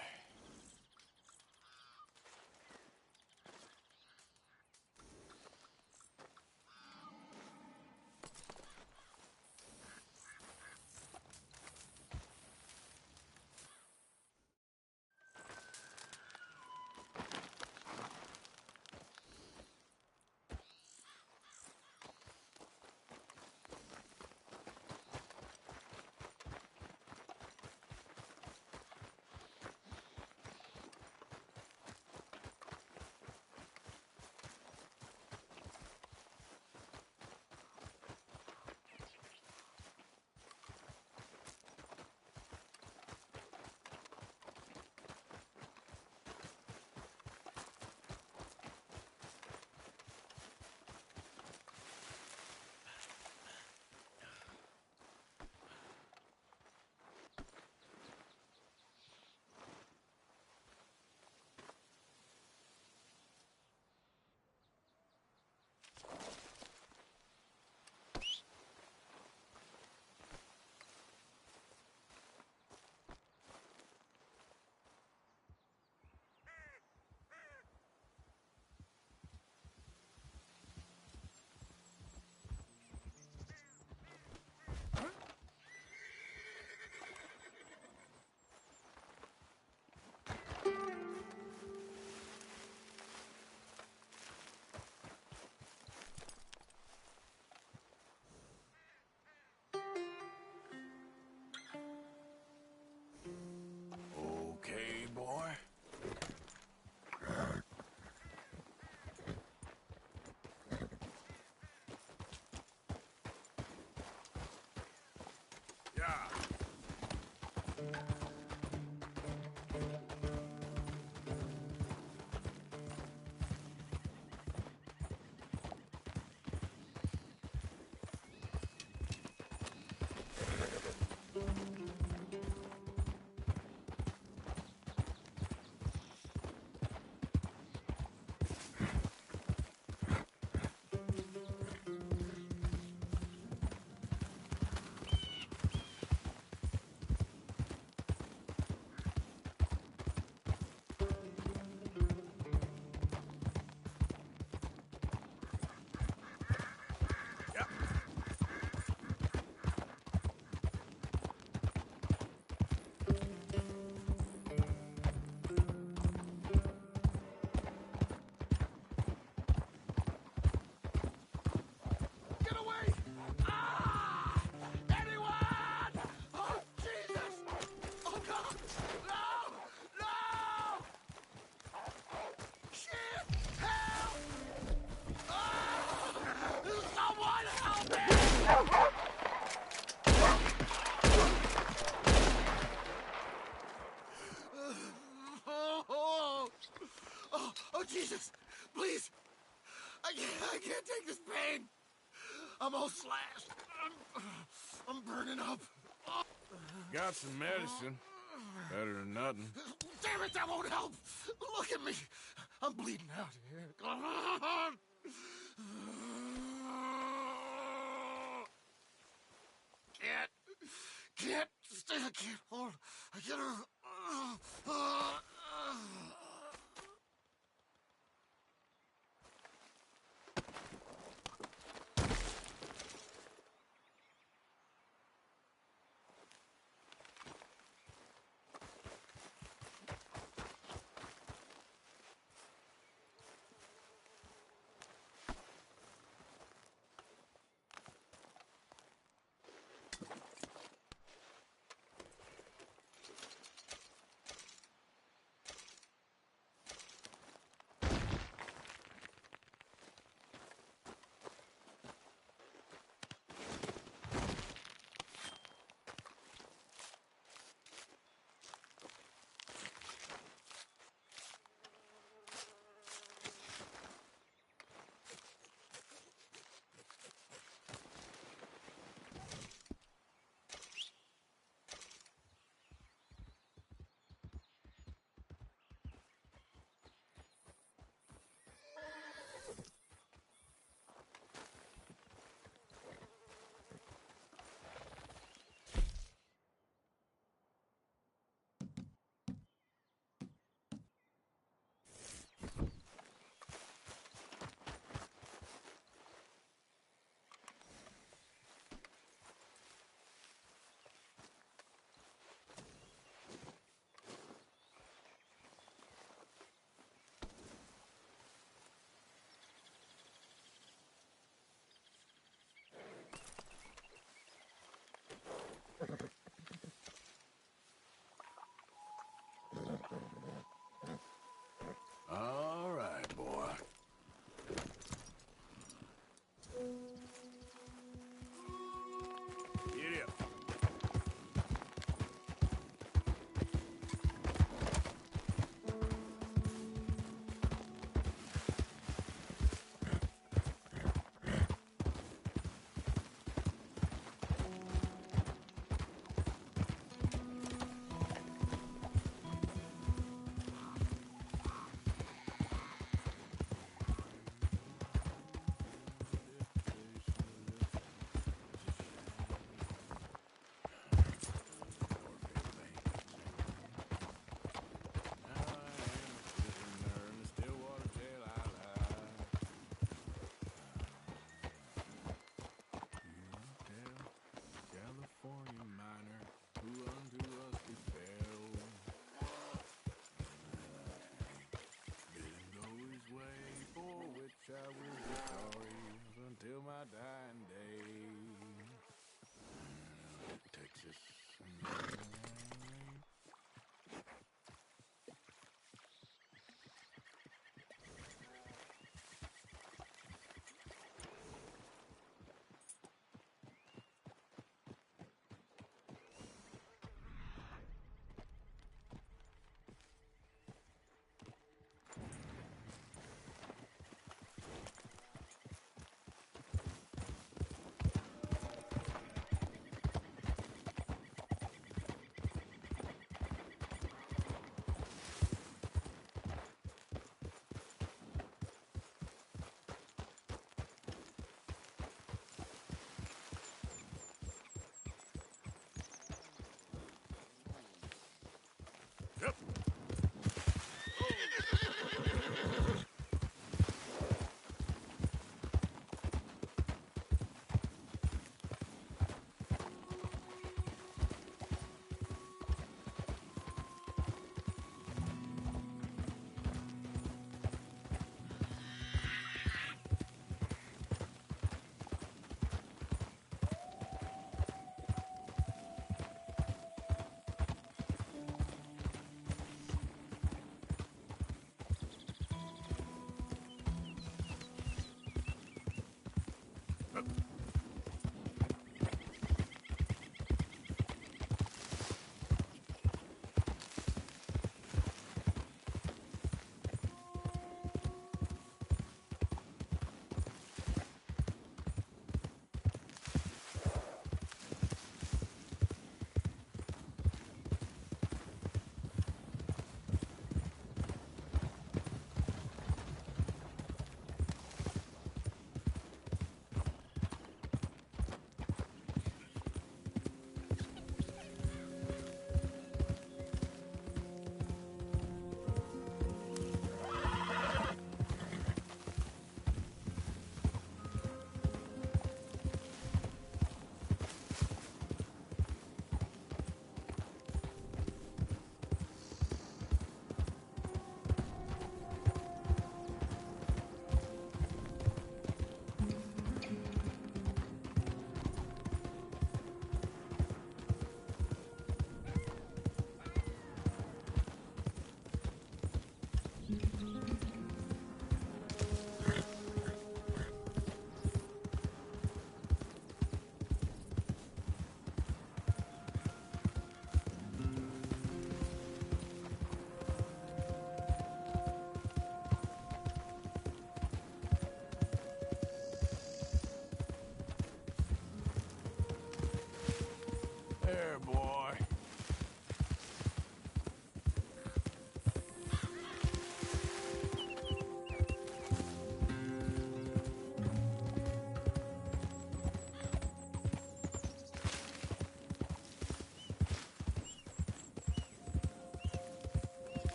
Speaker 2: Okay, boy. Yeah. Get away! Ah! Anyone! Oh, Jesus! Oh, God! No! No! Shit! Help! Ah! Someone help me! Oh, Jesus! Please! I can't take this pain! I'm all slashed. I'm burning up. Got some medicine. Better than nothing. Damn it, that won't help! Look at me! I'm bleeding out here. Come on! Can't stay. I can't hold. I can't.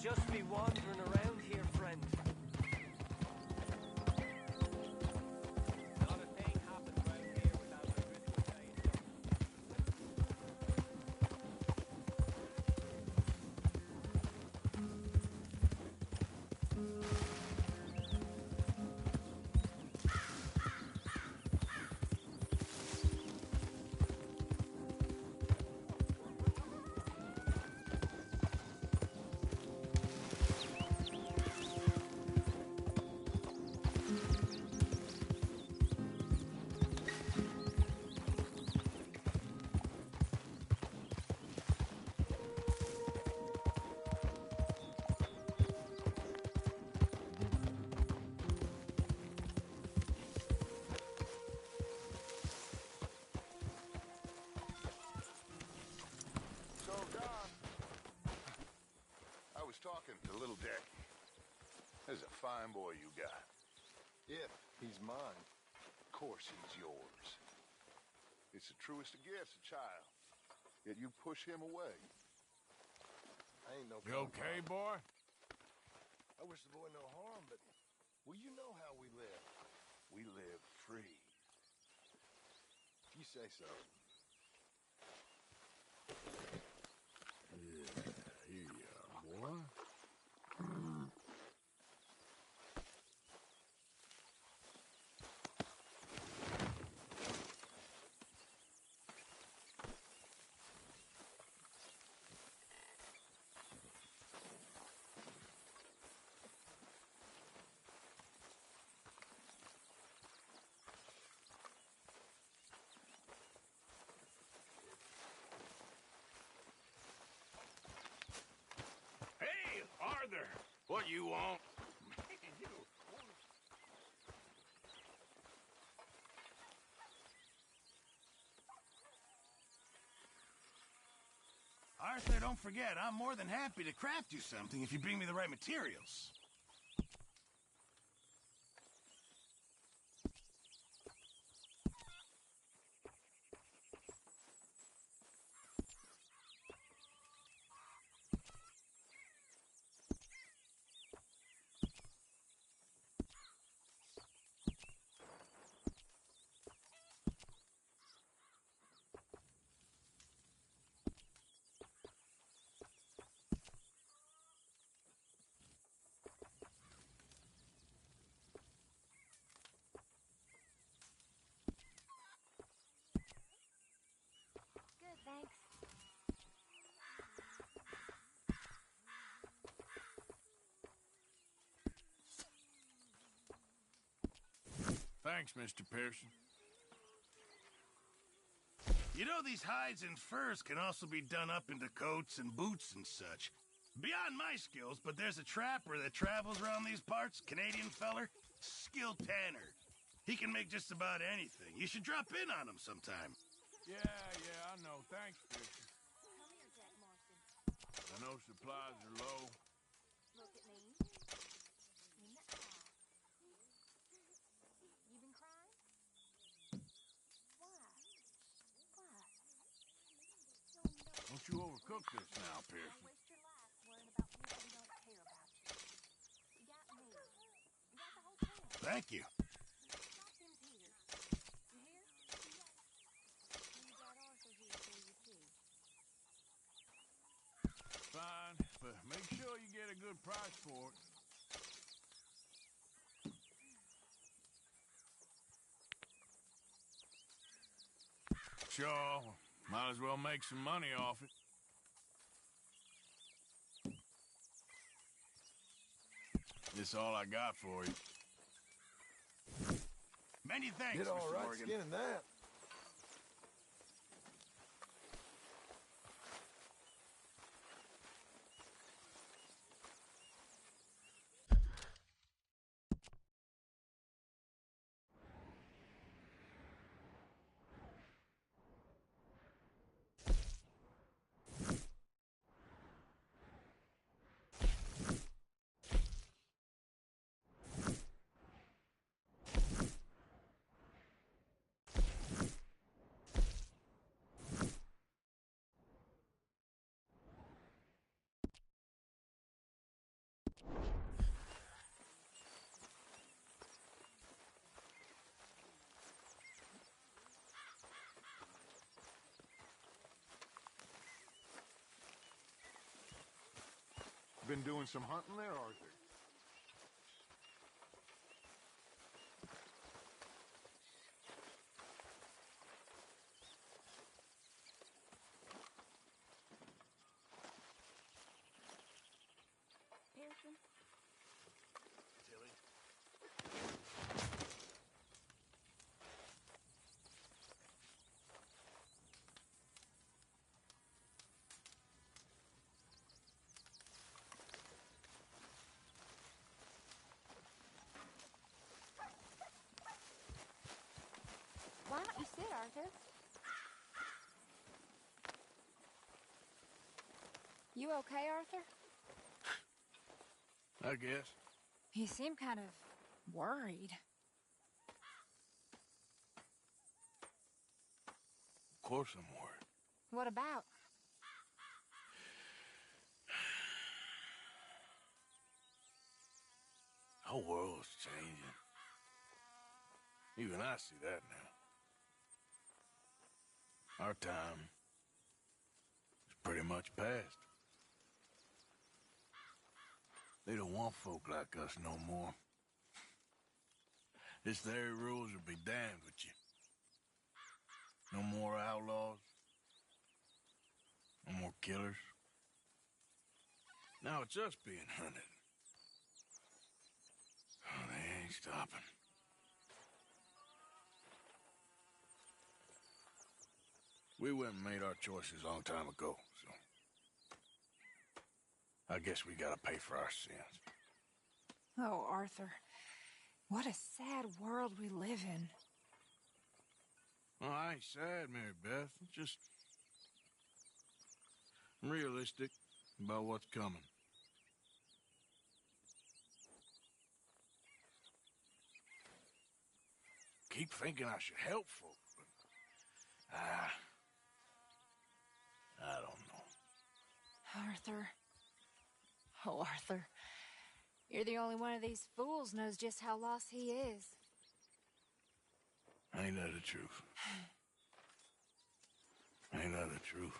Speaker 12: just be wandering around here, friend. Not a thing happens around here without the Driscoll saying so.
Speaker 6: So, Don, I was talking to little Dick. There's a fine boy you got. If he's mine, of course he's yours. It's the truest of gifts, a child. Yet you push him away. I ain't no...
Speaker 2: You okay, boy?
Speaker 6: I wish the boy no harm, but... Well, you know how we live. We live free. You say so.
Speaker 2: Yeah, here you are, boy. Hey, Arthur! What you want?
Speaker 14: Arthur, don't forget, I'm more than happy to craft you something if you bring me the right materials.
Speaker 21: Good, thanks.
Speaker 2: Thanks, Mr. Pearson.
Speaker 14: You know, these hides and furs can also be done up into coats and boots and such. Beyond my skills, but there's a trapper that travels around these parts, Canadian feller, skilled tanner. He can make just about anything. You should drop in on him sometime.
Speaker 2: Yeah, I know. Thanks, Pearson.
Speaker 21: Come here, Jack Morrison.
Speaker 2: I know supplies are low.
Speaker 21: Look at me. In the eye. You been crying? Why? Why?
Speaker 2: Don't you overcook this now, Pearson.
Speaker 21: Don't waste your life worrying about people who don't care about you. You got me. You got the whole town.
Speaker 14: Thank you.
Speaker 21: Him's here. You hear? And you got Arthur here for you, too.
Speaker 2: Fine, but make sure you get a good price for it. Sure, might as well make some money off it. This all I got for you.
Speaker 14: Many thanks,
Speaker 6: Did all
Speaker 14: Mr.
Speaker 6: right
Speaker 14: Morgan.
Speaker 6: skinning that. been doing some hunting there, Arthur?
Speaker 17: Pearson?
Speaker 20: Tilly?
Speaker 21: Why don't you sit, Arthur? You okay, Arthur?
Speaker 2: I guess.
Speaker 21: You seem kind of worried.
Speaker 2: Of course I'm worried.
Speaker 21: What about?
Speaker 2: The whole world's changing. Even I see that now. Our time is pretty much past. They don't want folk like us no more. This there rules will be damned with you. No more outlaws. No more killers. Now it's us being hunted. Oh, they ain't stopping. We went and made our choices a long time ago, so... I guess we gotta pay for our sins.
Speaker 21: Oh, Arthur. What a sad world we live in.
Speaker 2: Well, I ain't sad, Mary Beth. Just... I'm realistic about what's coming. Keep thinking I should help folk, but... I don't know.
Speaker 21: Arthur. Oh, Arthur. You're the only one of these fools knows just how lost he is.
Speaker 2: Ain't that the truth? Ain't that the truth?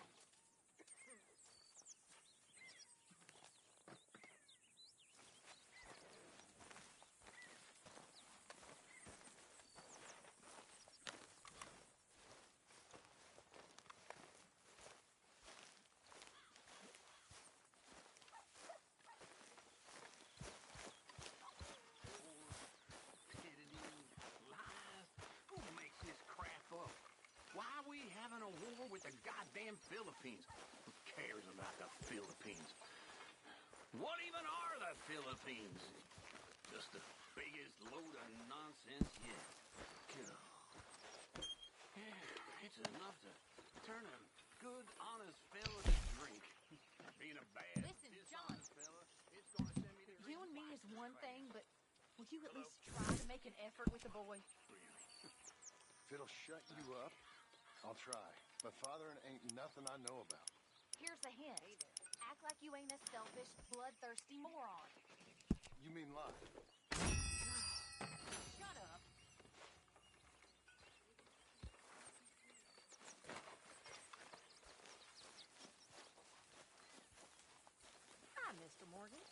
Speaker 20: Why are we having a war with the goddamn Philippines? Who cares about the Philippines? What even are the Philippines? Just the biggest load of nonsense yet. Yeah, it's enough to turn a good, honest fella to drink. Being a bad, dishonest fella, it's gonna send me to...
Speaker 4: You and me is one thing, but will you at least try to make an effort with the boy?
Speaker 13: If it'll shut you up, I'll try. But fathering ain't nothing I know about.
Speaker 4: Here's a hint. Act like you ain't a selfish, bloodthirsty moron.
Speaker 13: You mean lie?
Speaker 4: Shut up. Hi, Mr. Morgan.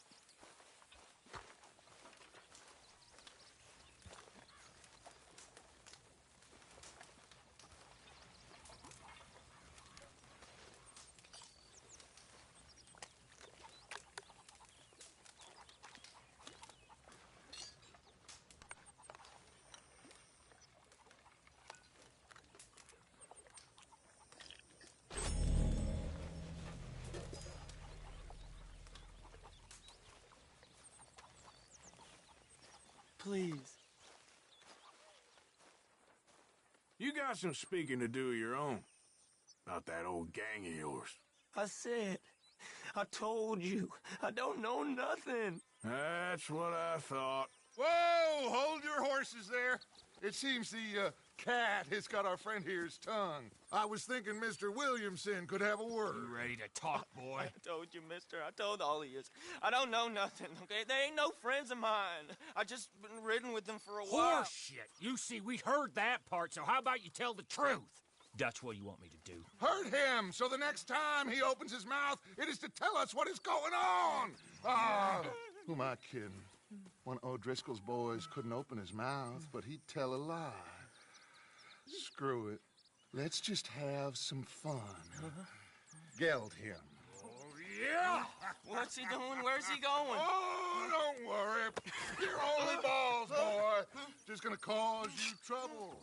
Speaker 2: Please. You got some speaking to do of your own. About that old gang of yours.
Speaker 12: I told you, I don't know nothing.
Speaker 2: That's what I thought.
Speaker 6: Whoa! Hold your horses there. It seems the cat has got our friend here's tongue. I was thinking Mr. Williamson could have a word.
Speaker 12: You ready to talk, boy? I told you, mister. I told all of you. I don't know nothing, okay? They ain't no friends of mine. I just been ridden with them for a while. Horse shit. You see, we heard that part, so how about you tell the truth? Dutch, what do you want me to do?
Speaker 6: Hurt him, so the next time he opens his mouth, it is to tell us what is going on! Ah, who am I kidding? One of O'Driscoll's boys couldn't open his mouth, but he'd tell a lie. Screw it. Let's just have some fun. Geld him.
Speaker 12: Yeah! What's he doing? Where's he going?
Speaker 6: Oh, don't worry. You're only balls, boy. Just gonna cause you trouble.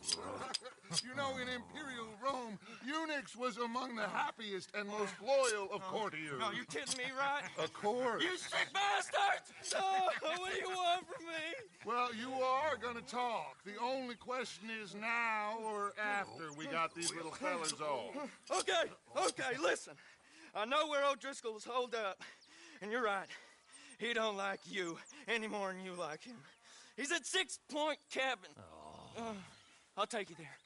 Speaker 6: You know, in Imperial Rome, eunuchs was among the happiest and most loyal of courtiers.
Speaker 12: No, you're kidding me, right?
Speaker 6: Of course.
Speaker 12: You sick bastards! No, what do you want from me?
Speaker 6: Well, you are gonna talk. The only question is now or after we got these little fellas off.
Speaker 12: Okay, listen. I know where O'Driscoll is holed up, and you're right. He don't like you any more than you like him. He's at 6 Point Cabin. I'll take you there.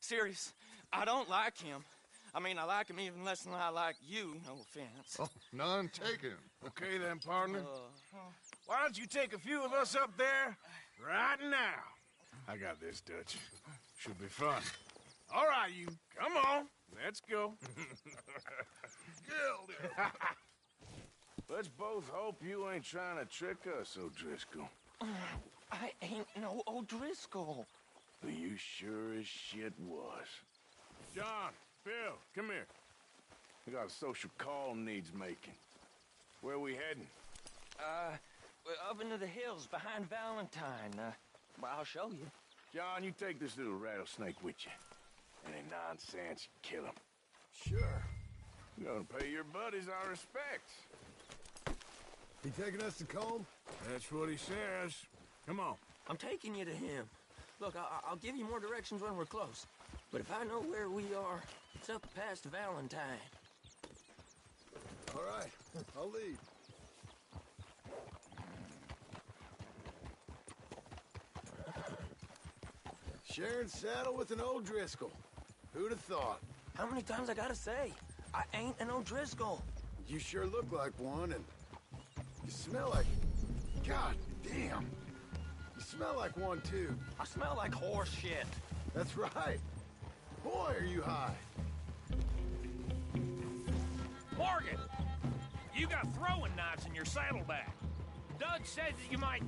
Speaker 12: Serious, I don't like him. I mean, I like him even less than I like you, no offense.
Speaker 6: Oh, none taken.
Speaker 8: Okay then, partner. Why don't you take a few of us up there right now? I got this, Dutch. Should be fun. All right, you. Come on. Let's go. Let's both hope you ain't trying to trick us, O'Driscoll.
Speaker 12: I ain't no O'Driscoll.
Speaker 8: But you sure as shit was. John, Bill, come here. We got a social call needs making. Where we heading?
Speaker 12: We're up into the hills behind Valentine. Well, I'll show you.
Speaker 8: John, you take this little rattlesnake with you. Any nonsense, kill him.
Speaker 13: Sure.
Speaker 8: We're gonna pay your buddies our respects.
Speaker 13: He taking us to Combe?
Speaker 8: That's what he says. Come on.
Speaker 12: I'm taking you to him. Look, I'll give you more directions when we're close. But if I know where we are, it's up past Valentine.
Speaker 13: All right, I'll lead. Sharing saddle with an O'Driscoll. Who'd have thought?
Speaker 12: How many times I gotta say? I ain't an O'Driscoll.
Speaker 13: You sure look like one, and you smell like... God damn. You smell like one, too.
Speaker 12: I smell like horse shit.
Speaker 13: That's right. Boy, are you high.
Speaker 5: Morgan! You got throwing knives in your saddlebag. Doug said that you might...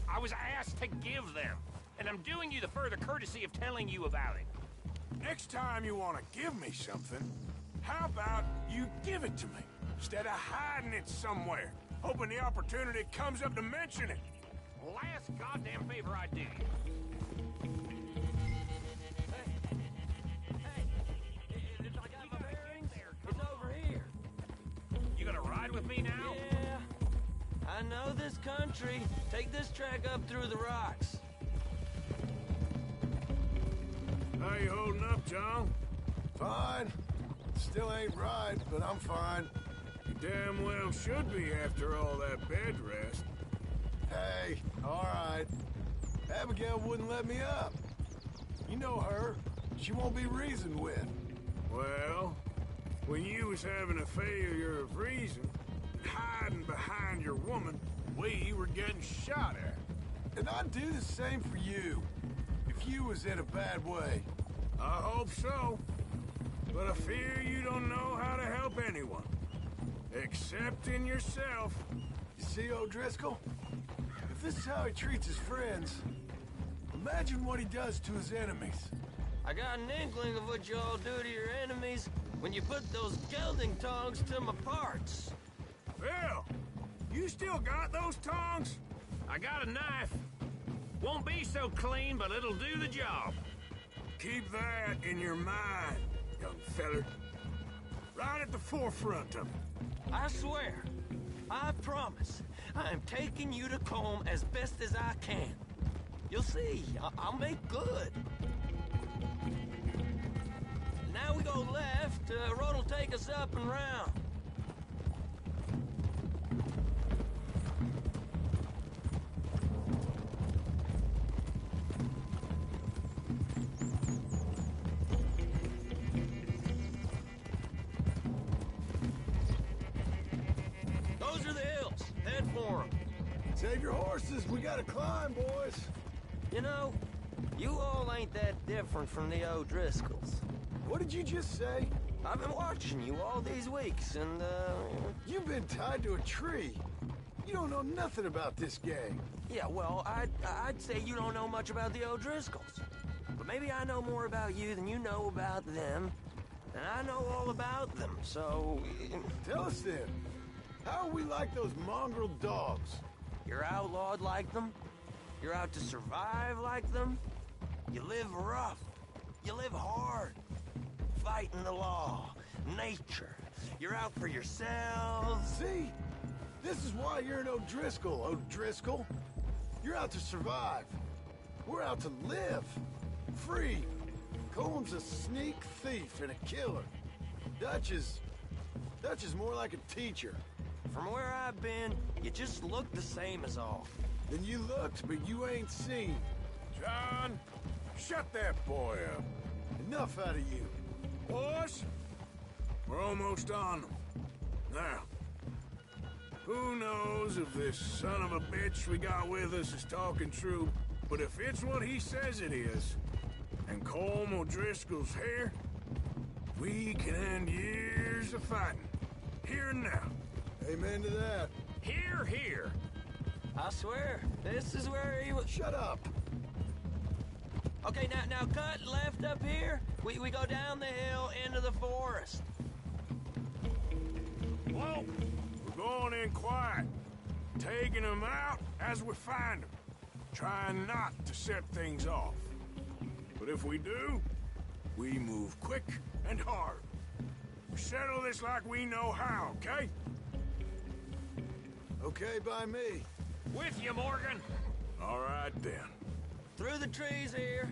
Speaker 5: I was asked to give them, and I'm doing you the further courtesy of telling you about it.
Speaker 8: Next time you want to give me something, how about you give it to me, instead of hiding it somewhere, hoping the opportunity comes up to mention it.
Speaker 5: Last goddamn favor I do you.
Speaker 12: It's over here.
Speaker 5: You gonna ride with me now?
Speaker 12: Yeah. I know this country. Take this track up through the rocks.
Speaker 8: How you holding up, John?
Speaker 13: Fine. Still ain't right, but I'm fine.
Speaker 8: You damn well should be after all that bed rest.
Speaker 13: Hey, all right. Abigail wouldn't let me up. You know her. She won't be reasoned with.
Speaker 8: Well, when you was having a failure of reason, hiding behind your woman, we were getting shot at.
Speaker 13: And I'd do the same for you, if you was in a bad way.
Speaker 8: I hope so. But I fear you don't know how to help anyone. Except in yourself.
Speaker 13: You see, O'Driscoll? If this is how he treats his friends, imagine what he does to his enemies.
Speaker 12: I got an inkling of what y'all do to your enemies when you put those gelding tongs to my parts.
Speaker 8: Phil, you still got those tongs?
Speaker 5: I got a knife. Won't be so clean, but it'll do the job.
Speaker 8: Keep that in your mind, young feller. Right at the forefront of it.
Speaker 12: I swear, I promise, I am taking you to Combe as best as I can. You'll see, I'll make good. Now we go left, road will take us up and round. Those are the hills. Head for them.
Speaker 13: Save your horses. We gotta climb, boys.
Speaker 12: You know, you all ain't that different from the O'Driscolls.
Speaker 13: What did you just say?
Speaker 12: I've been watching you all these weeks, and,
Speaker 13: You've been tied to a tree. You don't know nothing about this gang.
Speaker 12: Yeah, well, I'd say you don't know much about the O'Driscolls. But maybe I know more about you than you know about them. And I know all about them, so...
Speaker 13: Tell us then. How are we like those mongrel dogs?
Speaker 12: You're outlawed like them. You're out to survive like them. You live rough. You live hard. Fighting the law. Nature. You're out for yourselves.
Speaker 13: See? This is why you're an O'Driscoll, O'Driscoll. You're out to survive. We're out to live. Free. Coleman's a sneak thief and a killer. Dutch is more like a teacher.
Speaker 12: From where I've been, you just look the same as all.
Speaker 13: Then you looked, but you ain't seen.
Speaker 8: John, shut that boy up.
Speaker 13: Enough out of you.
Speaker 8: Boys, we're almost on them. Now, who knows if this son of a bitch we got with us is talking true, but if it's what he says it is, and Colm O'Driscoll's here, we can end years of fighting. Here and now.
Speaker 13: Amen to that.
Speaker 5: Here, here.
Speaker 12: I swear, this is where he was...
Speaker 13: Shut up.
Speaker 12: Okay, now cut left up here. We go down the hill into the forest.
Speaker 8: Whoa! We're going in quiet. Taking them out as we find them. Trying not to set things off. But if we do, we move quick and hard. We settle this like we know how, okay?
Speaker 13: Okay by me.
Speaker 5: With you, Morgan.
Speaker 8: All right, then.
Speaker 12: Through the trees here.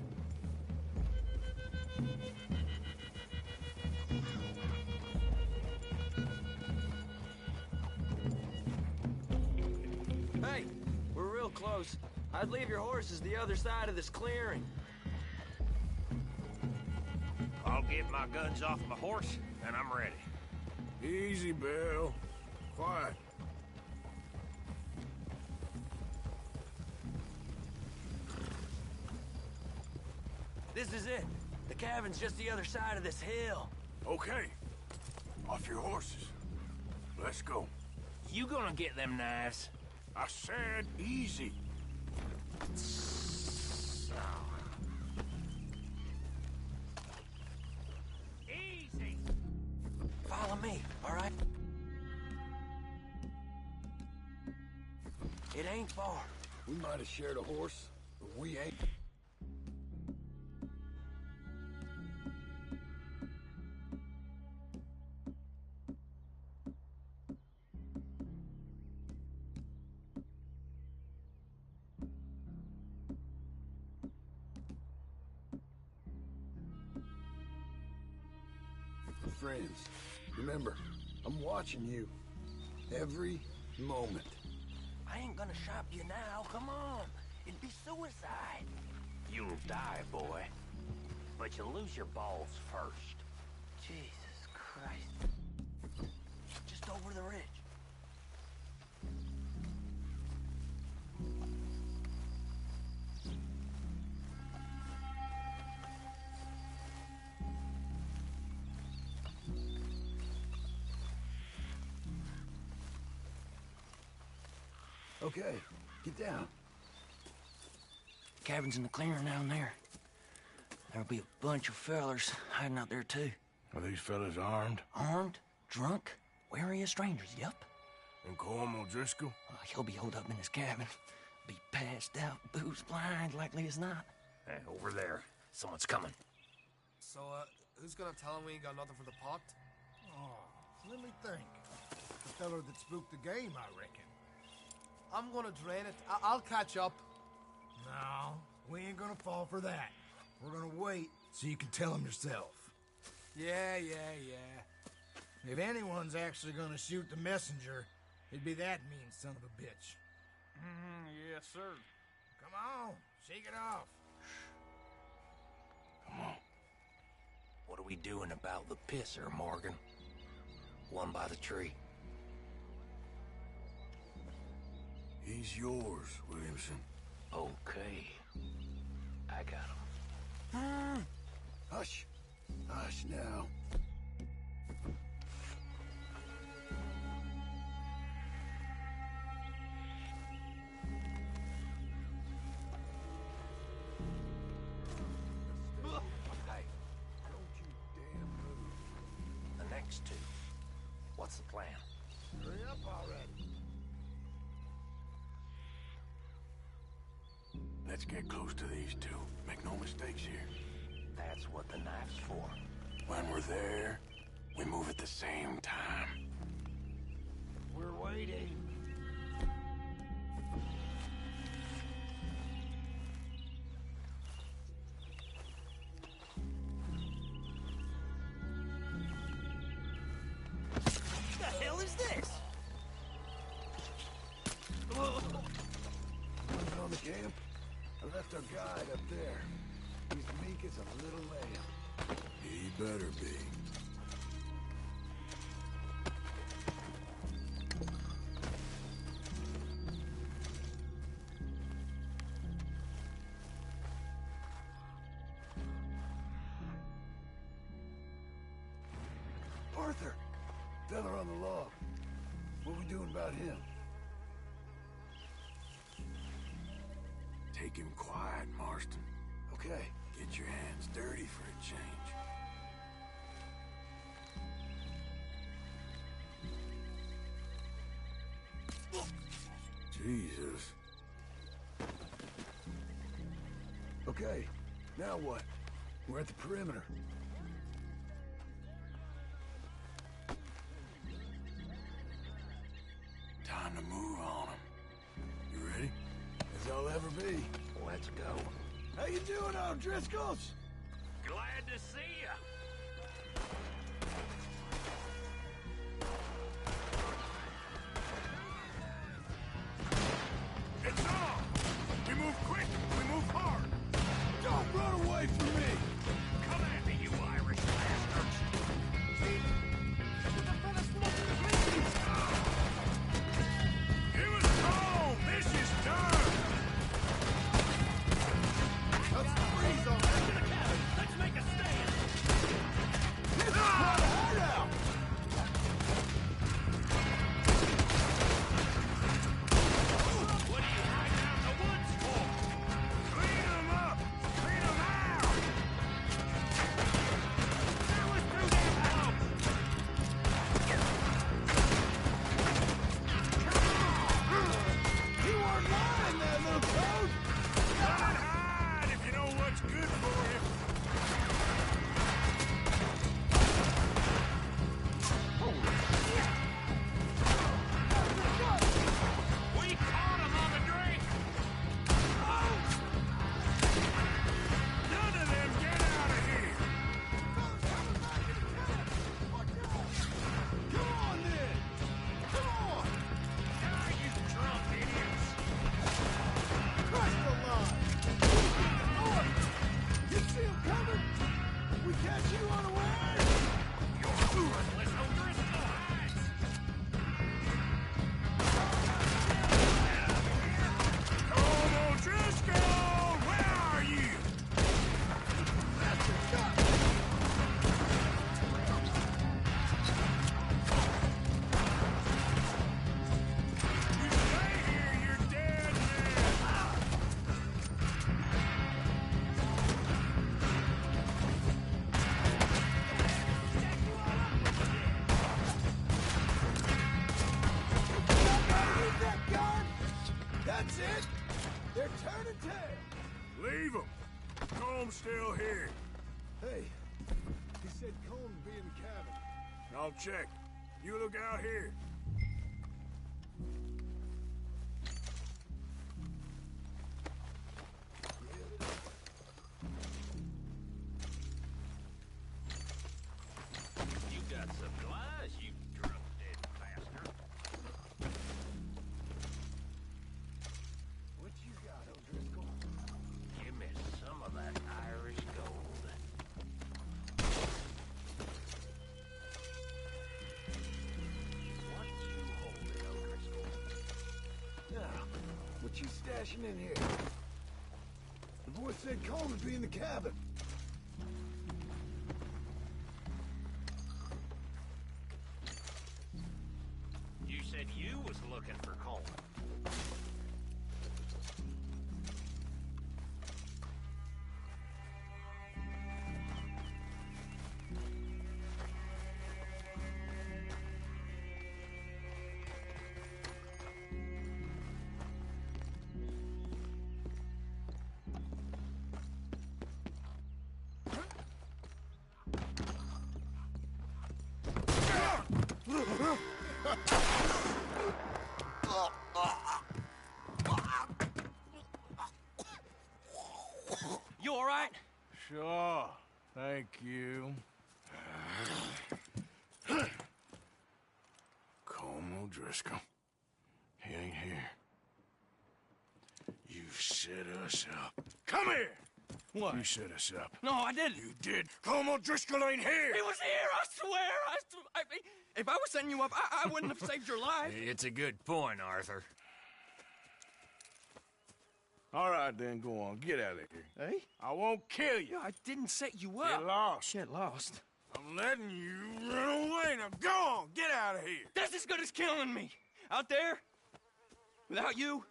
Speaker 12: Hey, we're real close. I'd leave your horses the other side of this clearing.
Speaker 5: I'll get my guns off my horse, and I'm ready.
Speaker 8: Easy, Bill. Quiet.
Speaker 12: This is it. The cabin's just the other side of this hill.
Speaker 8: Okay. Off your horses. Let's go.
Speaker 5: You gonna get them knives?
Speaker 8: I said easy.
Speaker 5: Easy.
Speaker 12: Follow me, all right? It ain't far.
Speaker 13: We might have shared a horse, but we ain't. Friends, remember, I'm watching you. Every moment.
Speaker 12: I ain't gonna shop you now, come on. It'd be suicide.
Speaker 5: You'll die, boy. But you'll lose your balls first.
Speaker 12: Jesus Christ. Just over the ridge.
Speaker 13: Okay, get down.
Speaker 12: Cabin's in the clearing down there. There'll be a bunch of fellers hiding out there, too.
Speaker 8: Are these fellas armed?
Speaker 12: Armed, drunk, wary of strangers, yup.
Speaker 8: And Colm O'Driscoll?
Speaker 12: He'll be holed up in his cabin. Be passed out, booze blind, likely as not.
Speaker 5: Hey, over there. Someone's coming.
Speaker 3: So, who's gonna tell him we ain't got nothing for the pot?
Speaker 15: Oh, let me think. The feller that spooked the game, I reckon.
Speaker 3: I'm gonna drain it. I'll catch up.
Speaker 15: No, we ain't gonna fall for that. We're gonna wait so you can tell him yourself.
Speaker 3: Yeah.
Speaker 15: If anyone's actually gonna shoot the messenger, it'd be that mean son of a bitch.
Speaker 18: Yes, sir.
Speaker 15: Come on, shake it off.
Speaker 8: Come on.
Speaker 5: What are we doing about the pisser, Morgan? One by the tree.
Speaker 8: He's yours, Williamson.
Speaker 5: Okay. I got him.
Speaker 13: Hush. Hush now.
Speaker 5: Hey, don't you damn move. The next two. What's the plan?
Speaker 13: Hurry up already.
Speaker 2: Let's get close to these two. Make no mistakes here.
Speaker 5: That's what the knife's for.
Speaker 2: When we're there, we move at the same time.
Speaker 5: We're waiting. The hell is this?
Speaker 13: Nothing on the camp? I left our guide up there. He's meek as a little lamb.
Speaker 2: He better be.
Speaker 13: Arthur! Fella on the log. What we doing about him?
Speaker 2: Take him quiet, Marston.
Speaker 13: Okay.
Speaker 2: Get your hands dirty for a change. Jesus.
Speaker 13: Okay, now what? We're at the perimeter.
Speaker 2: Time to move on him. You ready?
Speaker 13: As I'll ever be.
Speaker 5: Let's go.
Speaker 13: How you doing, O'Driscolls?
Speaker 5: Glad to see ya.
Speaker 2: It's on! We move quick, we move hard.
Speaker 13: Don't run away from me!
Speaker 5: Come at me, you Irish bastards!
Speaker 2: Give us home! This is done!
Speaker 13: Let's freeze on that!
Speaker 5: Let's make a stand!
Speaker 13: This is quite a hideout!
Speaker 5: What are you hiding out in the woods for?
Speaker 2: Clean them up! Clean them out!
Speaker 5: Now let's do that out!
Speaker 13: You weren't lying there, little toad!
Speaker 2: Not hide if you know what's good for you.
Speaker 5: We caught him on the drink!
Speaker 2: None of them get out of here!
Speaker 13: Come on, then! Come on!
Speaker 5: Die, you drunk idiots!
Speaker 13: Christ alive! You see him coming? We catch you unaware?
Speaker 5: You're worthless O'Driscoll hides!
Speaker 2: Come on, Driscoll! Where are you?
Speaker 13: Bastard got
Speaker 2: You stay here, you're dead man!
Speaker 13: Somebody use that gun! That's it! They're turning tail!
Speaker 2: Leave them! Comb's still here.
Speaker 13: Hey, he said Cone would be in the cabin.
Speaker 2: I'll check. You look out here.
Speaker 5: You got supplies, you drunk dead bastard.
Speaker 13: What you got, O'Driscoll?
Speaker 5: Give me some of that Irish gold. What you holding, O'Driscoll?
Speaker 13: Now, what you stashing in here? The boy said Cone would be in the cabin.
Speaker 5: said you was looking for Coleman.
Speaker 12: You all right?
Speaker 8: Sure. Thank you. Colm O'Driscoll. He ain't here. You set us up. Come here!
Speaker 12: What?
Speaker 8: You set us up.
Speaker 12: No, I didn't.
Speaker 8: You did. Colm O'Driscoll ain't here!
Speaker 12: He was here, I swear! If I was setting you up, I wouldn't have saved your life.
Speaker 5: It's a good point, Arthur.
Speaker 8: All right, then, go on. Get out of here.
Speaker 12: Hey?
Speaker 8: I won't kill you.
Speaker 12: I didn't set you up.
Speaker 8: Get lost.
Speaker 12: Get lost.
Speaker 8: I'm letting you run away. Now go on. Get out of here.
Speaker 12: That's as good as killing me. Out there, without you,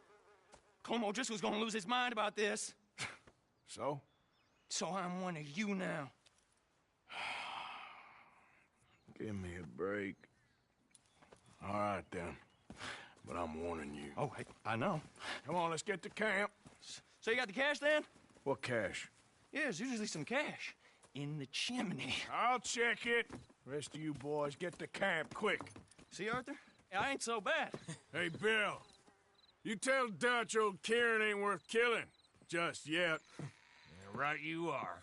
Speaker 12: Colm O'Driscoll's gonna lose his mind about this.
Speaker 8: So?
Speaker 12: So I'm one of you now.
Speaker 8: Give me a break. All right, then. But I'm warning you.
Speaker 12: Oh, hey, I know.
Speaker 8: Come on, let's get to camp.
Speaker 12: So you got the cash, then?
Speaker 8: What cash?
Speaker 12: Yeah, there's usually some cash. In the chimney.
Speaker 8: I'll check it. Rest of you boys, get to camp, quick.
Speaker 12: See, Arthur? I ain't so bad.
Speaker 8: Hey, Bill. You tell Dutch old Kieran ain't worth killing. Just yet.
Speaker 5: Yeah, right you are.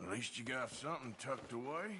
Speaker 8: At least you got something tucked away.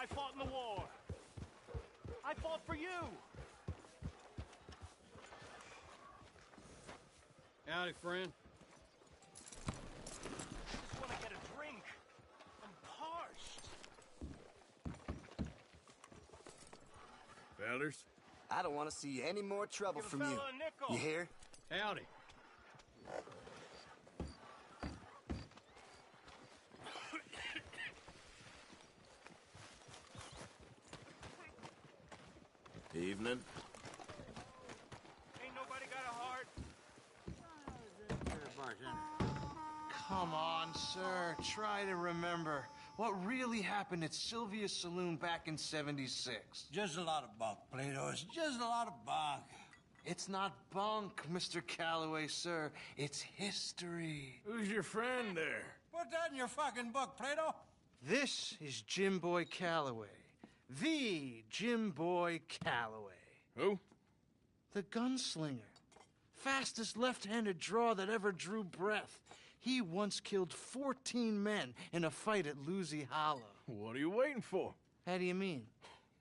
Speaker 23: I fought in the war. I fought for you.
Speaker 18: Howdy, friend.
Speaker 23: Just want to get a drink. I'm parched.
Speaker 8: Fellers?
Speaker 7: I don't want to see any more trouble
Speaker 23: Give a
Speaker 7: from you.
Speaker 23: fella a nickel.
Speaker 7: You hear?
Speaker 18: Howdy.
Speaker 2: Evening.
Speaker 23: Ain't nobody got a heart.
Speaker 3: Come on, sir. Try to remember what really happened at Sylvia's Saloon back in '76.
Speaker 15: Just a lot of bunk, Plato. It's just a lot of bunk.
Speaker 3: It's not bunk, Mr. Calloway, sir. It's history.
Speaker 8: Who's your friend there?
Speaker 15: Put that in your fucking book, Plato.
Speaker 3: This is Jim Boy Calloway. The Jim Boy Calloway.
Speaker 8: Who?
Speaker 3: The gunslinger. Fastest left-handed draw that ever drew breath. He once killed 14 men in a fight at Lucy Hollow.
Speaker 8: What are you waiting for?
Speaker 3: How do you mean?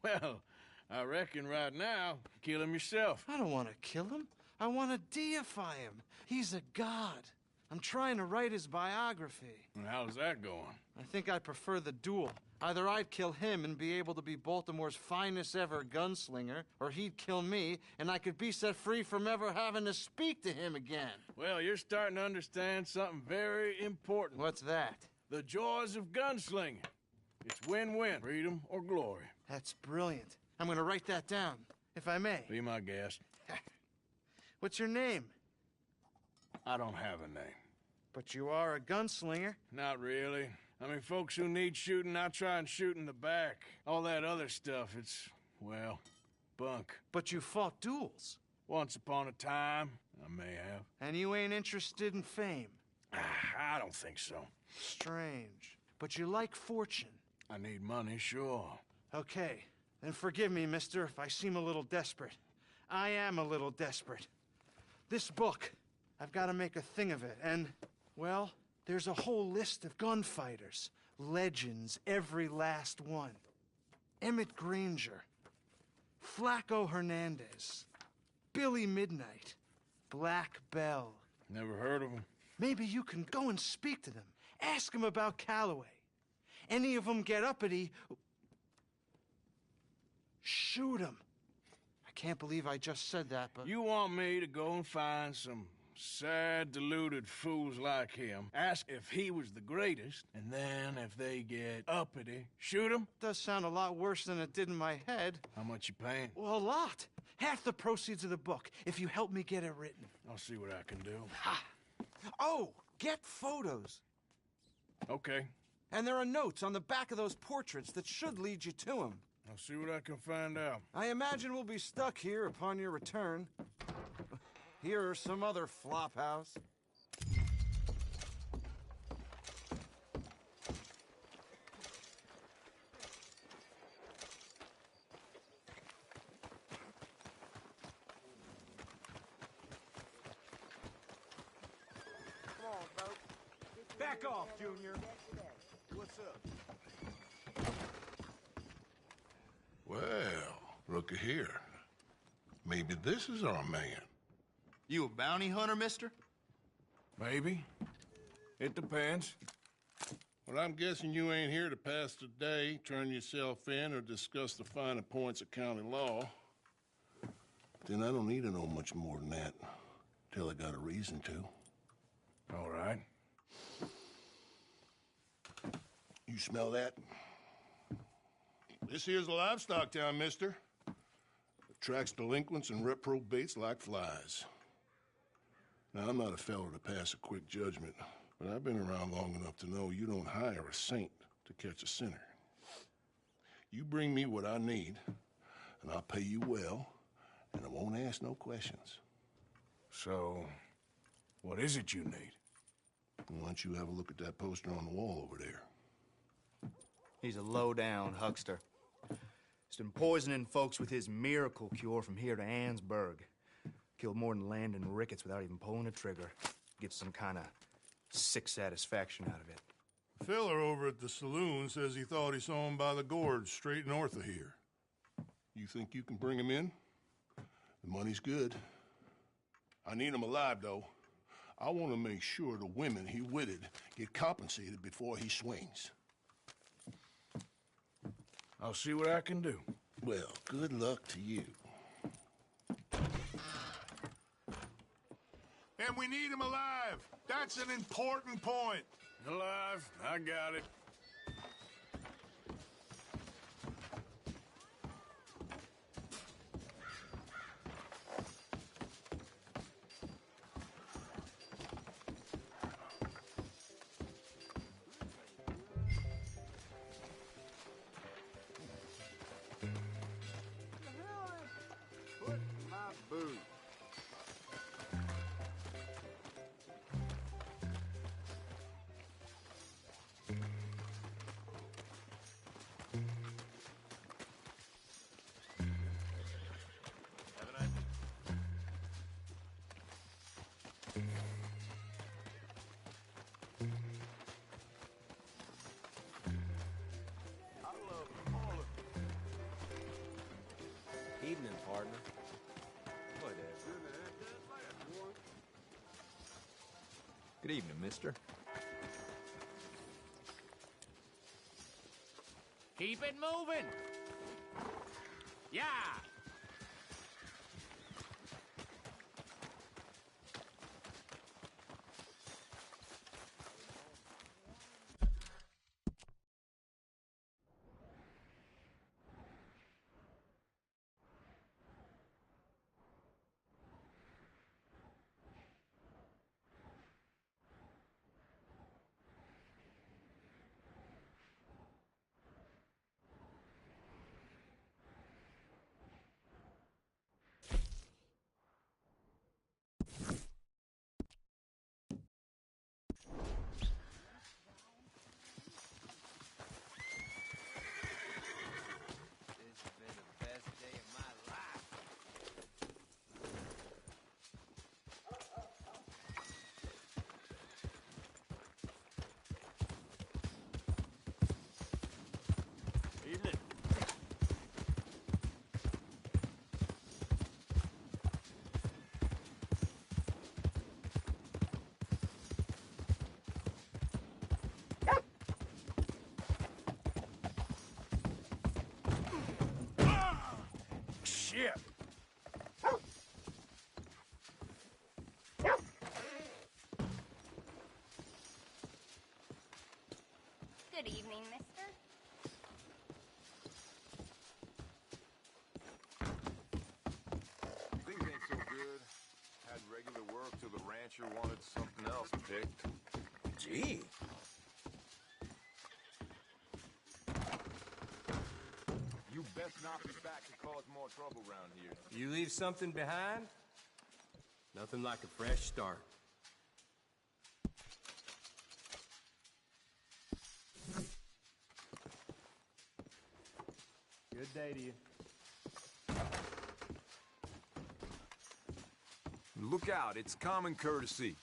Speaker 8: Well, I reckon right now, kill him yourself.
Speaker 3: I don't want to kill him. I want to deify him. He's a god. I'm trying to write his biography.
Speaker 8: And how's that going?
Speaker 3: I think I prefer the duel. Either I'd kill him and be able to be Baltimore's finest ever gunslinger, or he'd kill me and I could be set free from ever having to speak to him again.
Speaker 8: Well, you're starting to understand something very important.
Speaker 3: What's that?
Speaker 8: The joys of gunslinging. It's win-win, freedom or glory.
Speaker 3: That's brilliant. I'm going to write that down, if I may.
Speaker 8: Be my guest.
Speaker 3: What's your name?
Speaker 8: I don't have a name.
Speaker 3: But you are a gunslinger.
Speaker 8: Not really. I mean, folks who need shooting, I try and shoot in the back. All that other stuff, it's, well, bunk.
Speaker 3: But you fought duels.
Speaker 8: Once upon a time, I may have.
Speaker 3: And you ain't interested in fame.
Speaker 8: I don't think so.
Speaker 3: Strange. But you like fortune.
Speaker 8: I need money, sure.
Speaker 3: Okay. Then forgive me, mister, if I seem a little desperate. I am a little desperate. This book, I've got to make a thing of it, and, well, there's a whole list of gunfighters. Legends, every last one. Emmett Granger. Flaco Hernandez. Billy Midnight. Black Bell.
Speaker 8: Never heard of him.
Speaker 3: Maybe you can go and speak to them. Ask them about Calloway. Any of them get uppity, shoot them. I can't believe I just said that, but...
Speaker 8: You want me to go and find some sad, deluded fools like him, ask if he was the greatest, and then if they get uppity, shoot him?
Speaker 3: Does sound a lot worse than it did in my head.
Speaker 8: How much you paying?
Speaker 3: Well, a lot. Half the proceeds of the book, if you help me get it written.
Speaker 8: I'll see what I can do.
Speaker 3: Ha! Oh, get photos.
Speaker 8: Okay.
Speaker 3: And there are notes on the back of those portraits that should lead you to him.
Speaker 8: I'll see what I can find out.
Speaker 3: I imagine we'll be stuck here upon your return. Here or some other flop house.
Speaker 13: Come on, folks.
Speaker 23: Back off, Junior.
Speaker 13: What's up?
Speaker 6: Well, looky here. Maybe this is our man.
Speaker 11: You a bounty hunter, mister?
Speaker 8: Maybe. It depends.
Speaker 6: Well, I'm guessing you ain't here to pass the day, turn yourself in, or discuss the finer points of county law. Then I don't need to know much more than that, till I got a reason to.
Speaker 8: All right.
Speaker 6: You smell that? This here's a livestock town, mister. Attracts delinquents and reprobates like flies. Now, I'm not a fellow to pass a quick judgment, but I've been around long enough to know you don't hire a saint to catch a sinner. You bring me what I need, and I'll pay you well, and I won't ask no questions.
Speaker 8: So, what is it you need?
Speaker 6: Why don't you have a look at that poster on the wall over there?
Speaker 11: He's a low-down huckster. He's been poisoning folks with his miracle cure from here to Annsburg. Killed more than Landon Ricketts without even pulling a trigger. Gets some kind of sick satisfaction out of it.
Speaker 6: Feller over at the saloon says he thought he saw him by the gorge straight north of here. You think you can bring him in? The money's good. I need him alive, though. I want to make sure the women he witted get compensated before he swings.
Speaker 8: I'll see what I can do.
Speaker 6: Well, good luck to you. And we need him alive. That's an important point.
Speaker 2: Alive, I got it.
Speaker 9: Evening, partner. Whatever. Good evening, mister.
Speaker 5: Keep it moving. Yeah.
Speaker 2: Evening.
Speaker 8: Shit!
Speaker 21: Good evening, mister.
Speaker 16: Things ain't so good. Had regular work till the rancher wanted something else picked.
Speaker 8: Gee.
Speaker 16: You best not be back to cause more trouble around here.
Speaker 9: You leave something behind? Nothing like a fresh start. Good day to you.
Speaker 16: Look out, it's common courtesy.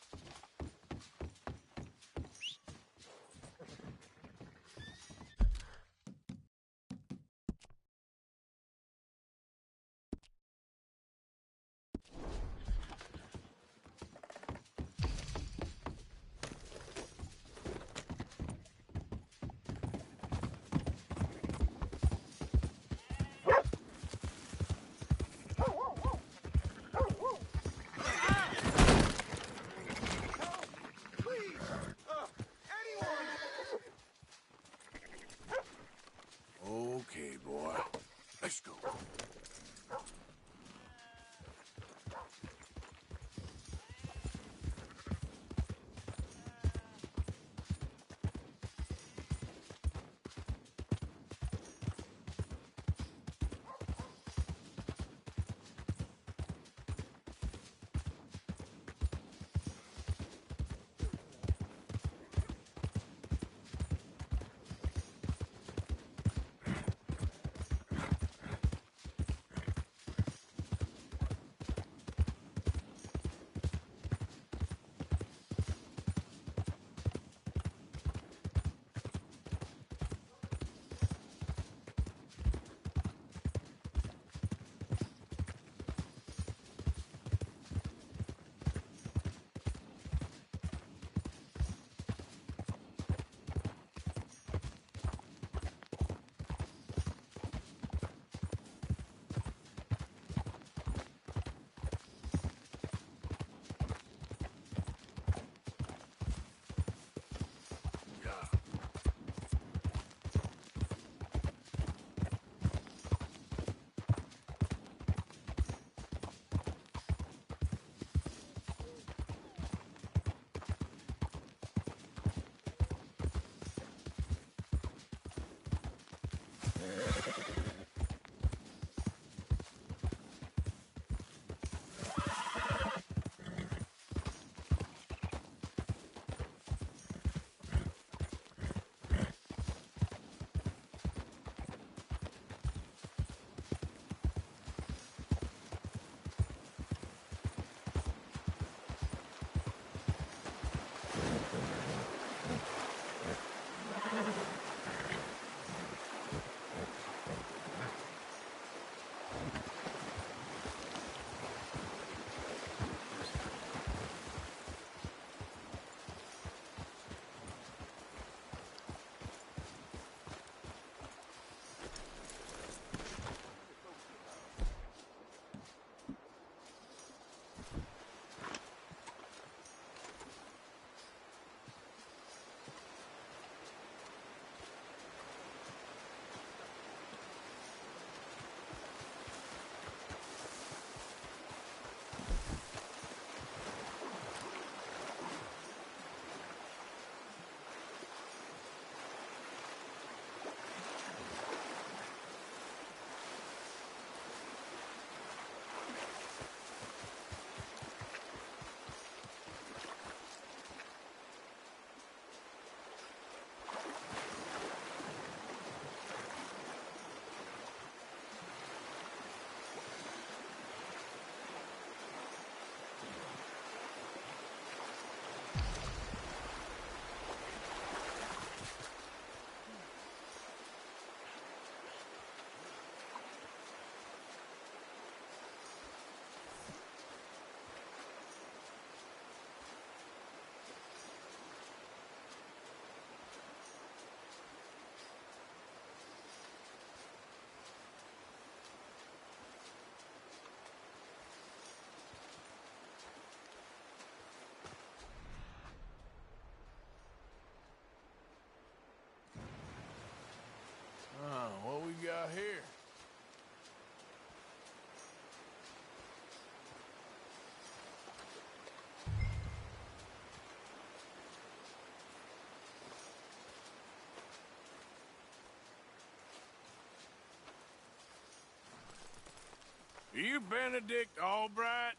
Speaker 2: Are you Benedict Albright?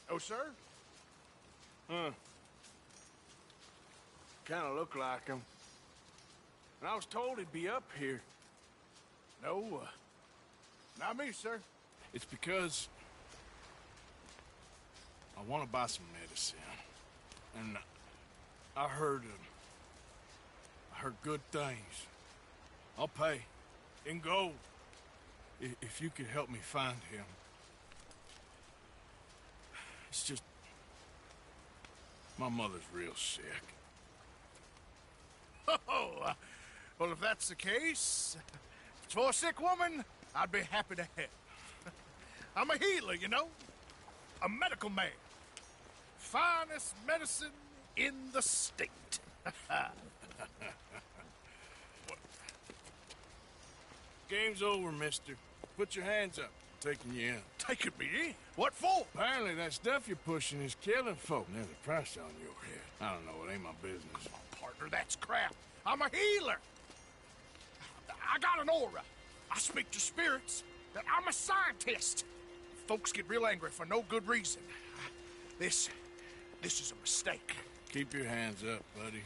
Speaker 8: Oh, sir?
Speaker 2: Huh. Kind of look like him. And I was told he'd be up here.
Speaker 8: No, not me, sir.
Speaker 2: It's because I want to buy some medicine. And I heard good things. I'll pay in gold if you could help me find him. It's just my mother's real sick.
Speaker 8: Oh, well, if that's the case, if it's for a sick woman, I'd be happy to help. I'm a healer, you know? A medical man. Finest medicine in the state.
Speaker 2: Game's over, mister. Put your hands up. I'm taking you in.
Speaker 8: Taking me in? What for?
Speaker 2: Apparently that stuff you're pushing is killing folk. There's a price on your head. I don't know. It ain't my business.
Speaker 8: Partner, that's crap. I'm a healer. I got an aura. I speak to spirits. I'm a scientist. Folks get real angry for no good reason. This is a mistake.
Speaker 2: Keep your hands up, buddy.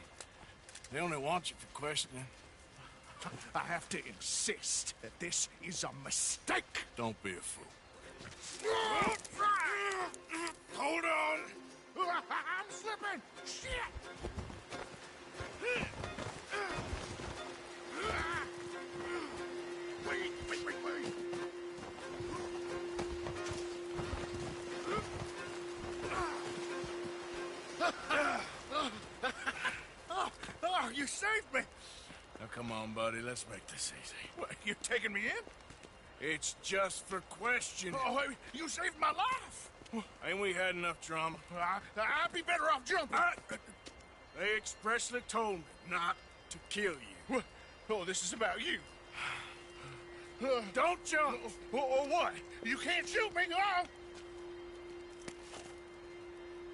Speaker 2: They only want you for questioning.
Speaker 8: I have to insist that this is a mistake.
Speaker 2: Don't be a fool.
Speaker 8: Hold on. I'm slipping. Shit. Wait. Oh, you saved me.
Speaker 2: Now, come on, buddy. Let's make this easy.
Speaker 8: What, you taking me in?
Speaker 2: It's just for questioning.
Speaker 8: Oh, you saved my life.
Speaker 2: Ain't we had enough drama?
Speaker 8: I'd be better off jumping.
Speaker 2: They expressly told me not to kill you.
Speaker 8: Oh, this is about you.
Speaker 2: Don't jump!
Speaker 8: Or what? You can't shoot me,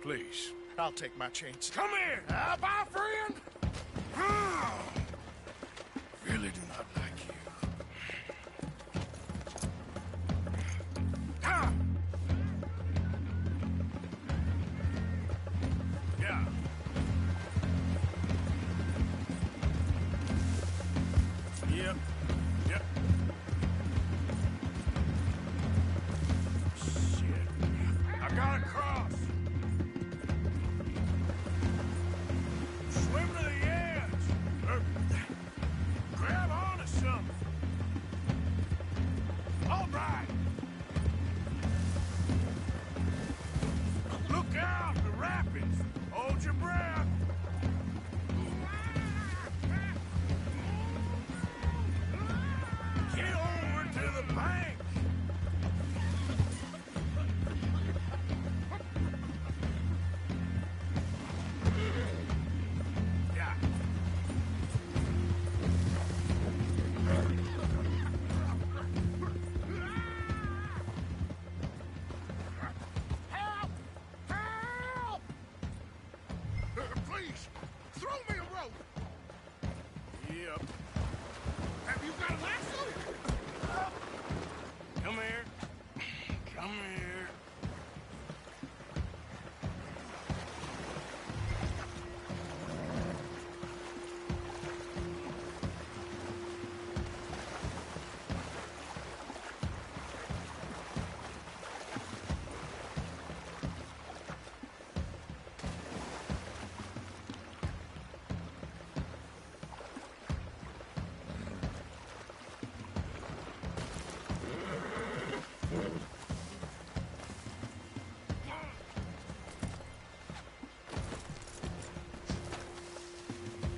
Speaker 2: Please.
Speaker 8: I'll take my chance.
Speaker 2: Come here!
Speaker 8: Bye, friend!
Speaker 2: Really do not like you. Yeah. Yep. Shit. I got a cross. Swim to the edge. Or grab onto something. All right. Look out, the rapids. Hold your breath. Get over to the bank. Yeah.
Speaker 8: Help! Help! Please, throw me a rope.
Speaker 2: Yep.
Speaker 8: Have you got a lasso?
Speaker 2: Come here. Come here.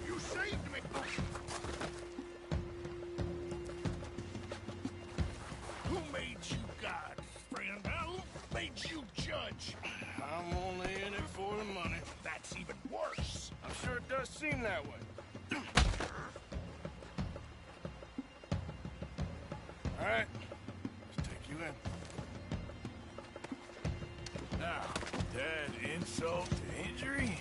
Speaker 8: You saved me. Who made you God, friend? Who made you judge?
Speaker 2: I'm only in it for the money.
Speaker 8: That's even worse.
Speaker 2: I'm sure it does seem that way. All right. Let's take you in. Now, that insult to injury.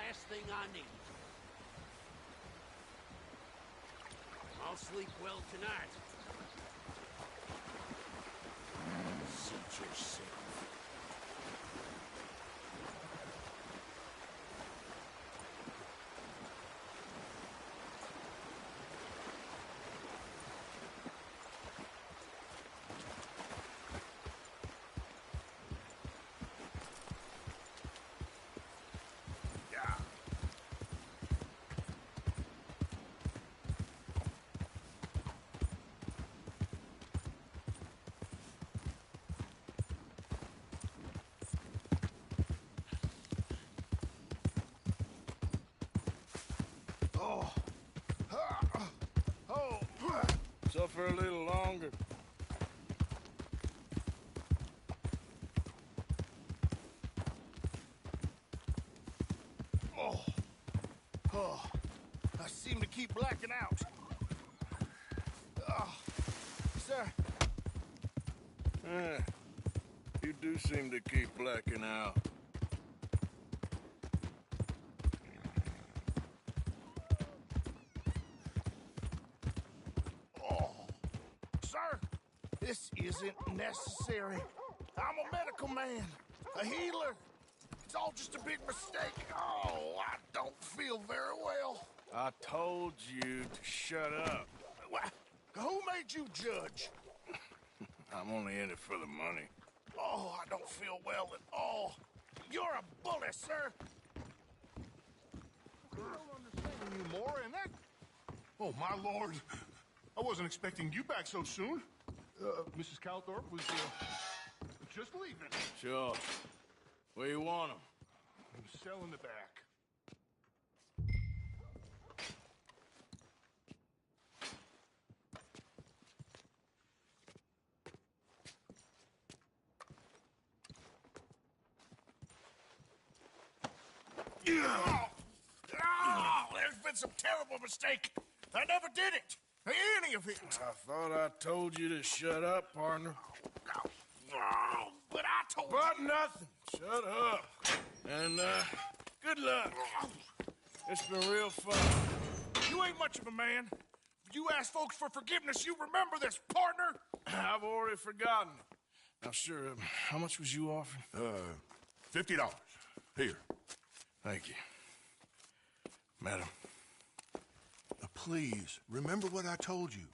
Speaker 20: last thing I need. I'll sleep well tonight. Suit yourself.
Speaker 8: Suffer a little longer.
Speaker 6: I seem to keep blacking out. Sir.
Speaker 8: You do seem to keep blacking out.
Speaker 6: Sir, this isn't necessary. I'm a medical man, a healer. It's all just a big mistake. Oh, I don't feel very well.
Speaker 8: I told you to shut up.
Speaker 6: What? Who made you judge?
Speaker 8: I'm only in it for the money.
Speaker 6: Oh, I don't feel well at all. You're a bully, sir. I don't understand you more, and that... Oh, my lord. I wasn't expecting you back so soon. Mrs. Calthorpe was, just leaving.
Speaker 8: Sure. Where you want him?
Speaker 6: In the cell in the back. There's been some terrible mistake. I never did it. Any of it.
Speaker 8: I thought I told you to shut up, partner.
Speaker 6: But I told you.
Speaker 8: But nothing. Shut up. And, good luck. It's been real fun.
Speaker 6: You ain't much of a man. You ask folks for forgiveness, you remember this, partner?
Speaker 8: I've already forgotten. Now, sure, how much was you offering?
Speaker 6: $50. Here.
Speaker 8: Thank you. Madam.
Speaker 6: Please, remember what I told you.